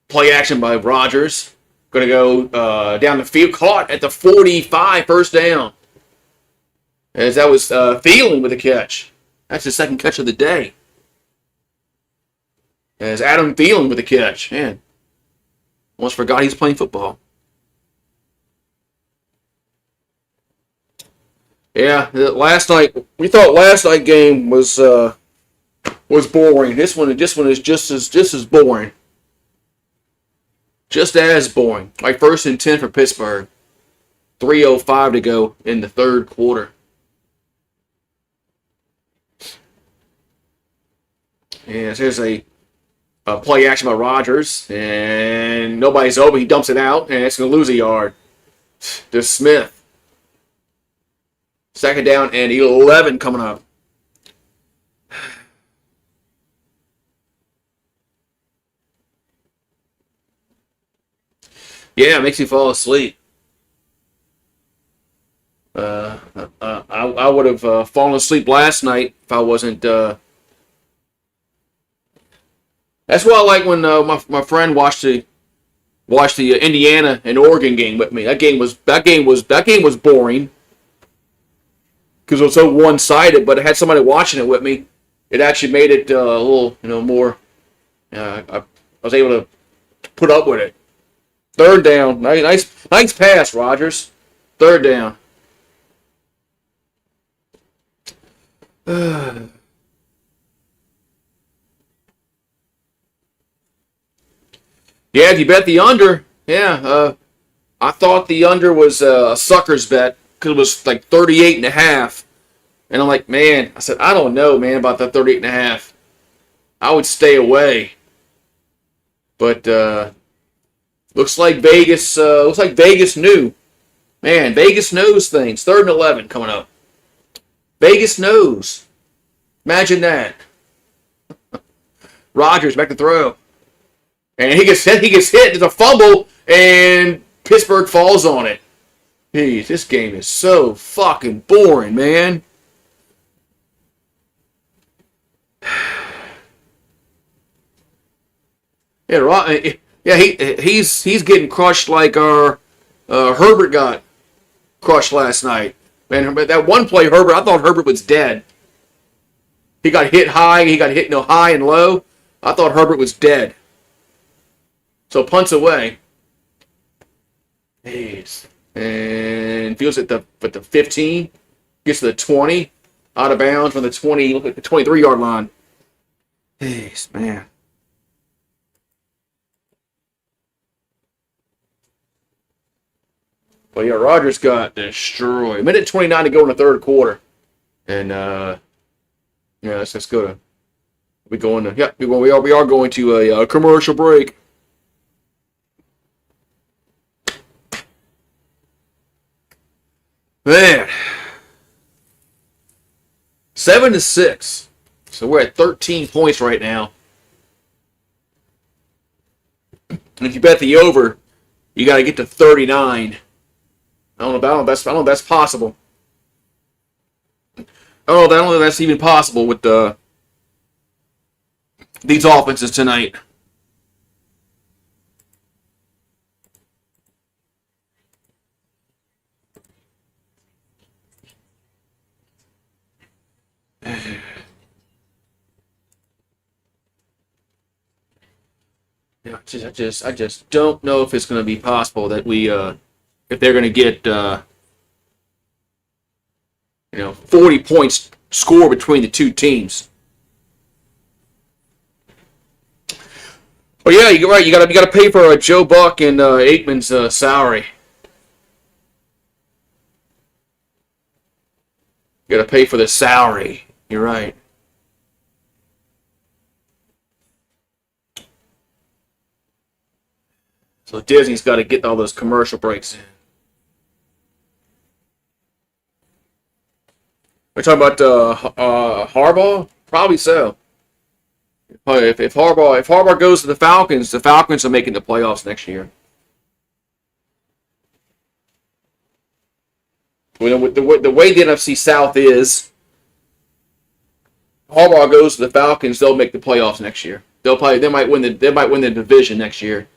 Play action by Rodgers. Going to go down the field, caught at the 45, first down. As that was Thielen with a catch. That's his second catch of the day. As Adam Thielen with a catch. Man, almost forgot he's playing football. Yeah, last night we thought last night game was boring. This one is just as boring, just as boring. Like 1st and 10 for Pittsburgh, 3:05 to go in the third quarter. And here's a play action by Rodgers, and nobody's open. He dumps it out, and it's going to lose a yard to Smith. 2nd down and 11 coming up. Yeah, it makes you fall asleep. I would have fallen asleep last night if I wasn't. That's why I like when my friend watched the Indiana and Oregon game with me. That game was boring because it was so one-sided. But I had somebody watching it with me. It actually made it a little more. I was able to put up with it. 3rd down, nice pass, Rodgers. 3rd down. Yeah, if you bet the under, yeah, I thought the under was a sucker's bet because it was like 38.5. And I'm like, man, I said, I don't know, man, about that 38.5. I would stay away. But looks like Vegas knew. Man, Vegas knows things. 3rd and 11 coming up. Vegas knows. Imagine that. Rodgers back to throw. And he gets hit. There's a fumble, and Pittsburgh falls on it. Jeez, this game is so fucking boring, man. Yeah, he's getting crushed like our Herbert got crushed last night. Man, that one play, Herbert, I thought Herbert was dead. He got hit high. He got hit high and low. I thought Herbert was dead. So punts away. Jeez. And feels at the 15. Gets to the 20. Out of bounds from the 20. Look at the 23-yard line. Jeez, man. Well, yeah, Rodgers got destroyed. Minute 29 to go in the third quarter. And, yeah, let's go to... We are going to a commercial break. Man, 7-6. So we're at 13 points right now. And if you bet the over, you got to get to 39. I don't know if that's possible. I don't know if that's even possible with these offenses tonight. Yeah, I just don't know if it's going to be possible that if they're going to get 40 points score between the two teams. Oh yeah, you're right. You got to pay for Joe Buck and Aikman's salary. You got to pay for the salary. You're right. So Disney's got to get all those commercial breaks in. We're talking about Harbaugh? Probably so. If Harbaugh goes to the Falcons are making the playoffs next year. With the way the NFC South is, Harbaugh goes to the Falcons, they'll make the playoffs next year. They might win the division next year.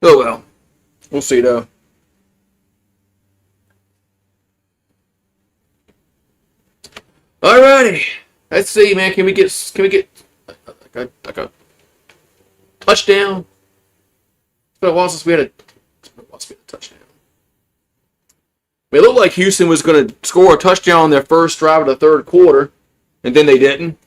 Oh well, we'll see though. Alrighty, let's see, man. Can we get like a touchdown. It's been a while since we had a touchdown. It looked like Houston was going to score a touchdown on their first drive of the third quarter, and then they didn't.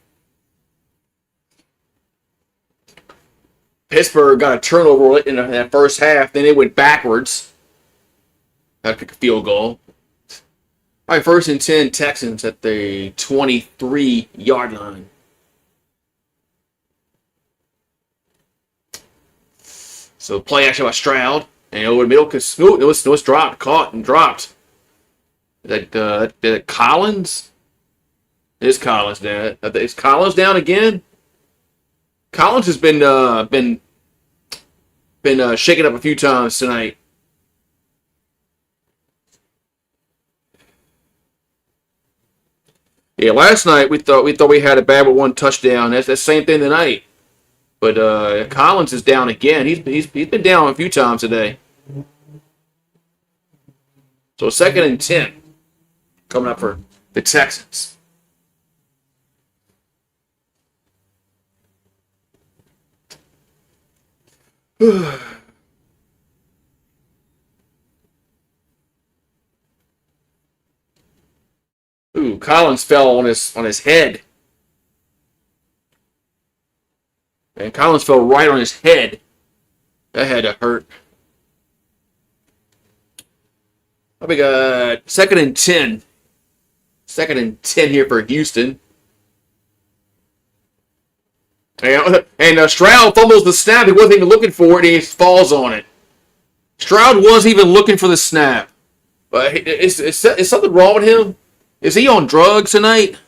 Pittsburgh got a turnover in that first half, then it went backwards. Had to kick a field goal. All right, 1st and 10, Texans at the 23-yard line. So play action by Stroud, and over the middle, because it was dropped, caught and dropped. That Collins? It is Collins down. Is Collins down again? Collins has been shaken up a few times tonight. Yeah, last night we thought we had a bad with one touchdown. That's the same thing tonight. But Collins is down again. He's been down a few times today. So 2nd and 10 coming up for the Texans. Ooh, Collins fell on his head. And Collins fell right on his head. That had to hurt. We got 2nd and 10. 2nd and 10 here for Houston. And Stroud fumbles the snap. He wasn't even looking for it. And he falls on it. Stroud wasn't even looking for the snap. But is something wrong with him? Is he on drugs tonight?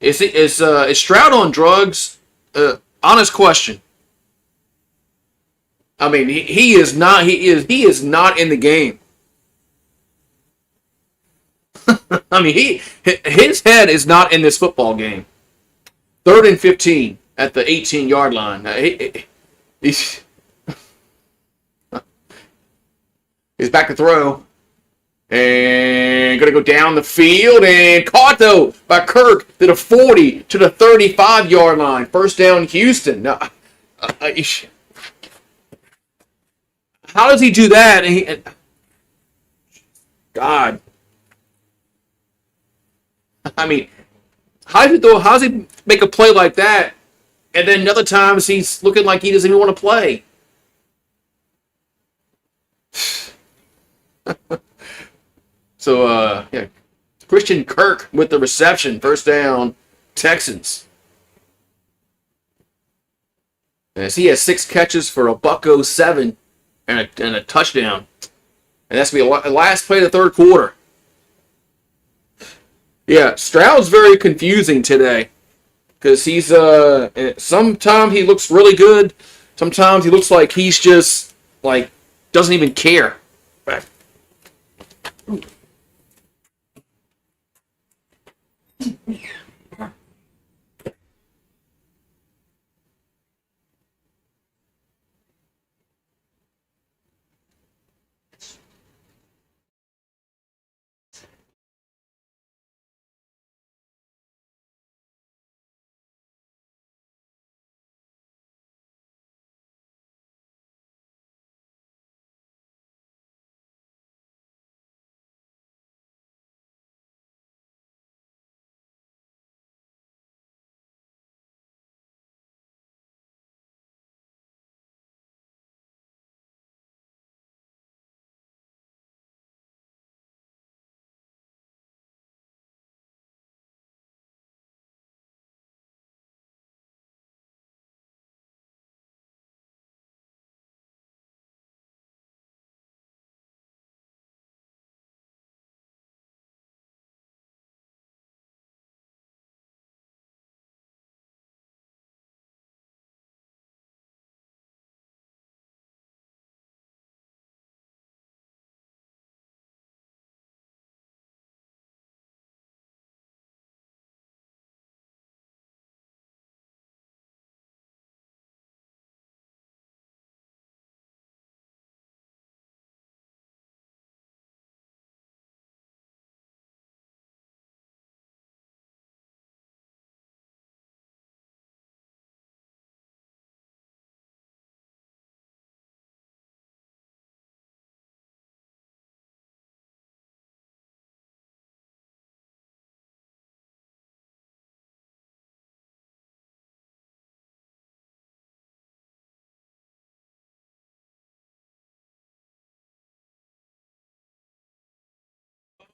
Is Stroud on drugs? Honest question. I mean, he is not. He is not in the game. I mean, his head is not in this football game. 3rd and 15 at the 18-yard line. He's back to throw. And going to go down the field. And caught, though, by Kirk to the 40 to the 35-yard line. 1st down, Houston. Now, how does he do that? God. I mean, how does he make a play like that? And then other times he's looking like he doesn't even want to play. So, yeah, Christian Kirk with the reception. 1st down, Texans. As he has 6 catches for a $107 and a touchdown. And that's going to be the last play of the 3rd quarter. Yeah, Stroud's very confusing today. Because he's, sometimes he looks really good. Sometimes he looks like he's just, doesn't even care.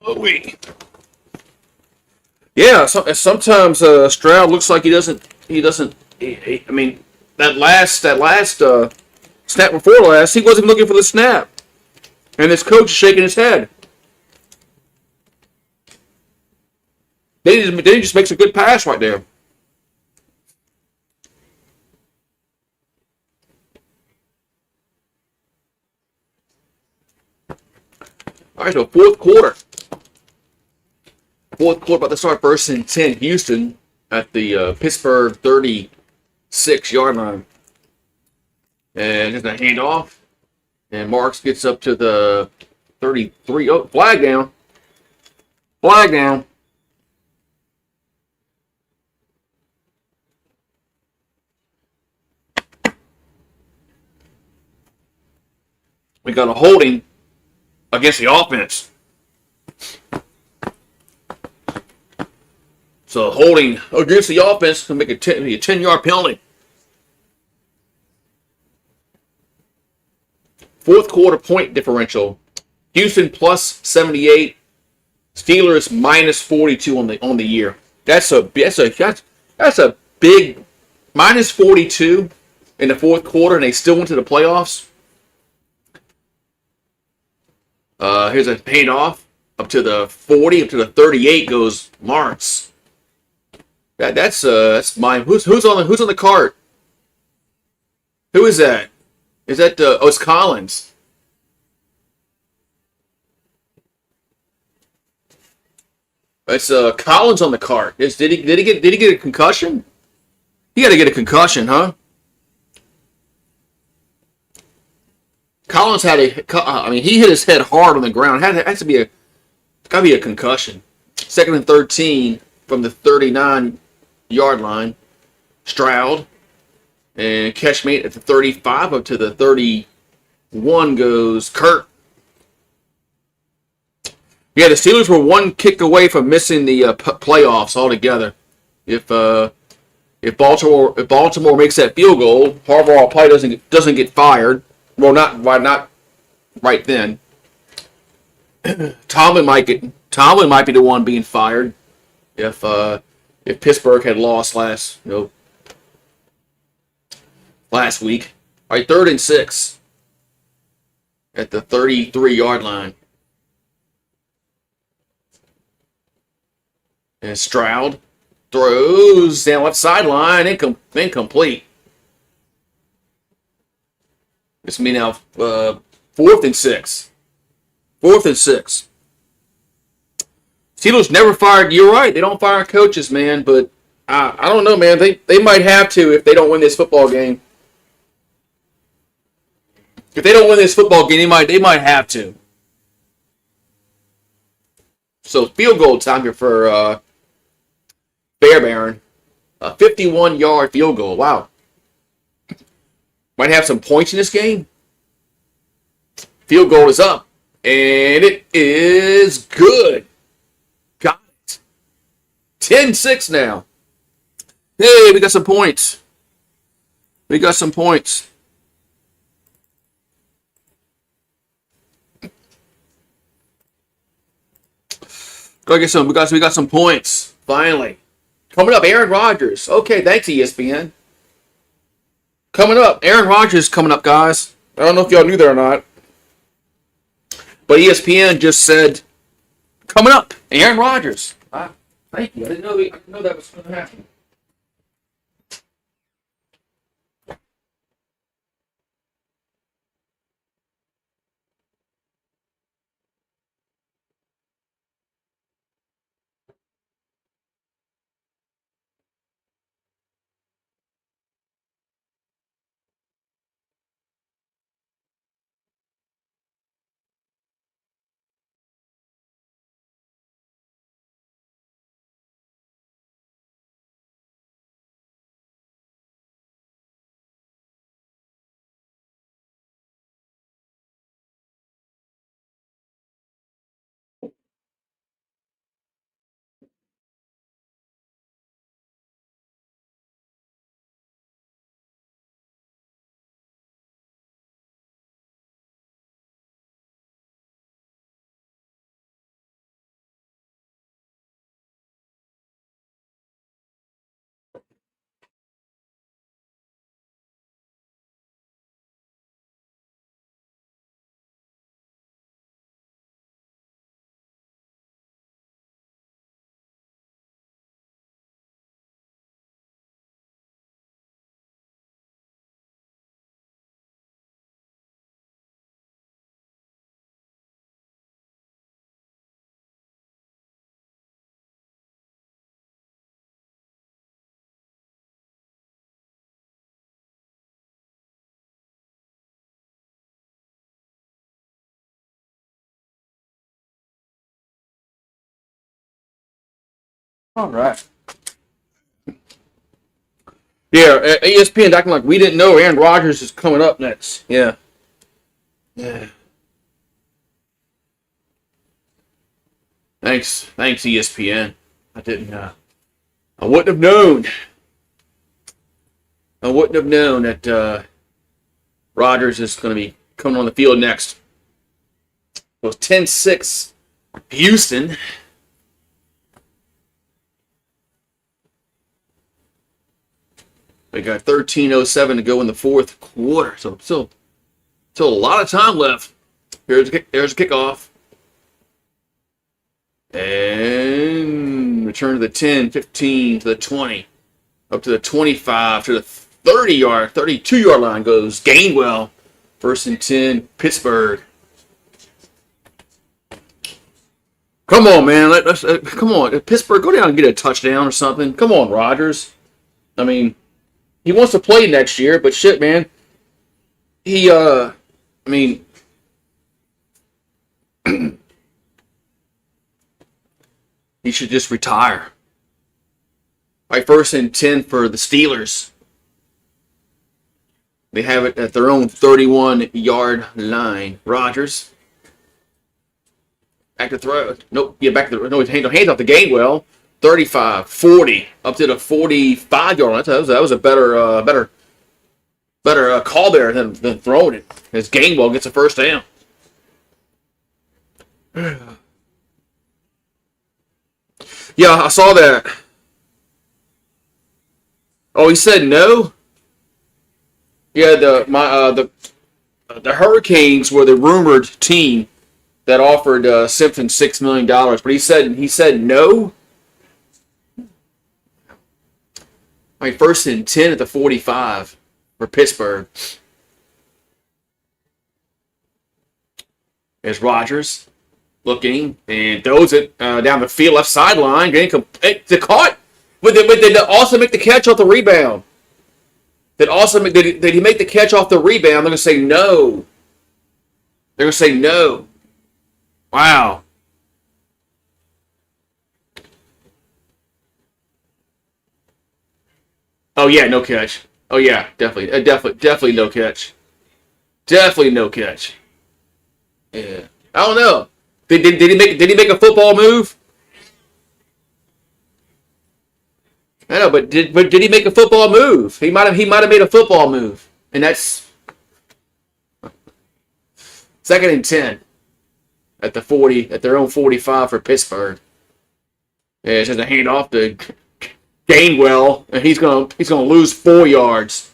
Oh, wait. Yeah, sometimes Stroud looks like he doesn't. I mean, that last snap before last, he wasn't even looking for the snap, and his coach is shaking his head. Then he just makes a good pass right there. All right, so fourth quarter. Fourth quarter about to start. First and 10, Houston at the Pittsburgh 36-yard line. And there's a handoff. And Marks gets up to the 33. Oh, flag down. Flag down. We got a holding against the offense. So holding against the offense can make a 10-yard penalty. Fourth quarter point differential. Houston plus 78. Steelers minus 42 on the year. That's a big minus 42 in the fourth quarter, and they still went to the playoffs. Here's a handoff up to the 40, up to the 38 goes Lawrence. That's mine. Who's on the cart? Who is that? Is that it's Collins? It's Collins on the cart. Did he get a concussion? He got to get a concussion, huh? Collins had he hit his head hard on the ground. Has to be gotta be a concussion. Second and 13 from the 39-yard line. Stroud and catch mate at the 35 up to the 31 goes Kurt. Yeah, the Steelers were one kick away from missing the playoffs altogether. If Baltimore makes that field goal, Harbaugh probably doesn't get fired. Well, not right then. Tomlin might be the one being fired if Pittsburgh had lost last week. All right, 3rd and 6 at the 33-yard line. And Stroud throws down left sideline, incomplete. It's me now. 4th and 6. 4th and 6. Steelers never fired. You're right. They don't fire coaches, man. But I don't know, man. They might have to if they don't win this football game. If they don't win this football game, they might have to. So field goal time here for Fairbairn. A 51-yard field goal. Wow. Might have some points in this game. Field goal is up. And it is good. Got it. 10-6 now. Hey, we got some points. We got some points. Go get some. We got some points. Finally. Coming up, Aaron Rodgers. Okay, thanks, ESPN. Coming up, Aaron Rodgers coming up, guys. I don't know if y'all knew that or not. But ESPN just said, coming up, Aaron Rodgers. Thank you. I didn't know that was going to happen. All right. Yeah, ESPN acting like we didn't know Aaron Rodgers is coming up next. Yeah. Yeah. Thanks, ESPN. I didn't. I wouldn't have known. I wouldn't have known that Rodgers is going to be coming on the field next. It was 10-6 Houston. We got 13:07 to go in the fourth quarter, so still a lot of time left. There's a kickoff. And return to the 10, 15, to the 20, up to the 25, to the 32-yard line goes Gainwell. 1st and 10, Pittsburgh. Come on, man. Come on. Pittsburgh, go down and get a touchdown or something. Come on, Rodgers. I mean, he wants to play next year, but shit, man. He he should just retire. All right, 1st and 10 for the Steelers. They have it at their own 31-yard line. Rodgers. Back to throw. Nope. Yeah, back to the. No, hands off the Gainwell. 35, 40, up to the 45-yard line. That was a better call there than throwing it. As Gainwell gets a first down. Yeah, I saw that. Oh, he said no. Yeah, the Hurricanes were the rumored team that offered Simpson $6 million, but he said no. I mean, 1st and 10 at the 45 for Pittsburgh. There's Rodgers looking and throws it down the field, left sideline. It's caught. But did also make the catch off the rebound? Did he make the catch off the rebound? They're going to say no. They're going to say no. Wow. Oh yeah, no catch. Oh yeah, definitely no catch. Definitely no catch. Yeah, I don't know. Did he make a football move? I know, but did he make a football move? He might have made a football move, and that's 2nd and 10 at the 40 at their own 45 for Pittsburgh. Yeah, it's just a handoff to Gainwell, and he's gonna lose 4 yards.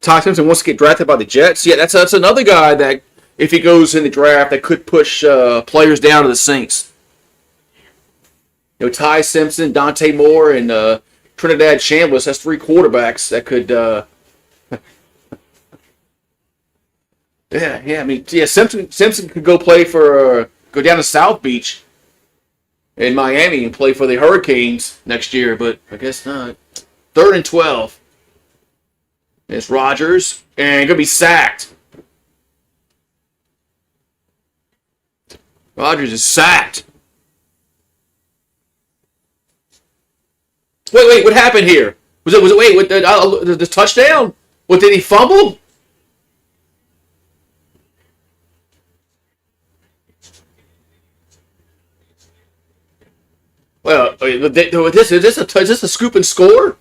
Ty Simpson wants to get drafted by the Jets. Yeah, that's another guy that, if he goes in the draft, that could push players down to the Saints. You know, Ty Simpson, Dante Moore, and Trinidad Chambliss. That's 3 quarterbacks that could. Yeah. I mean, yeah. Simpson could go play for go down to South Beach in Miami and play for the Hurricanes next year, but I guess not. 3rd and 12. It's Rodgers, and gonna be sacked. Rodgers is sacked. Wait, what happened here? Was it wait, the touchdown? What, did he fumble? Well, is this a scoop and score?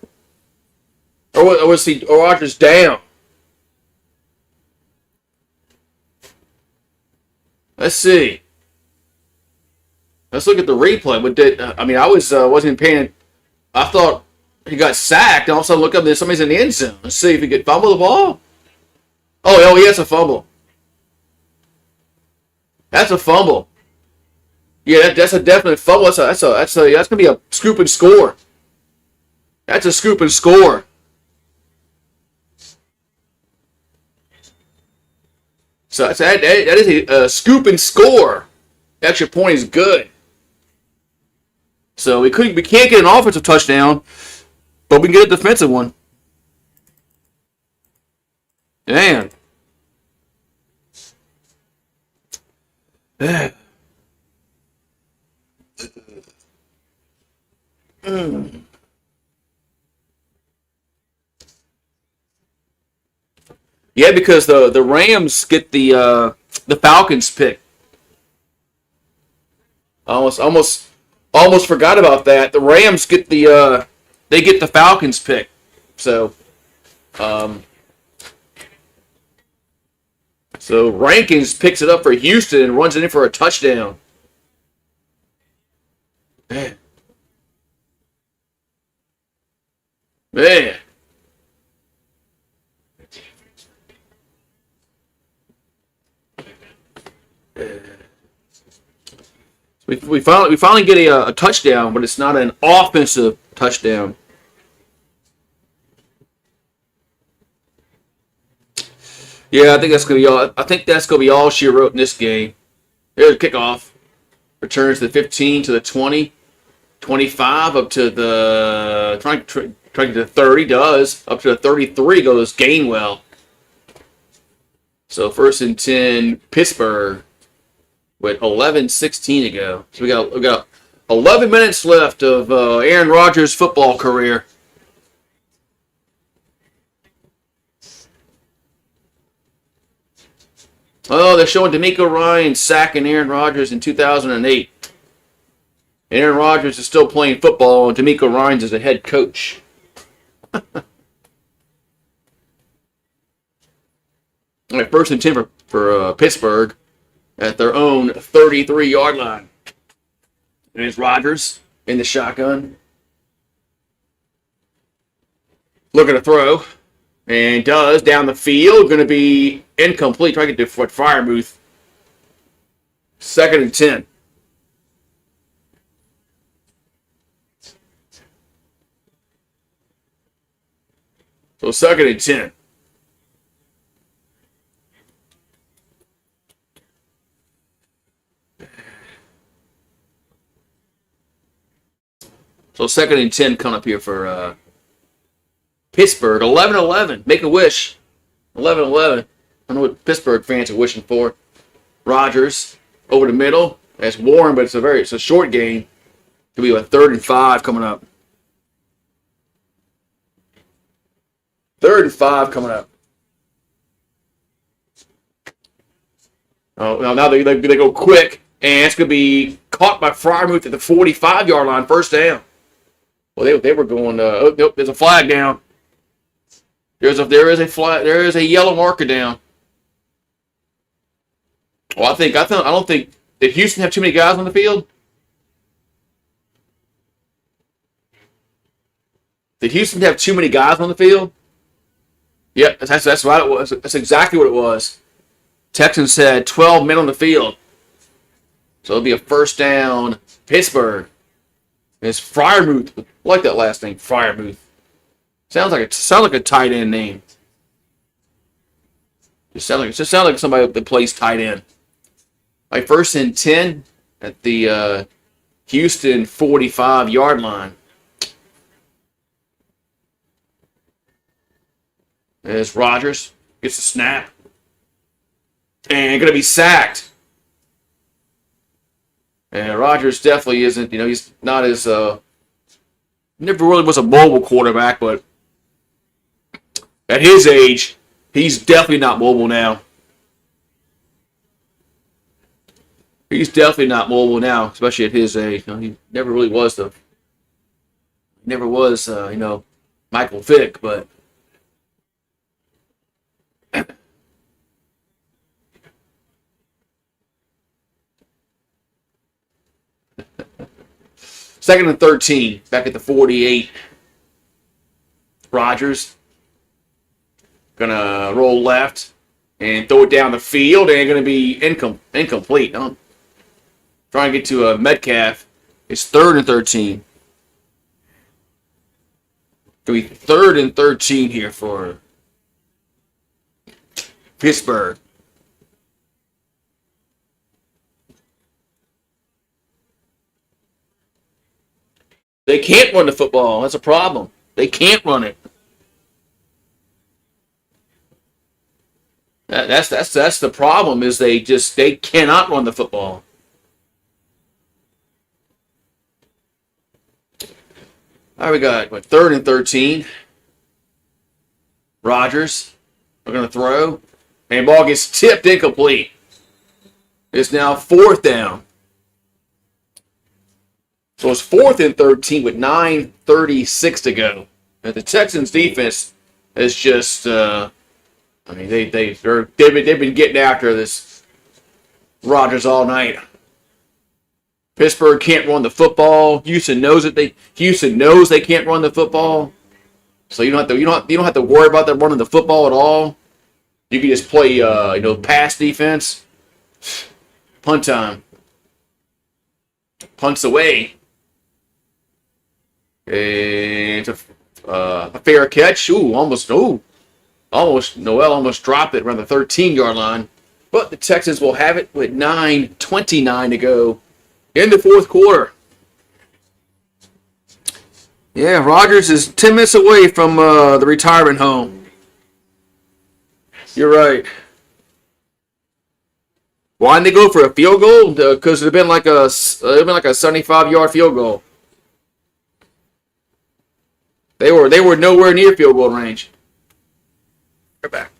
Or was Rodgers down? Let's see. Let's look at the replay. I wasn't paying. I thought he got sacked, and all of a sudden look up and somebody's in the end zone. Let's see if he could fumble the ball. Oh, he has a fumble. That's a fumble. Yeah, that's a definite fumble. That's gonna be a scoop and score. That's a scoop and score. So that is a scoop and score. Extra point is good. So we can't get an offensive touchdown, but we can get a defensive one. Man. Yeah, because the Rams get the Falcons pick. Almost forgot about that. The Rams get they get the Falcons pick. So um, so Rankins picks it up for Houston and runs it in for a touchdown. Man, man. We finally get a touchdown, but it's not an offensive touchdown. Yeah, I think that's gonna be all. I think that's gonna be all she wrote in this game. Here's the kickoff. Returns the 15 to the 20, 25 up to the trying to the 30. Does up to the 33 goes Gainwell. So 1st and 10, Pittsburgh with 11:16 to go. So we got 11 minutes left of Aaron Rodgers' football career. Oh, they're showing D'Amico Ryan sacking Aaron Rodgers in 2008. Aaron Rodgers is still playing football, and D'Amico Ryan's is a head coach. All right, 1st and 10 for Pittsburgh at their own 33-yard line. There's Rodgers in the shotgun. Looking to throw. And does down the field. Going to be incomplete. Trying to get to Freiermuth. 2nd and 10. So 2nd and 10. So 2nd and 10 coming up here for Pittsburgh. 11-11. Make a wish. 11-11. I don't know what Pittsburgh fans are wishing for. Rodgers over the middle. That's Warren, but it's a short game. Could be a 3rd and 5 coming up. 3rd and 5 coming up. Oh, now they go quick, and it's going to be caught by Freiermuth at the 45-yard line. 1st down. Well, they were going. Oh, nope. There's a flag down. There is a flag. There is a yellow marker down. Well, I don't think did Houston have too many guys on the field? Did Houston have too many guys on the field? Yep, that's what it was. That's exactly what it was. Texans had 12 men on the field, so it'll be a 1st down. Pittsburgh. It's Freiermuth. I like that last name, Freiermuth. Sounds like a tight end name. Just sounds like somebody that plays tight end. Like 1st and 10 at the Houston 45-yard line. There's Rodgers. Gets the snap. And going to be sacked. And Rodgers definitely isn't, he's not as, never really was a mobile quarterback, but at his age, he's definitely not mobile now. He's definitely not mobile now, especially at his age. He never really was Michael Vick, but Second and 13, back at the 48. Rodgers gonna roll left and throw it down the field, and gonna be incomplete. Trying to get to Metcalf. It's 3rd and 13. Gonna be 3rd and 13 here for Pittsburgh. They can't run the football. That's a problem. They can't run it. That's the problem is they cannot run the football. All right, we got what, 3rd and 13. Rodgers are going to throw. And ball gets tipped incomplete. It's now 4th down. So it's 4th and 13 with 9:36 to go. And the Texans defense is just, they've been getting after this Rodgers all night. Pittsburgh can't run the football. Houston knows they can't run the football. So you don't have to worry about them running the football at all. You can just play pass defense. Punt time. Punts away. And it's a fair catch. Almost Noel almost dropped it around the 13-yard line. But the Texans will have it with 9:29 to go in the 4th quarter. Yeah, Rodgers is 10 minutes away from the retirement home. You're right. Why didn't they go for a field goal? Because it'd been like a 75-yard field goal. They were nowhere near field goal range. Right back.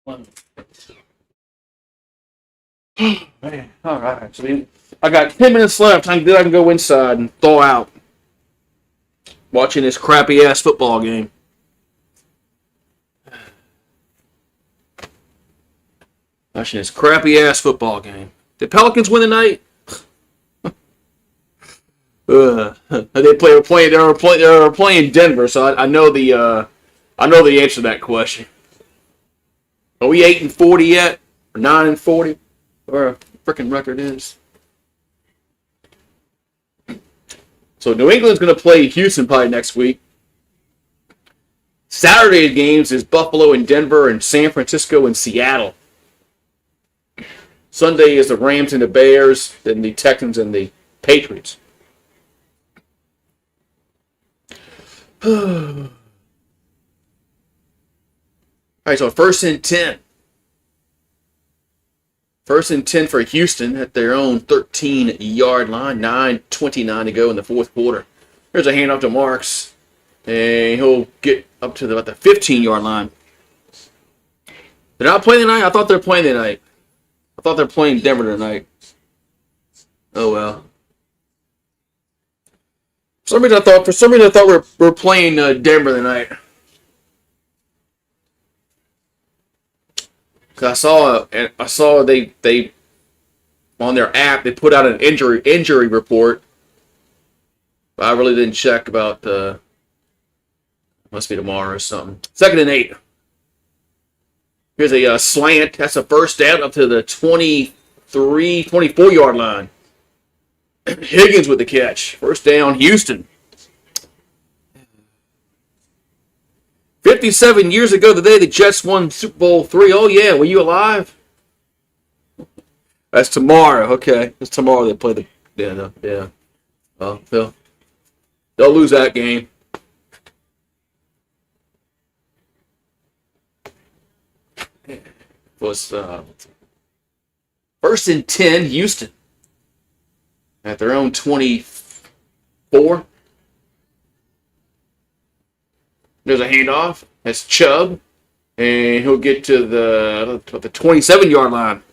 Man, all right. So I got 10 minutes left. I can go inside and thaw out. Watching this crappy ass football game. Watching this crappy ass football game. Did Pelicans win tonight? They were playing Denver, so I know the answer to that question. Are we 8-40 yet? Or 9-40? Or a freaking record is. So New England's going to play Houston probably next week. Saturday's games is Buffalo and Denver and San Francisco and Seattle. Sunday is the Rams and the Bears, then the Texans and the Patriots. All right, so 1st and 10. 1st and 10 for Houston at their own 13-yard line. 9:29 to go in the 4th quarter. There's a handoff to Marks, and he'll get up to about the 15-yard line. They're not playing tonight? I thought they were playing tonight. I thought they're playing Denver tonight. Oh, well. For some reason, I thought we were playing Denver tonight. Cause I saw they on their app they put out an injury report. But I really didn't check about must be tomorrow or something. 2nd and 8. Here's a slant. That's a 1st down up to the 24-yard line. Higgins with the catch. 1st down, Houston. 57 years ago, the day the Jets won Super Bowl III. Oh, yeah. Were you alive? That's tomorrow. Okay. It's tomorrow they play the... Yeah. Oh, they'll lose that game. was 1st and 10, Houston at their own 24. There's a handoff. That's Chubb, and he'll get to the 27-yard line.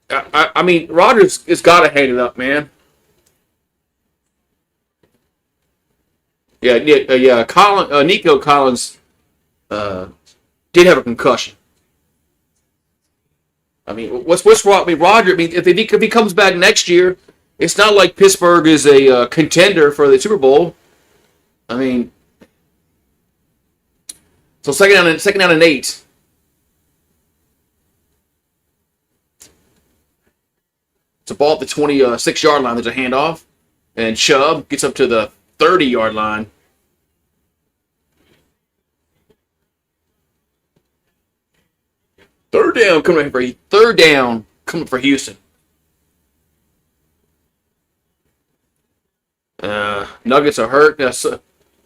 I mean, Rodgers has got to hang it up, man. Yeah. Nico Collins did have a concussion. I mean, what's wrong? I mean, Rodgers. I mean, if he comes back next year, it's not like Pittsburgh is a contender for the Super Bowl. I mean, so second down and 8. It's a ball at the 26-yard line. There's a handoff, and Chubb gets up to the 30-yard line. Third down coming for Houston. Nuggets are hurt.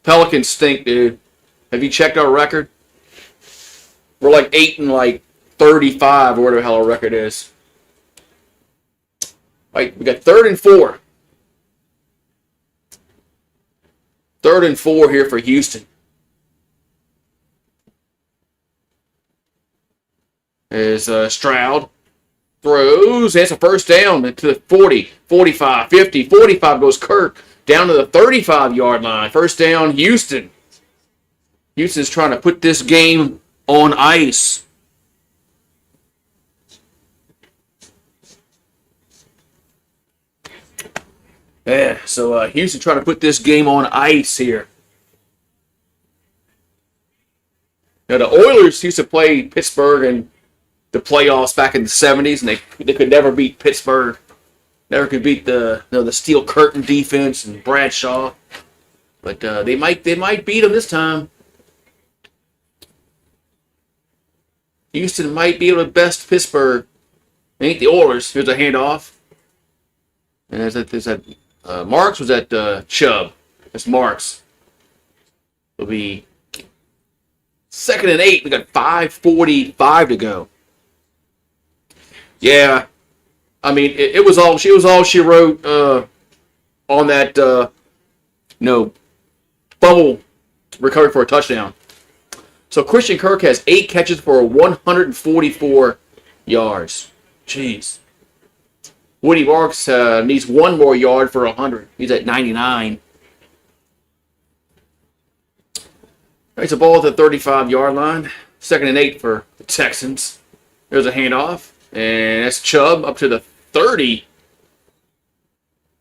Pelicans stink, dude. Have you checked our record? We're like 8-35 or whatever the hell our record is. Right, we got 3rd and 4. 3rd and 4 here for Houston. As Stroud throws. That's a first down to the 40, 45, 50, 45 goes Kirk down to the 35-yard line. First down, Houston. Houston's trying to put this game on ice. Yeah, so Houston trying to put this game on ice here. Now, the Oilers used to play Pittsburgh in the playoffs back in the 70s, and they could never beat Pittsburgh. Never could beat the Steel Curtain defense and Bradshaw. But they might beat them this time. Houston might be able to best Pittsburgh. It ain't the Oilers. Here's a handoff. And there's that Marks was at Chubb. That's Marks. It'll be 2nd and 8. We got 5:45 to go. Yeah, I mean it was all she wrote on that bubble recovery for a touchdown. So Christian Kirk has 8 catches for 144 yards. Jeez. Woody Marks needs 1 more yard for 100. He's at 99. It's a ball at the 35-yard line. 2nd and 8 for the Texans. There's a handoff. And that's Chubb up to the 30.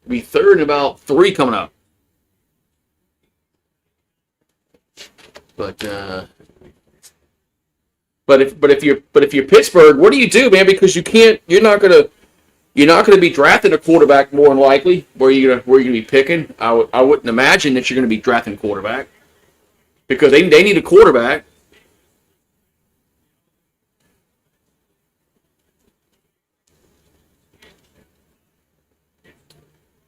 It'll be 3rd and about 3 coming up. But if you're Pittsburgh, what do you do, man? Because you're not gonna be drafting a quarterback more than likely. Where you gonna be picking? I wouldn't imagine that you're gonna be drafting a quarterback because they need a quarterback.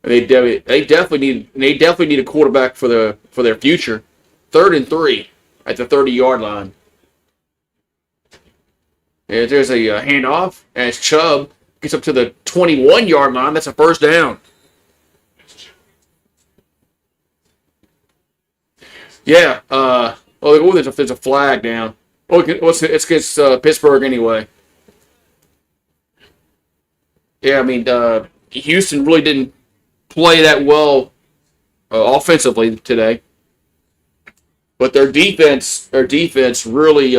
They definitely need a quarterback for their future. 3rd and 3 at the 30-yard line. And there's a handoff as Chubb gets up to the 21-yard line. That's a first down. Yeah. There's a flag down. It's against Pittsburgh anyway. Yeah, I mean Houston really didn't play that well offensively today, but their defense really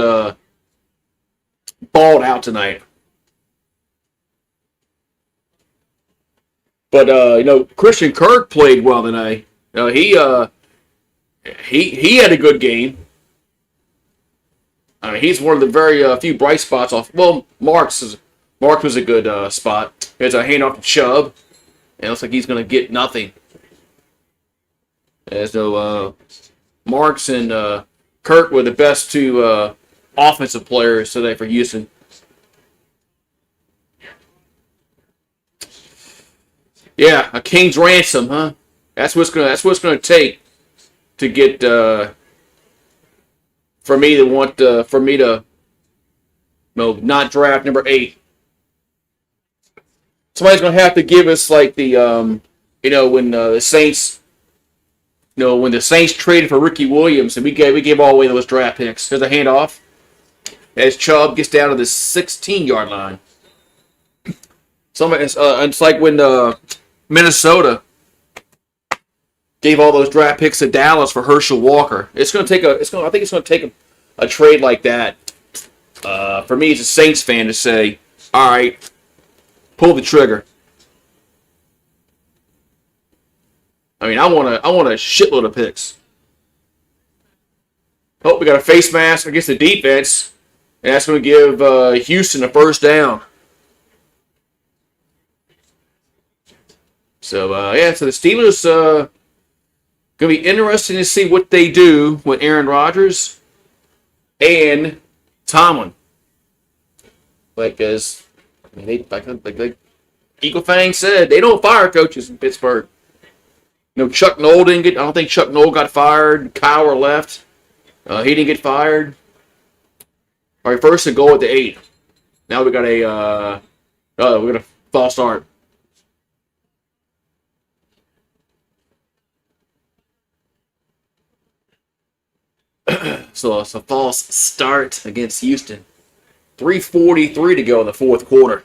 balled out tonight. But Christian Kirk played well tonight. He had a good game. I mean, he's one of the very few bright spots off. Well, Mark was a good spot. There's a handoff to Chubb. It looks like he's going to get nothing. So Marks and Kirk were the best 2 offensive players today for Houston. Yeah, a king's ransom, huh? That's what's going to take to get for me to not draft number 8. Somebody's gonna have to give us like the when the Saints when the Saints traded for Ricky Williams and we gave all away those draft picks. There's a handoff as Chubb gets down to the 16-yard line. It's like when Minnesota gave all those draft picks to Dallas for Herschel Walker. I think it's gonna take a trade like that for me as a Saints fan to say, all right, pull the trigger. I mean, I want a shitload of picks. Oh, we got a face mask against the defense, and that's going to give Houston a first down. So so the Steelers going to be interesting to see what they do with Aaron Rodgers and Tomlin. Like Eagle Fang said, they don't fire coaches in Pittsburgh. Chuck Noll didn't get. I don't think Chuck Noll got fired. Cowher left. He didn't get fired. All right, first and goal at the 8. Now we got a false start. So it's a false start against Houston. 3:43 to go in the fourth quarter.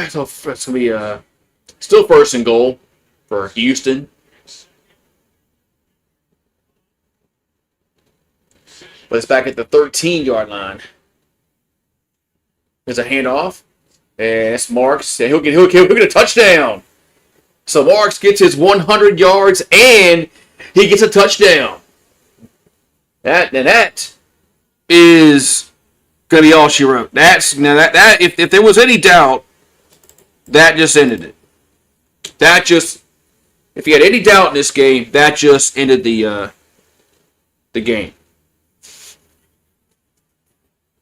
So it's going to be still first and goal for Houston. But it's back at the 13-yard line. There's a handoff. And it's Marks. And he'll get a touchdown. So Marks gets his 100 yards and he gets a touchdown. That is going to be all she wrote. If there was any doubt, that just ended it. If you had any doubt in this game, that just ended the game.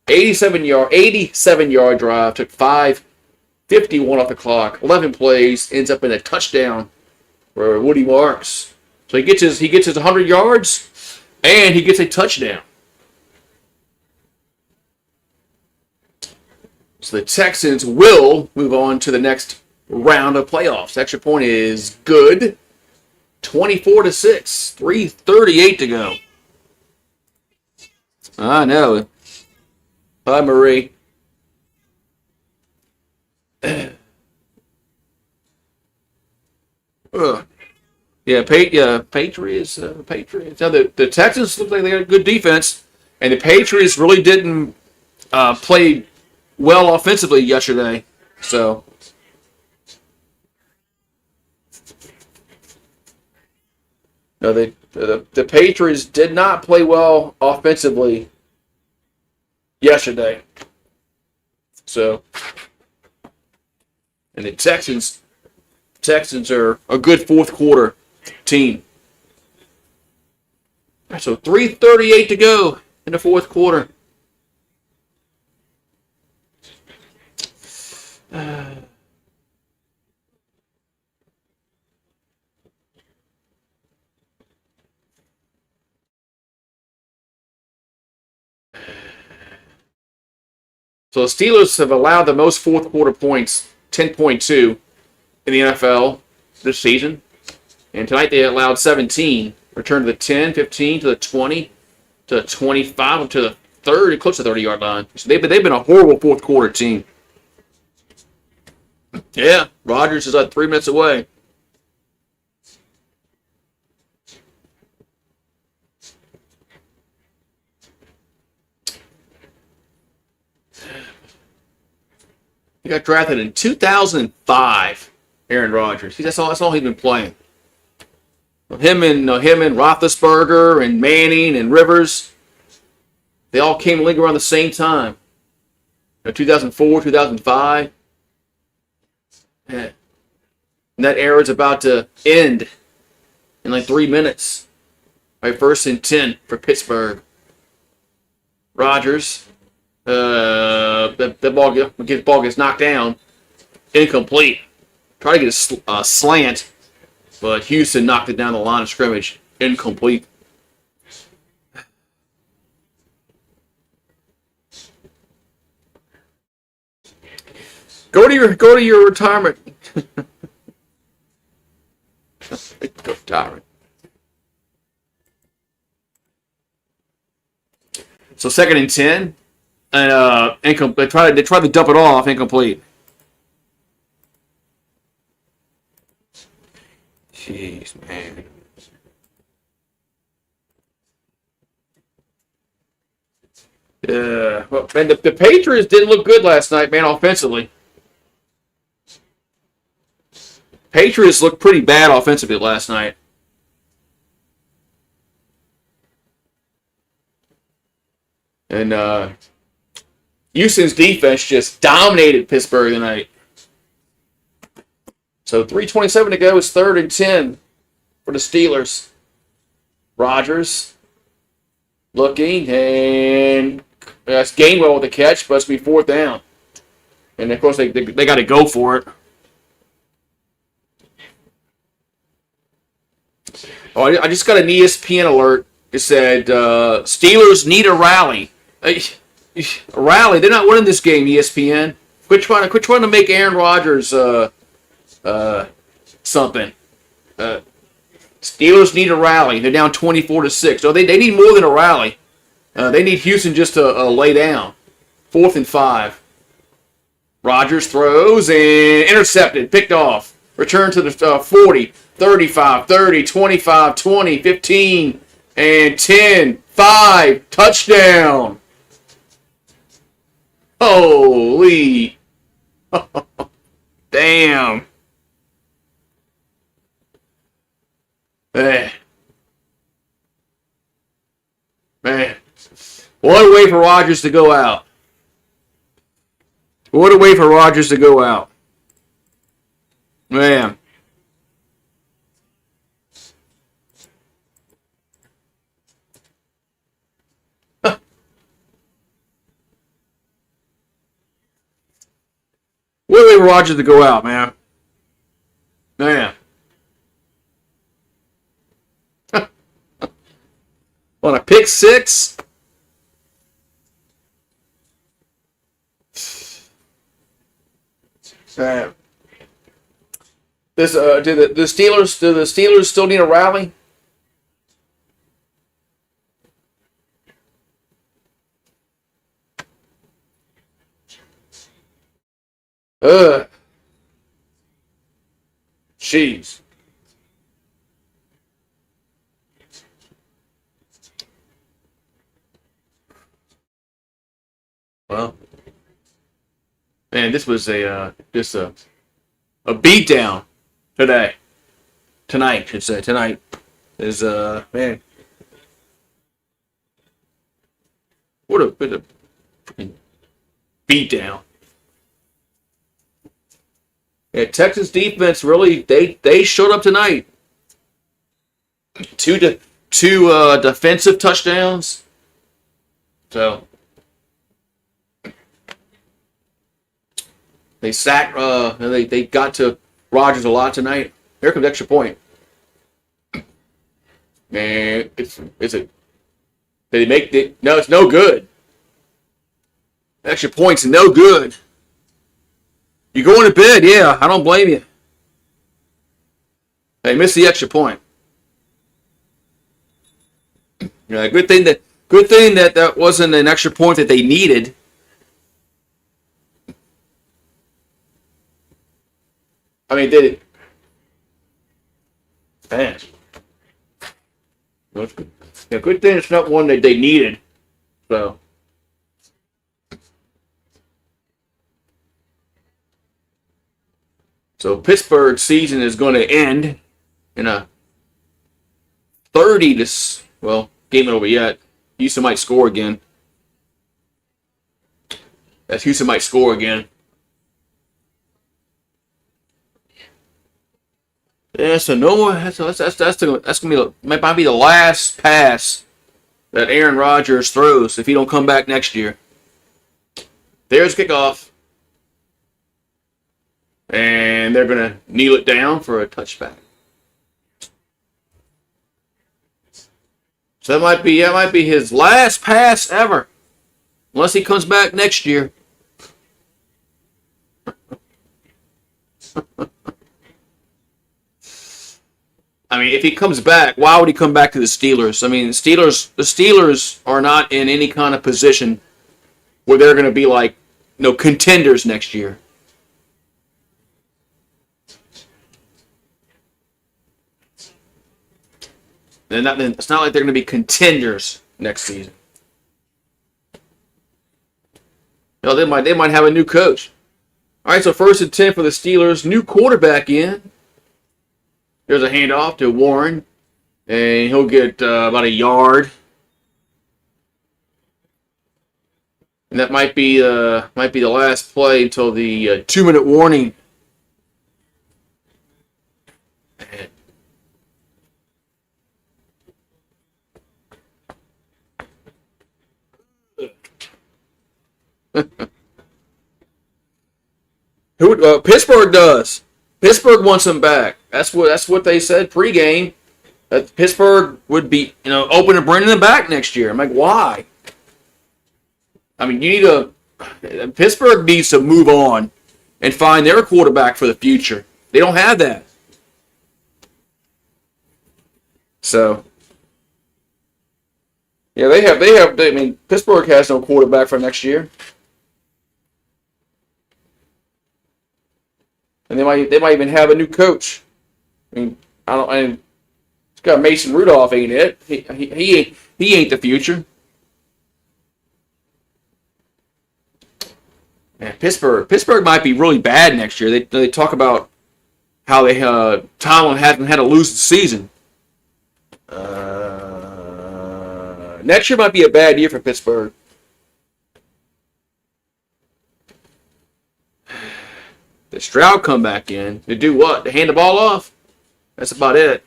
87-yard drive, took 5:51 off the clock, 11 plays, ends up in a touchdown for Woody Marks. So he gets his 100 yards and he gets a touchdown. So the Texans will move on to the next round of playoffs. Extra point is good. 24-6. 3:38 to go. I know. Hi, Marie. Patriots. Now the Texans look like they got a good defense, and the Patriots really didn't play well offensively yesterday. So no, the Patriots did not play well offensively yesterday. So, and the Texans are a good fourth quarter team. So 3:38 to go in the fourth quarter. So the Steelers have allowed the most fourth quarter points, 10.2, in the NFL this season. And tonight they allowed 17. Returned to the 10, 15, to the 20, to the 25, up to the 30, close to the 30-yard line. So they've been a horrible fourth quarter team. Yeah, Rodgers is 3 minutes away. He got drafted in 2005. Aaron Rodgers. That's all he's been playing. Him and Roethlisberger and Manning and Rivers. They all came to the league around the same time. 2004, 2005. And that era is about to end in like 3 minutes. All right, 1st and 10 for Pittsburgh. Rodgers. The ball gets knocked down. Incomplete. Try to get a slant, but Houston knocked it down the line of scrimmage. Incomplete. Go to your retirement. Go retirement. So 2nd and 10, and they tried to dump it off, incomplete. Jeez, man. Well, man, the Patriots didn't look good last night, man, offensively. Patriots looked pretty bad offensively last night. And Houston's defense just dominated Pittsburgh tonight. So 3:27 to go. It's 3rd and 10 for the Steelers. Rodgers looking, and that's Gainwell with the catch, but it's going to be 4th down. And, of course, they got to go for it. Oh, I just got an ESPN alert. It said, Steelers need a rally. A rally? They're not winning this game, ESPN. Quit trying to make Aaron Rodgers something. Steelers need a rally. They're down 24-6. So they need more than a rally. They need Houston just to lay down. 4th and 5. Rodgers throws and intercepted, picked off. Return to the 40, 35, 30, 25, 20, 15, and 10, 5, touchdown. Holy. Damn. Man. What a way for Rodgers to go out. What a way for Rodgers to go out. Man. What a way for Rodgers to go out, man. Man. On a pick 6. Do the Steelers still need a rally? Jeez. Well, man, this was just a beatdown today. Tonight, I should say. Tonight is man. What a freaking beatdown. Yeah, Texas defense really they showed up tonight. Two defensive touchdowns. So they sacked. They got to Rodgers a lot tonight. Here comes the extra point. Man, is it? Did they make it? No, it's no good. Extra point's no good. You going to bed? Yeah, I don't blame you. They missed the extra point. Yeah, good thing that wasn't an extra point that they needed. I mean, did it? Man. Yeah, good thing it's not one that they needed. So Pittsburgh's season is going to end in a 30 to, well, game ain't over yet. Houston might score again. Houston might score again. Yeah, so no more. That's gonna be might be the last pass that Aaron Rodgers throws if he don't come back next year. There's kickoff, and they're gonna kneel it down for a touchback. So that might be his last pass ever, unless he comes back next year. I mean, if he comes back, why would he come back to the Steelers? I mean, the Steelers are not in any kind of position where they're going to be like, contenders next year. It's not like they're going to be contenders next season. They might have a new coach. All right, so 1st and 10 for the Steelers. New quarterback in. There's a handoff to Warren, and he'll get about a yard. And that might be the last play until the 2-minute warning. Pittsburgh does. Pittsburgh wants him back. That's what they said pregame. That Pittsburgh would be open to bringing him back next year. I'm like, why? I mean, Pittsburgh needs to move on and find their quarterback for the future. They don't have that. So, yeah, they have. I mean, Pittsburgh has no quarterback for next year. And they might even have a new coach. I mean, it's got Mason Rudolph, ain't it? He ain't the future. Man, Pittsburgh might be really bad next year. They talk about how Tomlin hasn't had a losing season. Next year might be a bad year for Pittsburgh. The Stroud come back in to do what? To hand the ball off? That's about it.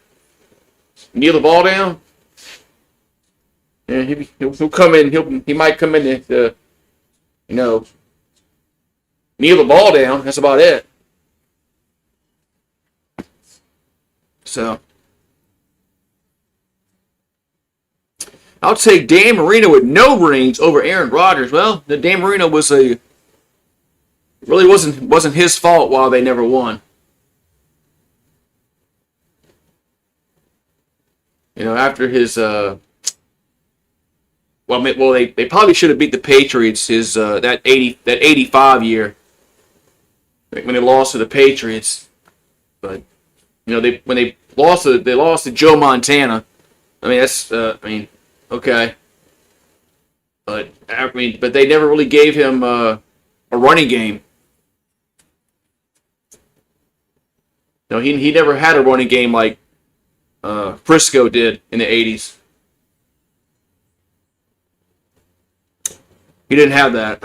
Kneel the ball down. Yeah, he'll come in. He might come in to kneel the ball down. That's about it. So I'll take Dan Marino with no rings over Aaron Rodgers. Well, the Dan Marino really wasn't his fault while they never won. After his they probably should have beat the Patriots that 85 year when they lost to the Patriots, but when they lost to Joe Montana. I mean that's okay, but they never really gave him a running game. No, he never had a running game like Frisco did in the 80s. He didn't have that.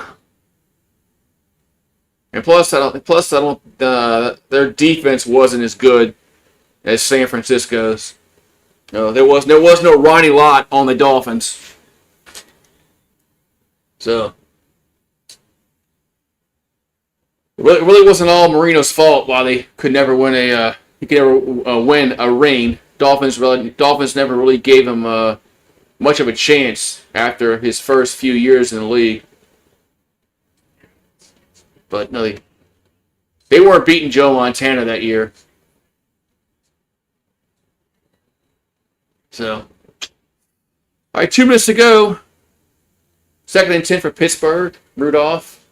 And plus, their defense wasn't as good as San Francisco's. No, there was no Ronnie Lott on the Dolphins. So it really wasn't all Marino's fault why they could never win win a ring. Dolphins never really gave him much of a chance after his first few years in the league. But no, they weren't beating Joe Montana that year. So, all right, 2 minutes to go. 2nd and 10 for Pittsburgh. Rudolph,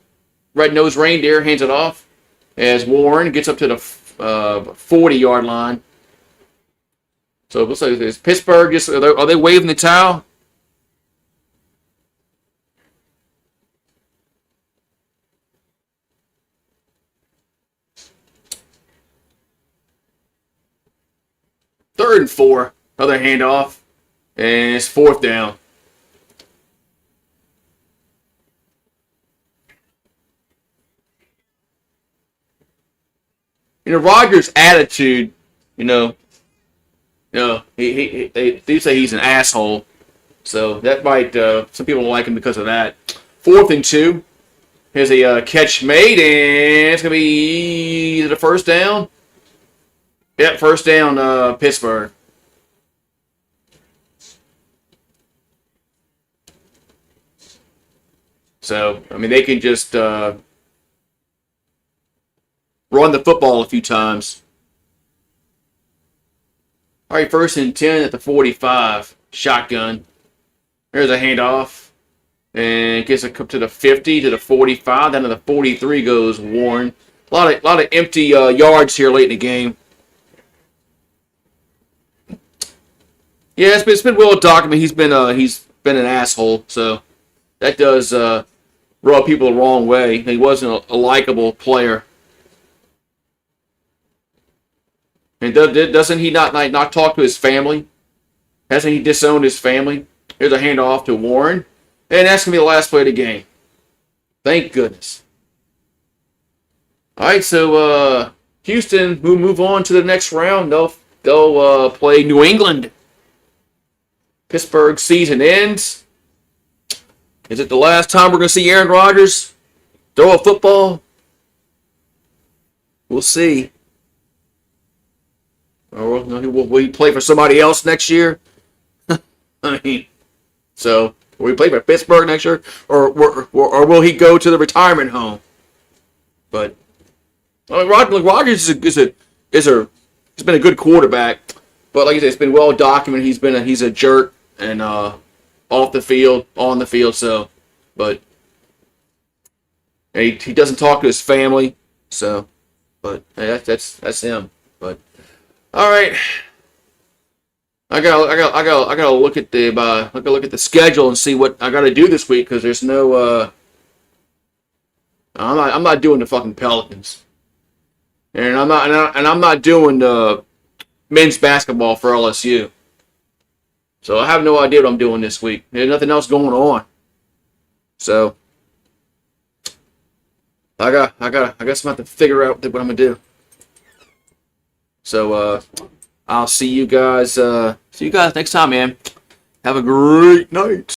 red-nosed reindeer, hands it off as Warren gets up to the 40-yard line. So it looks like is Pittsburgh are they waving the towel? Third and 4, another handoff, and it's 4th down. Rodgers' attitude You know, they do say he's an asshole. So that might, some people don't like him because of that. 4th and 2. Here's a catch made, and it's going to be the first down. Yep, first down, Pittsburgh. So, I mean, they can just run the football a few times. All right, 1st and 10 at the 45. Shotgun. There's a handoff. And gets it up to the 50, to the 45. Down to the 43 goes Warren. A lot of empty yards here late in the game. Yeah, it's been well documented. He's been an asshole. So that does rub people the wrong way. He wasn't a likable player. And doesn't he not talk to his family? Hasn't he disowned his family? Here's a handoff to Warren. And that's going to be the last play of the game. Thank goodness. All right, so Houston will move on to the next round. They'll play New England. Pittsburgh season ends. Is it the last time we're going to see Aaron Rodgers throw a football? We'll see. Or will he play for somebody else next year? I mean, so will he play for Pittsburgh next year, or will he go to the retirement home? But I mean, Rodgers he's been a good quarterback, but like I said, it's been well documented. He's a jerk and off the field, on the field. So, but he doesn't talk to his family. So, but hey, that's him. But all right. I gotta look at the schedule and see what I gotta do this week, because there's no I'm not doing the fucking Pelicans, and I'm not doing men's basketball for LSU. So I have no idea what I'm doing this week. There's nothing else going on. So I guess I'm gonna have to figure out what I'm gonna do. So I'll see you guys next time, man. Have a great night.